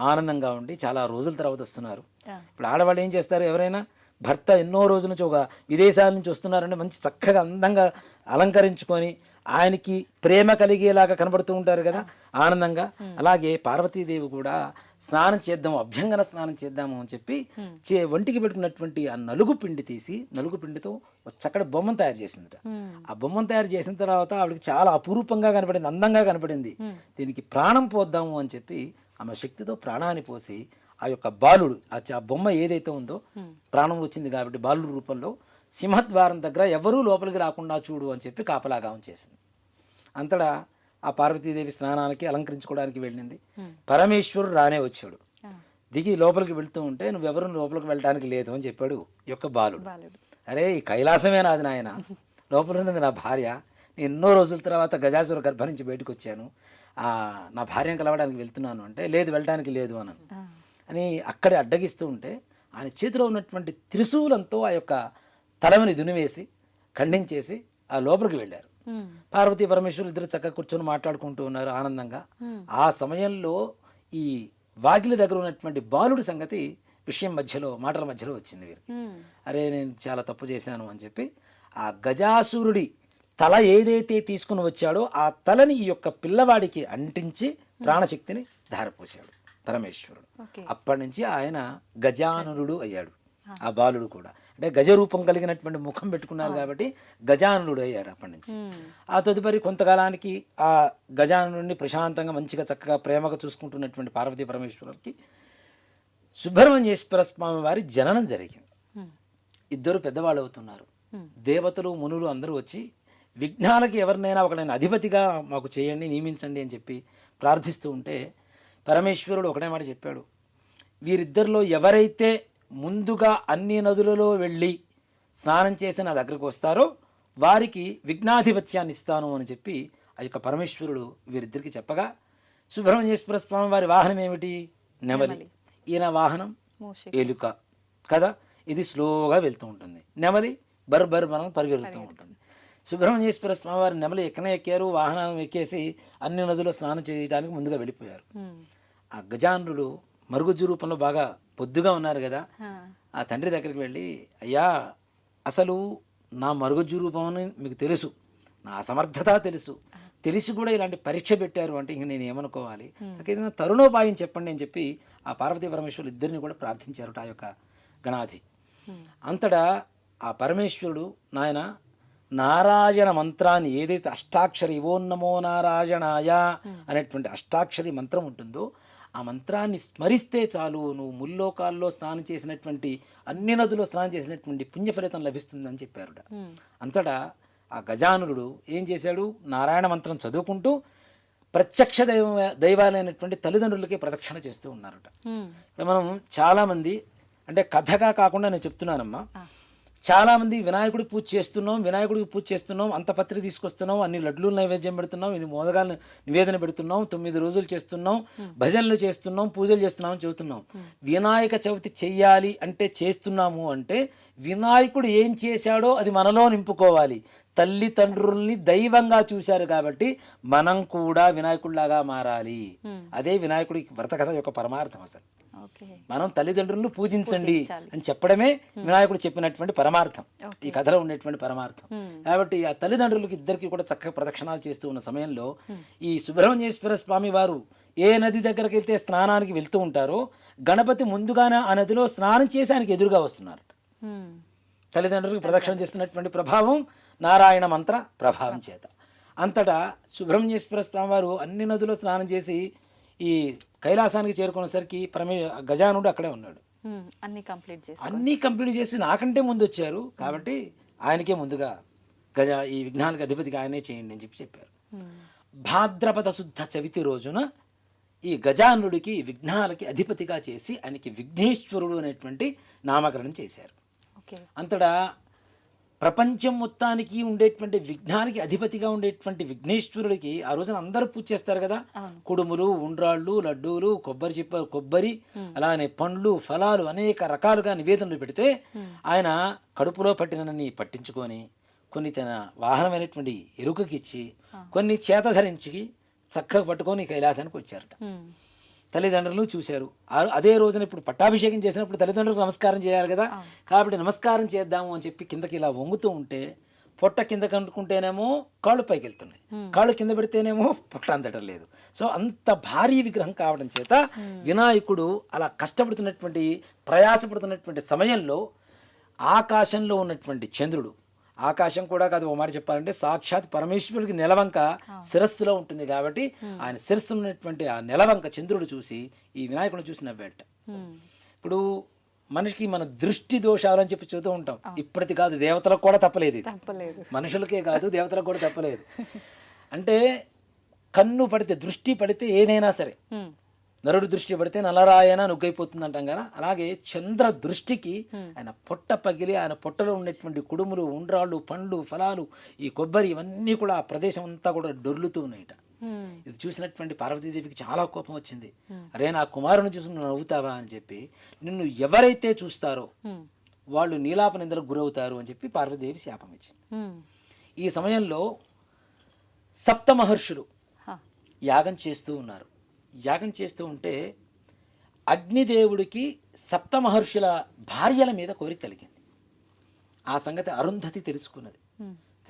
ఆనందంగా ఉండి చాలా రోజుల తర్వాత వస్తున్నారు. ఇప్పుడు ఆడవాళ్ళు ఏం చేస్తారు, ఎవరైనా భర్త ఎన్నో రోజుల నుంచి ఒక విదేశాల నుంచి వస్తున్నారంటే మంచి చక్కగా అందంగా అలంకరించుకొని ఆయనకి ప్రేమ కలిగేలాగా కనబడుతూ ఉంటారు కదా ఆనందంగా. అలాగే పార్వతీదేవి కూడా స్నానం చేద్దాము, అభ్యంగన స్నానం చేద్దాము అని చెప్పి ఒంటికి పెట్టుకున్నటువంటి ఆ నలుగు పిండి తీసి నలుగు పిండితో ఒక చక్కటి బొమ్మను తయారు చేసిందట. ఆ బొమ్మను తయారు చేసిన తర్వాత ఆవిడకి చాలా అపురూపంగా కనపడింది, అందంగా కనపడింది. దీనికి ప్రాణం పోద్దాము అని చెప్పి ఆమె శక్తితో ప్రాణాన్ని పోసి ఆ యొక్క బాలుడు ఆ బొమ్మ ఏదైతే ఉందో ప్రాణం వచ్చింది కాబట్టి బాలుడు రూపంలో సింహద్వారం దగ్గర ఎవరూ లోపలికి రాకుండా చూడు అని చెప్పి కాపలాగా ఉంచేసింది. అంతటా ఆ పార్వతీదేవి స్నానానికి అలంకరించుకోవడానికి వెళ్ళింది. పరమేశ్వరుడు రానే వచ్చాడు. దిగి లోపలికి వెళ్తూ ఉంటే నువ్వెవరు లోపలికి వెళ్ళడానికి లేదు అని చెప్పాడు ఈ యొక్క బాలుడు. అరే ఈ కైలాసమే నాది నాయన, లోపల ఉన్నది నా భార్య, నేను ఎన్నో రోజుల తర్వాత గజాసుర గర్భ నుంచి బయటకు వచ్చాను, నా భార్యను కలవడానికి వెళ్తున్నాను అంటే లేదు వెళ్ళడానికి లేదు అని అక్కడే అడ్డగిస్తూ ఉంటే ఆయన చేతిలో ఉన్నటువంటి త్రిశూలంతో ఆ యొక్క తలవిని దునివేసి ఖండించేసి ఆ లోపలికి వెళ్ళారు. పార్వతీ పరమేశ్వరులు ఇద్దరు చక్కగా కూర్చొని మాట్లాడుకుంటూ ఉన్నారు ఆనందంగా. ఆ సమయంలో ఈ వాకిలి దగ్గర ఉన్నటువంటి బాలుడి సంగతి మాటల మధ్యలో వచ్చింది వీరికి. అరే నేను చాలా తప్పు చేశాను అని చెప్పి ఆ గజాసురుడి తల ఏదైతే తీసుకుని వచ్చాడో ఆ తలని ఈ యొక్క పిల్లవాడికి అంటించి ప్రాణశక్తిని ధారపోసాడు పరమేశ్వరుడు. అప్పటి నుంచి ఆయన గజాననుడు అయ్యాడు. ఆ బాలుడు కూడా అంటే గజరూపం కలిగినటువంటి ముఖం పెట్టుకున్నారు కాబట్టి గజాననుడు అయ్యాడు అప్పటి నుంచి. ఆ తదుపరి కొంతకాలానికి ఆ గజాననుడిని ప్రశాంతంగా మంచిగా చక్కగా ప్రేమగా చూసుకుంటున్నటువంటి పార్వతీ పరమేశ్వరుడికి సుబ్రహ్మణ్యేశ్వర స్వామి వారి జననం జరిగింది. ఇద్దరు పెద్దవాళ్ళు అవుతున్నారు. దేవతలు మునులు అందరూ వచ్చి విఘ్నాలకి ఎవరినైనా ఒకనైనా అధిపతిగా మాకు చేయండి, నియమించండి అని చెప్పి ప్రార్థిస్తూ ఉంటే పరమేశ్వరుడు ఒకటే మాట చెప్పాడు, వీరిద్దరిలో ఎవరైతే ముందుగా అన్ని నదులలో వెళ్ళి స్నానం చేసి నా దగ్గరకు వస్తారో వారికి విఘ్నాధిపత్యాన్ని ఇస్తాను అని చెప్పి ఆ యొక్క పరమేశ్వరుడు వీరిద్దరికి చెప్పగా సుబ్రహ్మణ్యేశ్వర స్వామి వారి వాహనం ఏమిటి, నెమలి. ఈయన వాహనం ఎలుక కదా, ఇది స్లోగా వెళ్తూ ఉంటుంది. నెమలి బర్ మనం పరిగెడుతూ ఉంటుంది. సుబ్రహ్మణ్యేశ్వర స్వామి వారి నెమలి ఎక్కారు, వాహనం ఎక్కేసి అన్ని నదుల్లో స్నానం చేయడానికి ముందుగా వెళ్ళిపోయారు. ఆ గజానుడు మరుగుజ్జు రూపంలో బాగా పొద్దుగా ఉన్నారు కదా, ఆ తండ్రి దగ్గరికి వెళ్ళి అయ్యా అసలు నా మరుగుజ్జు రూపం అని మీకు తెలుసు, నా అసమర్థత తెలిసి కూడా ఇలాంటి పరీక్ష పెట్టారు అంటే ఇంక నేను ఏమనుకోవాలి, ఏదైనా తరుణోపాయం చెప్పండి అని చెప్పి ఆ పార్వతీ పరమేశ్వరులు ఇద్దరిని కూడా ప్రార్థించారు ఆ యొక్క గణాధి. అంతటా ఆ పరమేశ్వరుడు నాయన నారాయణ మంత్రాన్ని ఏదైతే అష్టాక్షరి ఓం నమో నారాయణాయ అనేటువంటి అష్టాక్షరి మంత్రం ఉంటుందో ఆ మంత్రాన్ని స్మరిస్తే చాలు నువ్వు ముల్లోకాల్లో స్నానం చేసినటువంటి అన్ని నదుల్లో స్నానం చేసినటువంటి పుణ్యఫలితం లభిస్తుందని చెప్పారుట. అంతటా ఆ గజానుడు ఏం చేశాడు, నారాయణ మంత్రం చదువుకుంటూ ప్రత్యక్ష దైవాలైనటువంటి తల్లిదండ్రులకి ప్రదక్షిణ చేస్తూ ఉన్నారట. మనం చాలామంది అంటే కథగా కాకుండా నేను చెప్తున్నానమ్మా, చాలామంది వినాయకుడికి పూజ చేస్తున్నాం, అంత పత్రి తీసుకొస్తున్నాం, అన్ని లడ్లు నైవేద్యం పెడుతున్నాం, ఇన్ని మోదగాలను నివేదన పెడుతున్నాం, 9 రోజులు చేస్తున్నాం, భజనలు చేస్తున్నాం, పూజలు చేస్తున్నాం అని చెబుతున్నాం. వినాయక చవితి చెయ్యాలి అంటే చేస్తున్నాము అంటే వినాయకుడు ఏం చేశాడో అది మనలో నింపుకోవాలి. తల్లిదండ్రుల్ని దైవంగా చూశారు కాబట్టి మనం కూడా వినాయకుడిలాగా మారాలి. అదే వినాయకుడి వ్రత కథ యొక్క పరమార్థం. అసలు మనం తల్లిదండ్రులను పూజించండి అని చెప్పడమే వినాయకుడు చెప్పినటువంటి పరమార్థం, ఈ కథలో ఉండేటువంటి పరమార్థం. కాబట్టి ఆ తల్లిదండ్రులకి ఇద్దరికి కూడా చక్కగా ప్రదక్షిణాలు చేస్తూ ఉన్న సమయంలో ఈ సుబ్రహ్మణ్యేశ్వర స్వామి వారు ఏ నది దగ్గరికి వెళ్తే స్నానానికి వెళ్తూ ఉంటారో గణపతి ముందుగానే ఆ నదిలో స్నానం చేసి ఆయనకి ఎదురుగా వస్తున్నారు. తల్లిదండ్రులకు ప్రదక్షిణ చేస్తున్నటువంటి ప్రభావం నారాయణ మంత్ర ప్రభావం చేత అంతటా సుబ్రహ్మణ్యేశ్వర స్వామి వారు అన్ని నదుల్లో స్నానం చేసి ఈ కైలాసానికి చేరుకునేసరికి గజానుడు అక్కడే ఉన్నాడు. అన్నీ కంప్లీట్ చేసి నాకంటే ముందు వచ్చారు కాబట్టి ఆయనకే ముందుగా ఈ విఘ్నాలకు అధిపతిగా ఆయనే చేయండి అని చెప్పారు. భాద్రపద శుద్ధ చవితి రోజున ఈ గజానుడికి విఘ్నాలకి అధిపతిగా చేసి ఆయనకి విఘ్నేశ్వరుడు అనేటువంటి నామకరణం చేశారు. అంతటా ప్రపంచం మొత్తానికి ఉండేటువంటి విఘ్నానికి అధిపతిగా ఉండేటువంటి విఘ్నేశ్వరుడికి ఆ రోజున అందరూ పూజ చేస్తారు కదా. కుడుములు, ఉండ్రాళ్ళు, లడ్డూలు, కొబ్బరి అలానే పండ్లు, ఫలాలు అనేక రకాలుగా నివేదనలు పెడితే ఆయన కడుపులో పట్టినన్ని పట్టించుకొని కొన్ని తన వాహనమైనటువంటి ఎరుకకి ఇచ్చి కొన్ని చేత ధరించి చక్కగా పట్టుకొని కైలాసానికి వచ్చారట. తల్లిదండ్రులు చూశారు. అదే రోజున ఇప్పుడు పట్టాభిషేకం చేసినప్పుడు తల్లిదండ్రులకు నమస్కారం చేయాలి కదా. కాబట్టి నమస్కారం చేద్దాము అని చెప్పి కిందకి ఇలా వంగుతూ ఉంటే పొట్ట కింద కనుక్కుంటేనేమో కాళ్ళు పైకి వెళ్తున్నాయి, కాళ్ళు కింద పెడితేనేమో పొట్ట అందటం లేదు. సో అంత భారీ విగ్రహం కావడం చేత వినాయకుడు అలా కష్టపడుతున్నటువంటి ప్రయాసపడుతున్నటువంటి సమయంలో ఆకాశంలో ఉన్నటువంటి చంద్రుడు, ఆకాశం కూడా కాదు ఓ మాట చెప్పాలంటే సాక్షాత్ పరమేశ్వరుడికి నెలవంక శిరస్సులో ఉంటుంది కాబట్టి ఆయన శిరస్సు ఉన్నటువంటి ఆ నెలవంక చంద్రుడు చూసి ఈ వినాయకుడిని చూసి నవ్వేట. ఇప్పుడు మనిషికి మన దృష్టి దోషాలు అని చెప్పి చూస్తూ ఉంటాం. ఇప్పటిది కాదు, దేవతలకు కూడా తప్పలేదు, మనుషులకే కాదు దేవతలకు కూడా తప్పలేదు. అంటే కన్ను పడితే, దృష్టి పడితే ఏదైనా సరే, నరుడు దృష్టి పడితే నల్లరాయన నుగ్గైపోతుంది అంటాం కదా. అలాగే చంద్ర దృష్టికి ఆయన పొట్ట పగిలి ఆయన పొట్టలో ఉన్నటువంటి కుడుములు, ఉండ్రాళ్ళు, పండ్లు, ఫలాలు, ఈ కొబ్బరి ఇవన్నీ కూడా ఆ ప్రదేశం అంతా కూడా డొర్లుతూ ఉన్నాయట. ఇది చూసినటువంటి పార్వతీదేవికి చాలా కోపం వచ్చింది. అరే నా కుమారుని చూసి నువ్వు నవ్వుతావా అని చెప్పి, నిన్ను ఎవరైతే చూస్తారో వాళ్ళు నీలాప నిందలకు గురవుతారు అని చెప్పి పార్వతీదేవి శాపం ఇచ్చింది. ఈ సమయంలో సప్త మహర్షులు యాగం చేస్తూ ఉన్నారు. యాగం చేస్తూ ఉంటే అగ్నిదేవుడికి సప్త మహర్షుల భార్యల మీద కోరిక కలిగింది. ఆ సంగతి అరుంధతి తెలుసుకున్నది.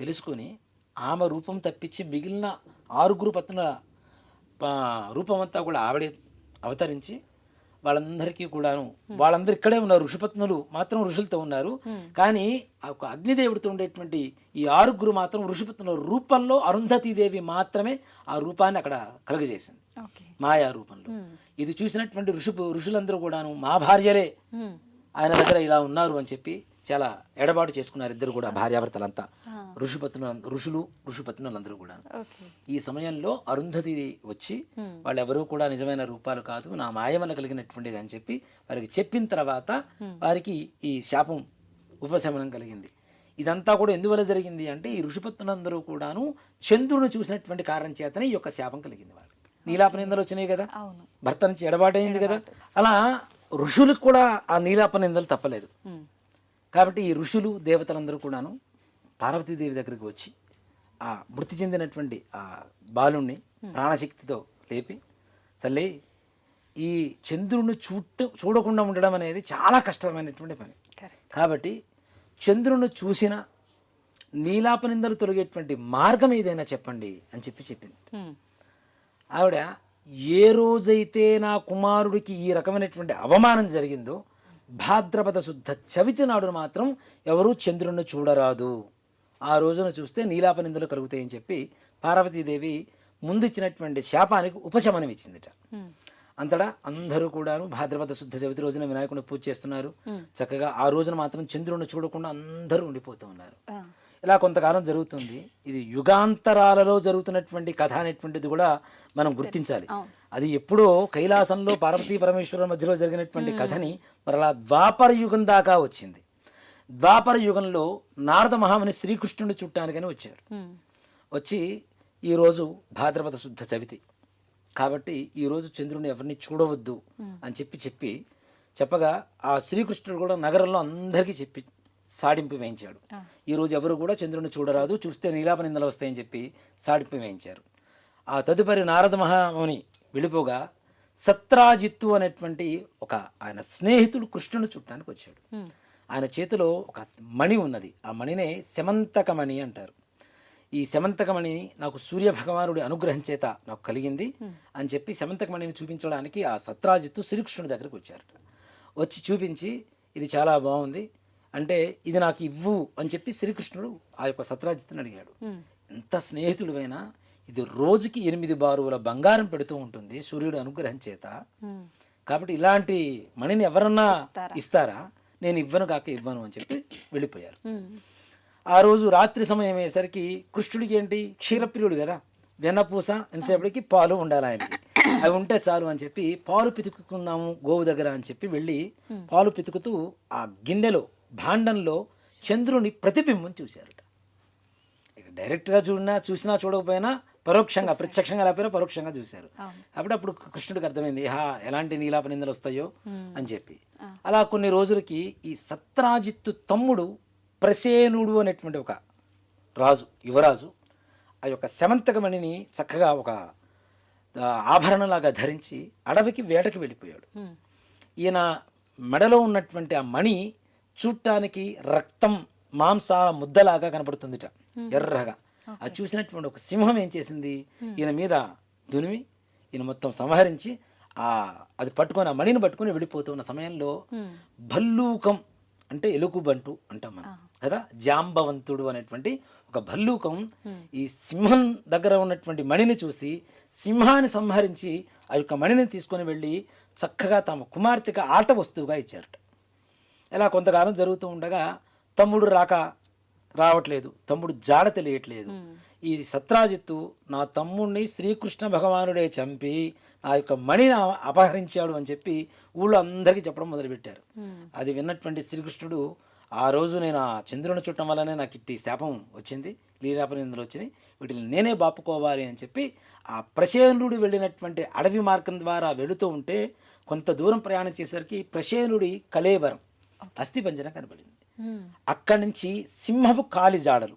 తెలుసుకొని ఆమె రూపం తప్పించి మిగిలిన 6 పత్నుల రూపమంతా కూడా ఆవిడే అవతరించి వాళ్ళందరికీ కూడాను, వాళ్ళందరూ ఇక్కడే ఉన్నారు, ఋషిపత్నులు మాత్రం ఋషులతో ఉన్నారు. కానీ ఒక అగ్నిదేవుడితో ఉండేటువంటి ఈ 6 మాత్రం ఋషిపత్నుల రూపంలో అరుంధతీదేవి మాత్రమే ఆ రూపాన్ని అక్కడ కలుగజేసింది, మాయా రూపంలో. ఇది చూసినటువంటి ఋషులందరూ కూడాను మా భార్యలే ఆయన దగ్గర ఇలా ఉన్నారు అని చెప్పి చాలా ఎడబాటు చేసుకున్నారు ఇద్దరు కూడా, భార్యాభర్తలంతా, ఋషిపత్నులందరూ కూడా. ఈ సమయంలో అరుంధతి వచ్చి వాళ్ళెవరూ కూడా నిజమైన రూపాలు కాదు, నా మాయ వల్ల కలిగినటువంటిది అని చెప్పి వారికి చెప్పిన తర్వాత వారికి ఈ శాపం ఉపశమనం కలిగింది. ఇదంతా కూడా ఎందువల్ల జరిగింది అంటే ఈ ఋషిపత్నులందరూ కూడాను చంద్రుని చూసినటువంటి కారణం చేతనే ఈ యొక్క శాపం కలిగింది. వాళ్ళకి నీలాప నిందలు వచ్చినాయి కదా, భర్త నుంచి ఎడబాటైంది కదా. అలా ఋషులకు కూడా ఆ నీలాప నిందలు తప్పలేదు. కాబట్టి ఈ ఋషులు దేవతలందరూ కూడాను పార్వతీదేవి దగ్గరికి వచ్చి ఆ మృతి చెందినటువంటి ఆ బాలుణ్ణి ప్రాణశక్తితో లేపి, తల్లి ఈ చంద్రుడిని చూడకుండా ఉండడం అనేది చాలా కష్టమైనటువంటి పని, కాబట్టి చంద్రుని చూసిన నీలాప నిందలు తొలగేటువంటి మార్గం ఏదైనా చెప్పండి అని చెప్పింది. ఆవిడ ఏ రోజైతే నా కుమారుడికి ఈ రకమైనటువంటి అవమానం జరిగిందో భాద్రపద శుద్ధ చవితి నాడు మాత్రం ఎవరూ చంద్రుడిని చూడరాదు, ఆ రోజున చూస్తే నీలాప నిందలు కలుగుతాయని చెప్పి పార్వతీదేవి ముందు ఇచ్చినటువంటి శాపానికి ఉపశమనం ఇచ్చిందిట. అంతటా అందరూ కూడాను భాద్రపద శుద్ధ చవితి రోజున వినాయకుడిని పూజ చేస్తున్నారు. చక్కగా ఆ రోజున మాత్రం చంద్రుడిని చూడకుండా అందరూ ఉండిపోతూ ఉన్నారు. ఇలా కొంతకాలం జరుగుతుంది. ఇది యుగాంతరాలలో జరుగుతున్నటువంటి కథ అనేటువంటిది కూడా మనం గుర్తించాలి. అది ఎప్పుడో కైలాసంలో పార్వతీ పరమేశ్వరుల మధ్యలో జరిగినటువంటి కథని మరలా ద్వాపర యుగం దాకా వచ్చింది. ద్వాపర యుగంలో నారద మహాముని శ్రీకృష్ణుని చుట్టానికని వచ్చారు. వచ్చి ఈరోజు భాద్రపద శుద్ధ చవితి కాబట్టి ఈరోజు చంద్రుని ఎవరిని చూడవద్దు అని చెప్పగా ఆ శ్రీకృష్ణుడు కూడా నగరంలో అందరికీ చెప్పి సాడింపు వేయించాడు. ఈరోజు ఎవరు కూడా చంద్రుని చూడరాదు, చూస్తే నీలాప నిందలు వస్తాయని చెప్పి సాడింపు వేయించారు. ఆ తదుపరి నారద మహాముని వెళ్ళిపోగా సత్రాజిత్తు అనేటువంటి ఒక ఆయన స్నేహితుడు కృష్ణుని చుట్టానికి వచ్చాడు. ఆయన చేతిలో ఒక మణి ఉన్నది. ఆ మణినే శమంతకమణి అంటారు. ఈ శమంతకమణి నాకు సూర్య భగవానుడి అనుగ్రహం చేత నాకు కలిగింది అని చెప్పి శమంతకమణిని చూపించడానికి ఆ సత్రాజిత్తు శ్రీకృష్ణుడి దగ్గరికి వచ్చారట. వచ్చి చూపించి ఇది చాలా బాగుంది అంటే ఇది నాకు ఇవ్వు అని చెప్పి శ్రీకృష్ణుడు ఆ యొక్క సత్రాజిత్తుని అడిగాడు. ఎంత స్నేహితుడివైనా ఇది రోజుకి 8 బారువుల బంగారం పెడుతూ ఉంటుంది సూర్యుడు అనుగ్రహం చేత, కాబట్టి ఇలాంటి మణిని ఎవరన్నా ఇస్తారా? నేను ఇవ్వను కాక ఇవ్వను అని చెప్పి వెళ్ళిపోయారు. ఆ రోజు రాత్రి సమయం అయ్యేసరికి కృష్ణుడికి ఏంటి క్షీరప్రియుడు కదా, వెన్నపూస ఎంతసేపటికి పాలు ఉండాలి ఆయనకి, అవి ఉంటే చాలు అని చెప్పి పాలు పితుకుకుందాము గోవు దగ్గర అని చెప్పి వెళ్ళి పాలు పితుకుతూ ఆ గిన్నెలో భాండంలో చంద్రుని ప్రతిబింబం చూశారట. ఇక డైరెక్ట్గా చూసినా చూడకపోయినా పరోక్షంగా, ప్రత్యక్షంగా లేకపోయినా పరోక్షంగా చూశారు. అప్పుడు కృష్ణుడికి అర్థమైంది ఎలాంటి నీలాప నిందలు వస్తాయో అని చెప్పి. అలా కొన్ని రోజులకి ఈ సత్రాజిత్తు తమ్ముడు ప్రసేనుడు అనేటువంటి ఒక రాజు, యువరాజు ఆ యొక్క శమంతకమణిని చక్కగా ఒక ఆభరణలాగా ధరించి అడవికి వేటకి వెళ్ళిపోయాడు. ఈయన మెడలో ఉన్నటువంటి ఆ మణి చూడటానికి రక్తం మాంసాల ముద్దలాగా కనపడుతుందిట, ఎర్రగా. అది చూసినటువంటి ఒక సింహం ఏం చేసింది, ఈయన మీద దునిమి ఈయన మొత్తం సంహరించి అది పట్టుకొని ఆ మణిని పట్టుకొని వెళ్ళిపోతున్న సమయంలో భల్లూకం అంటే ఎలుగుబంటు అంటాం మనం కదా, జాంబవంతుడు అనేటువంటి ఒక భల్లూకం ఈ సింహం దగ్గర ఉన్నటువంటి మణిని చూసి సింహాన్ని సంహరించి ఆ యొక్క మణిని తీసుకొని వెళ్ళి చక్కగా తమ కుమార్తెకి ఆట వస్తువుగా ఇచ్చారట. ఇలా కొంతకాలం జరుగుతూ ఉండగా తమ్ముడు రావట్లేదు, తమ్ముడు జాడ తెలియట్లేదు. ఈ సత్రాజిత్తు నా తమ్ముడిని శ్రీకృష్ణ భగవానుడే చంపి ఆ యొక్క మణిని అపహరించాడు అని చెప్పి ఊళ్ళో అందరికీ చెప్పడం మొదలుపెట్టారు. అది విన్నటువంటి శ్రీకృష్ణుడు ఆ రోజు నేను ఆ చంద్రుని చుట్టం వల్లనే నాకు ఇట్టి శాపం వచ్చింది, లీలాపనిందలు వచ్చినాయి, వీటిని నేనే బాపుకోవాలి అని చెప్పి ఆ ప్రసేనుడు వెళ్ళినటువంటి అడవి మార్గం ద్వారా వెళుతూ ఉంటే కొంత దూరం ప్రయాణం చేసేసరికి ప్రసేనుడి కళేవరం అస్థిపంజరం కనబడింది. అక్కడి నుంచి సింహపు కాలి జాడలు,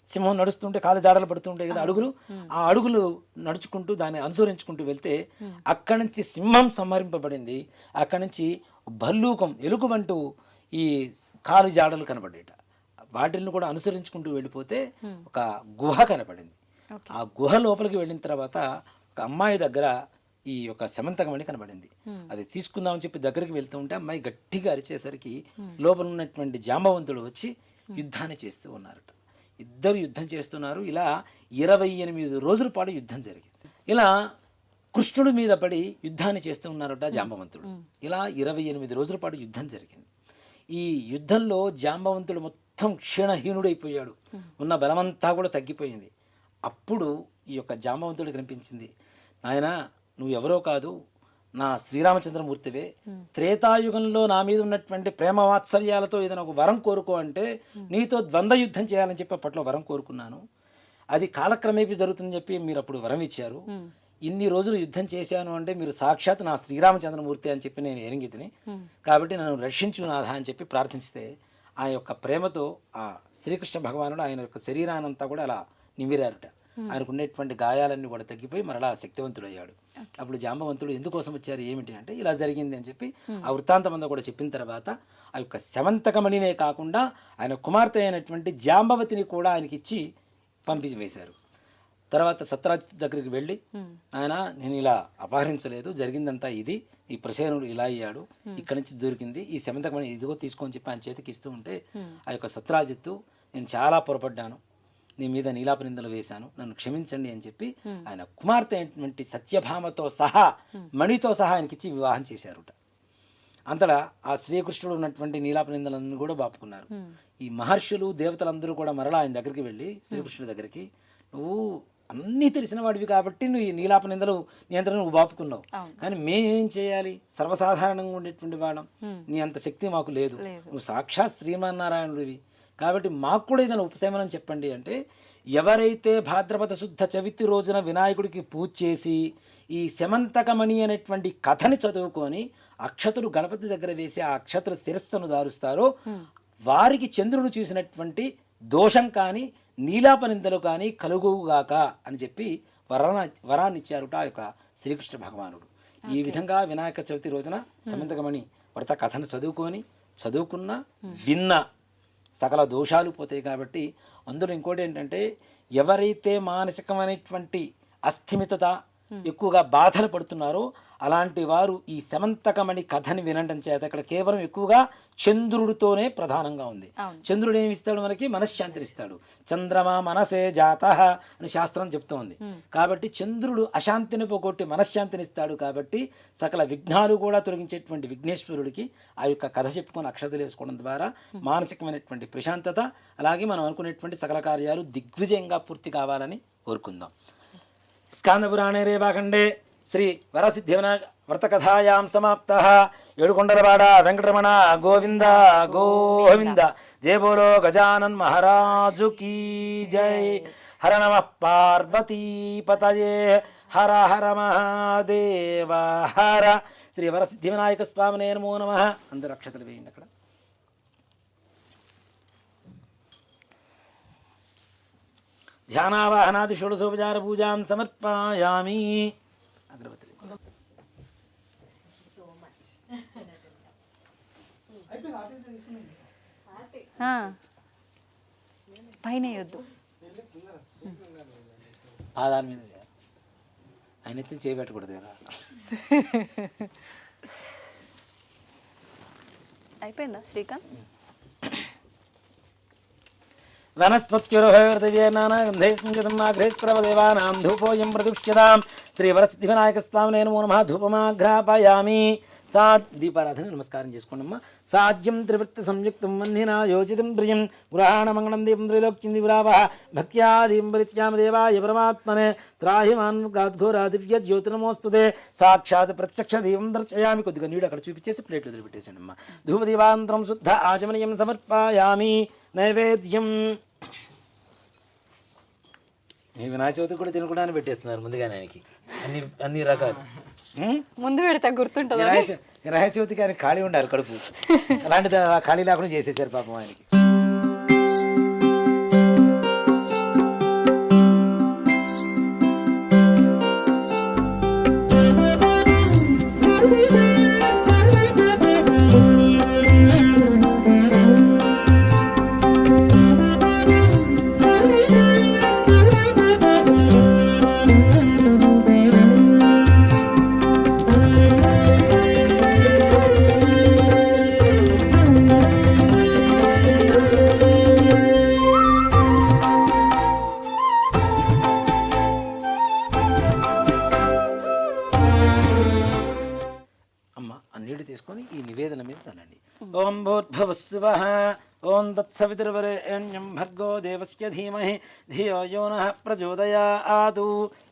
సింహం నడుస్తుంటే కాలి జాడలు పడుతుంటాయి కదా అడుగులు, ఆ అడుగులు నడుచుకుంటూ దాన్ని అనుసరించుకుంటూ వెళ్తే అక్కడి నుంచి సింహం సంహరింపబడింది. అక్కడి నుంచి భల్లూకం ఎలుగుబంటూ ఈ కాలు జాడలు కనబడేట, వాటిని కూడా అనుసరించుకుంటూ వెళ్ళిపోతే ఒక గుహ కనపడింది. ఆ గుహ లోపలికి వెళ్ళిన తర్వాత ఒక అమ్మాయి దగ్గర ఈ యొక్క శమంతకమణి కనబడింది. అది తీసుకుందామని చెప్పి దగ్గరికి వెళ్తూ ఉంటే అమ్మాయి గట్టిగా అరిచేసరికి లోపల ఉన్నటువంటి జాంబవంతుడు వచ్చి యుద్ధాన్ని చేస్తూ ఉన్నారట. ఇద్దరు యుద్ధం చేస్తున్నారు. ఇలా 28 రోజుల పాటు యుద్ధం జరిగింది. ఇలా కృష్ణుడి మీద పడి యుద్ధాన్ని చేస్తూ ఉన్నారట జాంబవంతుడు. ఇలా 28 రోజుల పాటు యుద్ధం జరిగింది. ఈ యుద్ధంలో జాంబవంతుడు మొత్తం క్షీణహీనుడైపోయాడు, ఉన్న బలమంతా కూడా తగ్గిపోయింది. అప్పుడు ఈ యొక్క జాంబవంతుడికి కనిపించింది, నాయనా నువ్వు ఎవరో కాదు, నా శ్రీరామచంద్రమూర్తివే. త్రేతాయుగంలో నా మీద ఉన్నటువంటి ప్రేమ వాత్సల్యాలతో ఏదైనా ఒక వరం కోరుకో అంటే నీతో ద్వంద్వ యుద్ధం చేయాలని చెప్పి అప్పట్లో వరం కోరుకున్నాను. అది కాలక్రమేపీ జరుగుతుందని చెప్పి మీరు అప్పుడు వరం ఇచ్చారు. ఇన్ని రోజులు యుద్ధం చేశాను అంటే మీరు సాక్షాత్ నా శ్రీరామచంద్రమూర్తి అని చెప్పి నేను ఎరింగితిని, కాబట్టి నన్ను రక్షించు నాథ అని చెప్పి ప్రార్థిస్తే ఆ యొక్క ప్రేమతో ఆ శ్రీకృష్ణ భగవానుడు ఆయన యొక్క శరీరానంతా కూడా అలా నిమిరారట. ఆయనకు ఉండేటువంటి గాయాలన్నీ కూడా తగ్గిపోయి మరలా శక్తివంతుడయ్యాడు. అప్పుడు జాంబవంతుడు ఎందుకోసం వచ్చారు ఏమిటి అంటే ఇలా జరిగింది అని చెప్పి ఆ వృత్తాంతం అంతా కూడా చెప్పిన తర్వాత ఆ యొక్క శమంతకమణినే కాకుండా ఆయన కుమార్తె అయినటువంటి జాంబవతిని కూడా ఆయనకి ఇచ్చి పంపించి వేశారు. తర్వాత సత్రాజిత్ దగ్గరికి వెళ్ళి ఆయన నేను ఇలా అపహరించలేదు, జరిగిందంతా ఇది, ఈ ప్రసేనుడు ఇలా అయ్యాడు, ఇక్కడి నుంచి దొరికింది ఈ శమంతకమణి ఇదిగో తీసుకొని చెప్పి ఆయన చేతికి ఇస్తూ ఉంటే ఆ యొక్క సత్రాజిత్తు నేను చాలా పొరపడ్డాను, నీ మీద నీలాపనిందలు వేశాను, నన్ను క్షమించండి అని చెప్పి ఆయన కుమార్తె అయినటువంటి సత్యభామతో సహా మణితో సహా ఆయనకిచ్చి వివాహం చేశారుట. అంతటా ఆ శ్రీకృష్ణుడు ఉన్నటువంటి నీలాపనిందలన్నీ కూడా బాపుకున్నారు. ఈ మహర్షులు దేవతలందరూ కూడా మరలా ఆయన దగ్గరికి వెళ్ళి శ్రీకృష్ణుడి దగ్గరికి నువ్వు అన్నీ తెలిసిన వాడివి కాబట్టి నువ్వు ఈ నీలాప నిందలు నియంత్రణ నువ్వు బాపుకున్నావు. కానీ మేమేం చేయాలి, సర్వసాధారణంగా ఉండేటువంటి వాళ్ళం, నీ అంత శక్తి మాకు లేదు, నువ్వు సాక్షాత్ శ్రీమన్నారాయణుడివి కాబట్టి మాకు కూడా ఏదైనా ఉపశమనం చెప్పండి అంటే, ఎవరైతే భాద్రపద శుద్ధ చవితి రోజున వినాయకుడికి పూజ చేసి ఈ శమంతకమణి అనేటువంటి కథని చదువుకొని అక్షతులు గణపతి దగ్గర వేసి ఆ అక్షతుల శిరస్సును దారుస్తారో వారికి చంద్రుడు చూసినటువంటి దోషం కానీ నీలాపనిందలు కానీ కలుగుగాక అని చెప్పి వరాన్ని ఇచ్చారుట ఆ యొక్క శ్రీకృష్ణ భగవానుడు. ఈ విధంగా వినాయక చవితి రోజున శమంతకమణి వ్రత కథను చదువుకున్న విన్న సకల దోషాలు పోతాయి. కాబట్టి అందులో ఇంకోటి ఏంటంటే, ఎవరైతే మానసికమైనటువంటి అస్థిమితత ఎక్కువగా బాధలు పడుతున్నారో అలాంటి వారు ఈ శమంతకమణి కథని వినడం చేత ఇక్కడ కేవలం ఎక్కువగా చంద్రుడితోనే ప్రధానంగా ఉంది. చంద్రుడు ఏమి ఇస్తాడు, మనకి మనశ్శాంతిని ఇస్తాడు. చంద్రమా మనసే జాత అని శాస్త్రం చెప్తోంది. కాబట్టి చంద్రుడు అశాంతిని పోగొట్టి మనశ్శాంతిని ఇస్తాడు. కాబట్టి సకల విఘ్నాలు కూడా తొలగించేటువంటి విఘ్నేశ్వరుడికి ఆ యొక్క కథ చెప్పుకొని అక్షతలు వేసుకోవడం ద్వారా మానసికమైనటువంటి ప్రశాంతత, అలాగే మనం అనుకునేటువంటి సకల కార్యాలు దిగ్విజయంగా పూర్తి కావాలని కోరుకుందాం. స్కాందపురాణే రేవాఖండే శ్రీ వరసిద్ధి వినాయక వ్రతకథాయాం సమాప్తః. ఏడుకొండలవాడ వెంకటరమణ గోవింద గోవింద. జయ బోలో గజానన్ మహారాజు కీ జై. హర నమః పార్వతీపతయే హర హర మహాదేవ హర. శ్రీ వరసిద్ధి వినాయక స్వామినే నమో నమః. అందరూ అక్షతలు వేయండి. అక్కడ ధ్యానావాహనాది షోడశోపచార పూజాం సమర్పయామి. అగ్రవతి పైన వద్దు, పాదాల మీద ఆయన ఎత్తి చేయబెట్టకూడదు కదా. అయిపోయిందా శ్రీకాంత్? వనస్పత్యుర్హృదయేనానాగంధైస్మృతమాగ్రహేశ్వరదేవానాం ధూపోయం ప్రదుష్యతాం. శ్రీ వరసిద్ధి వినాయక స్వామినే నమో నమః. ధూపమాఘ్రాపయామి. దీపారాధన నమస్కారం చేసుకోండమ్మా. సాధ్యం త్రివృత్తి సంయుక్తం వన్నినా యోచితం ప్రియం గృహాణ మంగళం దీపం త్రైలోక్యం దివ్రావః భక్త్యాదీం పరిత్యామ దేవాయ పరమాత్మనే త్రాహి మాన్ గాద్ఘోరా దివ్య జ్యోతిర్నమోస్తుతే. సాక్షాత్ ప్రత్యక్ష దీపం దర్శయామి. కొద్దిగా నీడు అక్కడ చూపించేసి ప్లేట్ వదిలిపెట్టేసాడు అమ్మా. ధూపదీపాంతరం శుద్ధ ఆచమనీయం సమర్పయామి. నైవేద్యం ఈ వినాయక చవితి కూడా తినకుండానే పెట్టేస్తున్నారు ముందుగానే ఆయనకి అన్ని రకాలు. ముందు పెడితే గుర్తుంటుంది. వినాయక చవితికి ఆయన ఖాళీ ఉండాలి కడుపు, అలాంటిది ఖాళీ లేకుండా చేసేసారు పాపం ఆయనకి. తీసుకొని ఈ నివేదన మీద చల్లండి. ఓం భూర్భువస్సువః ఓం తత్సవితుర్వరేణ్యం భర్గో దేవస్య ధీమహి ధియో యో నః ప్రచోదయాత్.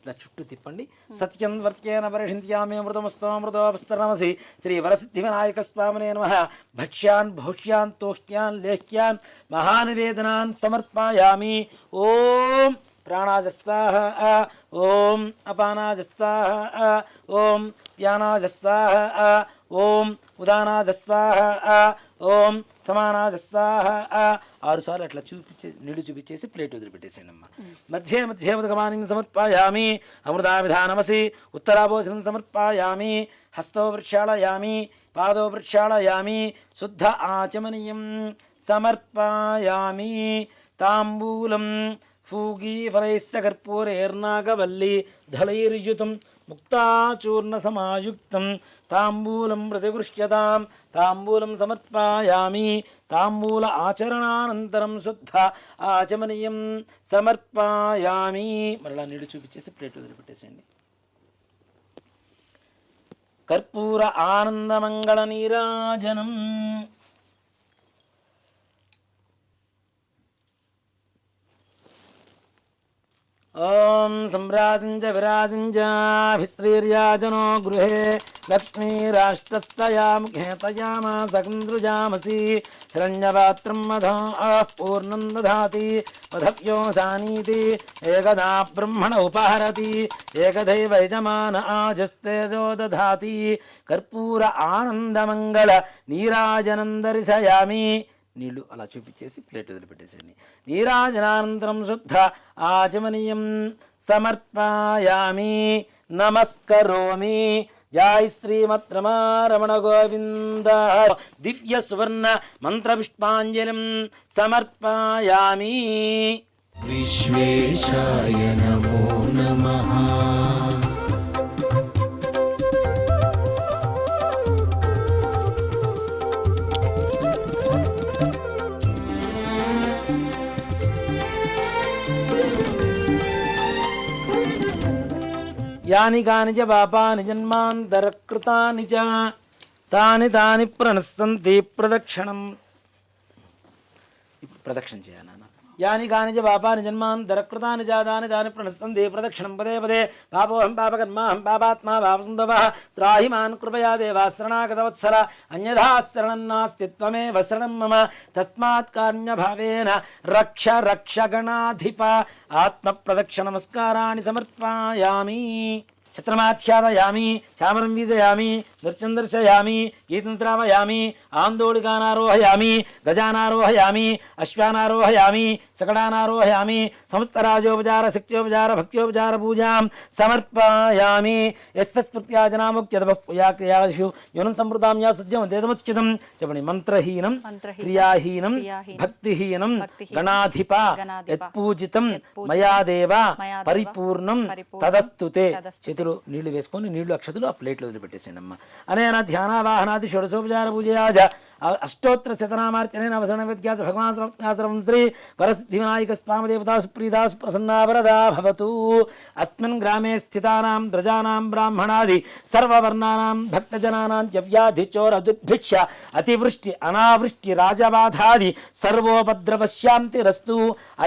ఇలా చుట్టూ తిప్పండి. సత్యం వర్త్యేన పరిహింత్యామి అమృతమస్తోమృతోపస్తరమసి. శ్రీ వరసిద్ధి వినాయక స్వామినే నమః. భక్ష్యాన్ భోష్యాన్ తోష్యాన్ లేహ్యాన్ మహానివేదనాన్ సమర్పయామి. ఓం ప్రాణాజస్వాహ, ఓం అపానాజస్వాహ, ఓం వ్యానాజస్వాహ, ఓం ఉదానాజస్వాహ, ఓం సమానాజస్వాహ. 6 సార్లు అట్లా నీళ్లు చూపించేసి ప్లేట్ వదిలిపెట్టేసేయండి అమ్మ. మధ్యే మధ్యే ఉదకమానం సమర్పయామి. అమృతావిధానమసి. ఉత్తరాభోజనం సమర్పయామి. హస్తో వృక్షాళయామి, పాదో వృక్షాళయామి. శుద్ధ ఆచమనీయం సమర్పయామి. తాంబూలం ఫూగీఫలైశ్చ కర్పూరైర్నాగవల్లి దళైర్యుతం ముక్తాచూర్ణ సమాయుక్తం తాంబూలం ప్రతిగృష్యతాం. తాంబూలం సమర్పయామి. తాంబూల ఆచరణానంతరం శుద్ధ ఆచమనీయం సమర్పయామి. మరలా నీళ్ళు చూపించేసి ప్లేట్ వదిలిపెట్టేసేయండి. కర్పూర ఆనందమంగళ నీరాజనం. ఓం సంరాజించ విరాజించాభిశ్రీర్యాజనో గృహే లక్ష్మీరాష్ట్రస్తయా ముఖే తయామాసకందృజామసి హిరణ్యపాత్రం మధా పూర్ణం దధాతి మధవ్యో సానీతి ఏకదా బ్రహ్మణ ఉపహరతి ఏకదైవ యజమాన ఆజస్తేజో దధాతి కర్పూర ఆనందమంగళ నీరాజనం దర్శయామి. నీళ్లు అలా చూపించేసి ప్లేట్ వదిలిపెట్టేసేయండి. నీరాజనానంతరం శుద్ధ ఆచమనీయం సమర్పయామి నమస్కరోమి. జై శ్రీమత్ రమణ గోవింద. దివ్య సువర్ణ మంత్ర పుష్పాంజలిం సమర్పయామి. విశ్వేశాయ నమో నమః. యాని కాని చ పాపాని జన్మాంతరకృతాని చ తాని తాని ప్రణశ్యంతి ప్రదక్షిణం. ఇప్పుడు ప్రదక్షిణ చేయాలి నాన్న. యాని కాని చ పాపాని జన్మాంతరకృతాని చ తాని తాని ప్రణశ్యంతి ప్రదక్షిణం పదే పదే. పాపోహం పాపకర్మాహం పాపాత్మా పాపసంభవః త్రాహి మాన్ కృపయా దేవా శరణాగతవత్సల అన్యథా శరణం నాస్తి త్వమేవ శరణం మమ తస్మాత్ కారుణ్యభావేన రక్ష రక్ష గణాధిప. ఆత్మ ప్రదక్షిణ నమస్కారాన్ని సమర్పయామి. ఛత్రమాచ్ఛాదయామి చామరం వీజయామి నృత్యం దర్శయామి గీతం శ్రావయామి ఆందోళికానారోహయామి గజానారోహయామి అశ్వానారోహయామి శకడానారోహయామి సమస్తరాజోపచార శక్త్యోపచార భక్త్యోపచార పూజాం సమర్పయామి. యస్స్మృత్యాజనాముక్త్యదపయాక్రియాషు యూనం సంవృతాం యా సుజ్యం దేదముచ్యుతం. చెప్పండి. మంత్రహీనం క్రియాహీనం భక్తిహీనం గణాధిప యత్పూజితం మయా దేవ పరిపూర్ణం తదస్తుతే. చేతులు నీళ్లు వేసుకొని నీళ్లు అక్షతులు ఆ ప్లేట్లో వదిలిపెట్టేసేయండి అమ్మ. అనేన ధ్యానావాహనాది షోడశోపచార పూజయాజ అష్టోత్తర శతనామార్చనేన అవసరణ వ్యత్యాస భగవాన్ శ్రీ వరసిద్ధి వినాయక స్వామి దేవతా సుప్రీతా సుప్రసన్నా వరదా భవతు. అస్మిన్ గ్రామే స్థితానాం ప్రజానాం బ్రాహ్మణాది సర్వవర్ణానాం భక్తజనానాం చ వ్యాధి చోర దుర్భిక్ష అతివృష్టి అనావృష్టి రాజబాధాది సర్వోపద్రవశాంతిరస్తు.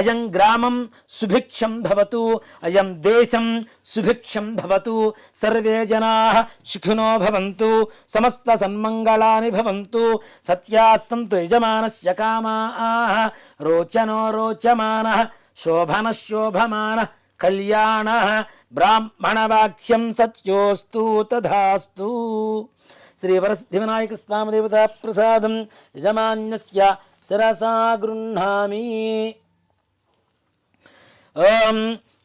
అయం గ్రామం సుభిక్షం భవతు అయం దేశం సుభిక్షం భవతు. సర్వే జనాః సుఖినో భవంతు సమస్త సన్మంగళాని భవంతు. సత్యాః సంతు యజమానస్య కామాః రోచనో రోచమానః శోభనః శోభమానః కళ్యాణః బ్రాహ్మణవాక్ష్యం సత్యోస్తు తథాస్తు. శ్రీ వరసిద్ధి వినాయక స్వామి దేవతా ప్రసాదం యజమాన్యస్య శిరసా గృహ్ణామి. ఓం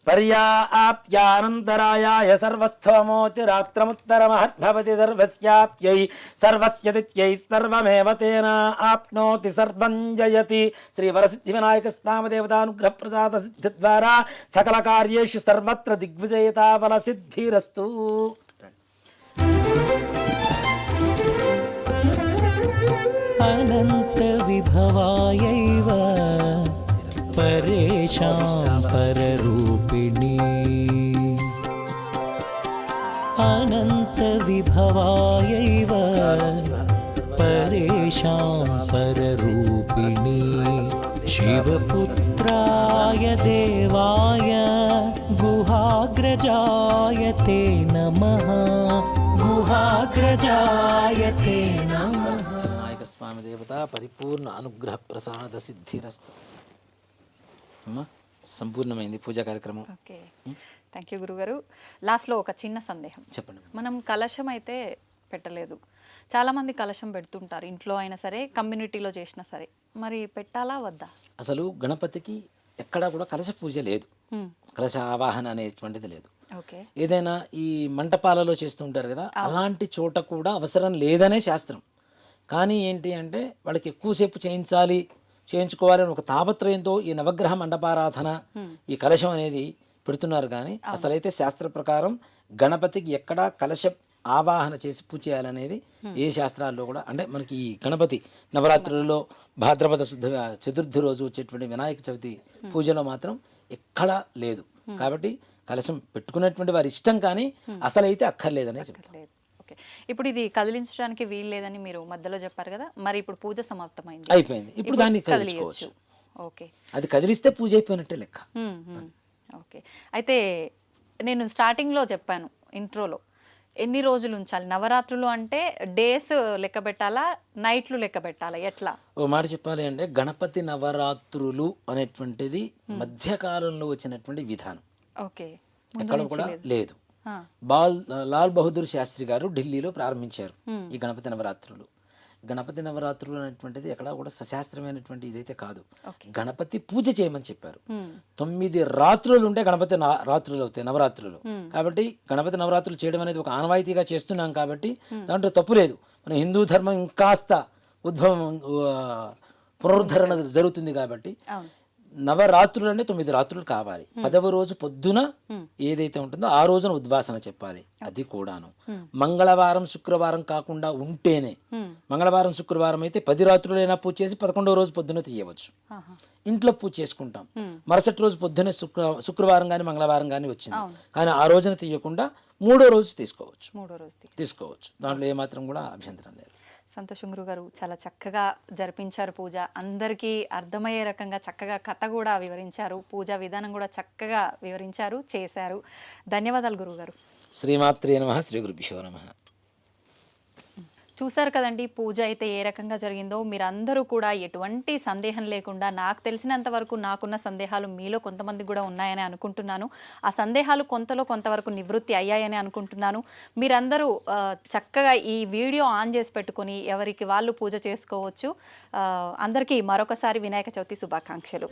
పర్యాప్త్యానంతరాయాయ సర్వస్థోమోతిరాత్రముత్తరమహద్భవతి సర్వస్యాప్యై సర్వస్య తిథ్యై సర్వమేవ తేన ఆప్నోతి సర్వం జయతి. శ్రీ వరసిద్ధి వినాయక స్వామి దేవతానుగ్రహ ప్రసాద సిద్ధి ద్వారా సకల కార్యేషు సర్వత్ర దిగ్విజయతా ఫల సిద్ధిరస్తు. అనంత విభవాయైవ పరేషాం పరరూపిణి. అనంత విభవాయైవ పరేషాం పరరూపిణి. శివపుత్రాయ దేవాయ గుహాగ్రజాయ తే నమః. గుహాగ్రజాయ తే నమః. వినాయక స్వామి దేవత పరిపూర్ణ అనుగ్రహ ప్రసాద సిద్ధిరస్తు. అమ్మా సంపూర్ణమైంది పూజా కార్యక్రమం. ఓకే, థ్యాంక్ యూ గురుగారు. లాస్ట్లో ఒక చిన్న సందేహం. చెప్పండి. మనం కలశం అయితే పెట్టలేదు, చాలామంది కలశం పెడుతుంటారు, ఇంట్లో అయినా సరే కమ్యూనిటీలో చేసినా సరే, మరి పెట్టాలా వద్దా? అసలు గణపతికి ఎక్కడా కూడా కలశ పూజ లేదు, కలశ ఆవాహన అనేటువంటిది లేదు. ఓకే, ఏదైనా ఈ మంటపాలలో చేస్తుంటారు కదా, అలాంటి చోట కూడా అవసరం లేదనే శాస్త్రం. కానీ ఏంటి అంటే వాళ్ళకి ఎక్కువసేపు చేయించుకోవాలని ఒక తాపత్రయంతో ఈ నవగ్రహ మండపారాధన ఈ కలశం అనేది పెడుతున్నారు. కానీ అసలైతే శాస్త్ర ప్రకారం గణపతికి ఎక్కడా కలశ ఆవాహన చేసి పూజ చేయాలనేది ఏ శాస్త్రాల్లో కూడా, అంటే మనకి ఈ గణపతి నవరాత్రులలో భాద్రపద శుద్ధ చతుర్థి రోజు వచ్చేటువంటి వినాయక చవితి పూజలో మాత్రం ఎక్కడా లేదు. కాబట్టి కలశం పెట్టుకునేటువంటి వారి ఇష్టం, కానీ అసలైతే అక్కర్లేదనే చెప్తారు. ఓకే, ఇప్పుడు ఇది కదిలించడానికి వీలు లేదని మీరు మధ్యలో చెప్పారు కదా, మరి ఇప్పుడు పూజ సమాప్తమైంది, అయిపోయింది, ఇప్పుడు దాన్ని కదిలించుకోవచ్చు. ఓకే, అది కదిలిస్తే పూజ అయిపోయినట్టే లెక్క. ఓకే. అయితే నేను స్టార్టింగ్లో చెప్పాను ఇంట్రోలో, ఎన్ని రోజులు ఉంచాలి నవరాత్రులు అంటే? డేస్ లెక్క పెట్టాలా, నైట్లు లెక్క పెట్టాలా, ఎట్లా? ఓ మాట చెప్పాలి అంటే గణపతి నవరాత్రులు అనేటువంటిది మధ్యకాలంలో వచ్చినటువంటి విధానం, ఓకే. ఎక్కడ కూడా లేదు. ఆ, లాల్ బహదూర్ శాస్త్రి గారు ఢిల్లీలో ప్రారంభించారు ఈ గణపతి నవరాత్రులు. గణపతి నవరాత్రులు అనేటువంటిది ఎక్కడా కూడా సశాస్త్రమైనటువంటి ఇదైతే కాదు. గణపతి పూజ చేయమని చెప్పారు. 9 రాత్రులు ఉంటే గణపతి రాత్రులు అవుతాయి, నవరాత్రులు. కాబట్టి గణపతి నవరాత్రులు చేయడం అనేది ఒక ఆనవాయితీగా చేస్తున్నాం కాబట్టి దాంట్లో తప్పు లేదు. మన హిందూ ధర్మం ఇంకాస్త ఉద్భవం పునరుద్ధరణ జరుగుతుంది కాబట్టి నవరాత్రులు అంటే 9 రాత్రులు కావాలి. 10వ రోజు పొద్దున ఏదైతే ఉంటుందో ఆ రోజున ఉద్వాసన చెప్పాలి. అది కూడాను మంగళవారం శుక్రవారం కాకుండా ఉంటేనే, మంగళవారం శుక్రవారం అయితే 10 రాత్రులైనా పూజ చేసి 11వ రోజు పొద్దున తీయవచ్చు. ఇంట్లో పూజ చేసుకుంటాం. మరుసటి రోజు పొద్దున్నే శుక్రవారం కానీ మంగళవారం కానీ వచ్చింది, కానీ ఆ రోజున తీయకుండా 3వ రోజు తీసుకోవచ్చు. దాంట్లో ఏమాత్రం కూడా అభ్యంతరం లేదు. సంతోషం గురుగారు, చాలా చక్కగా జరిపించారు పూజ. అందరికీ అర్థమయ్యే రకంగా చక్కగా కథ కూడా వివరించారు, పూజా విధానం కూడా చక్కగా వివరించారు, చేశారు. ధన్యవాదాలు గురుగారు. శ్రీమాత్రే నమః. శ్రీ గురుభ్యో నమః. చూసారు కదండి పూజ అయితే ఏ రకంగా జరిగిందో. మీరందరూ కూడా ఎటువంటి సందేహం లేకుండా, నాకు తెలిసినంత వరకు నాకున్న సందేహాలు మీలో కొంతమంది కూడా ఉన్నాయని అనుకుంటున్నాను. ఆ సందేహాలు కొంతవరకు నివృత్తి అయ్యాయని అనుకుంటున్నాను. మీరందరూ చక్కగా ఈ వీడియో ఆన్ చేసి పెట్టుకొని ఎవరికి వాళ్ళు పూజ చేసుకోవచ్చు. అందరికీ మరొకసారి వినాయక చవితి శుభాకాంక్షలు.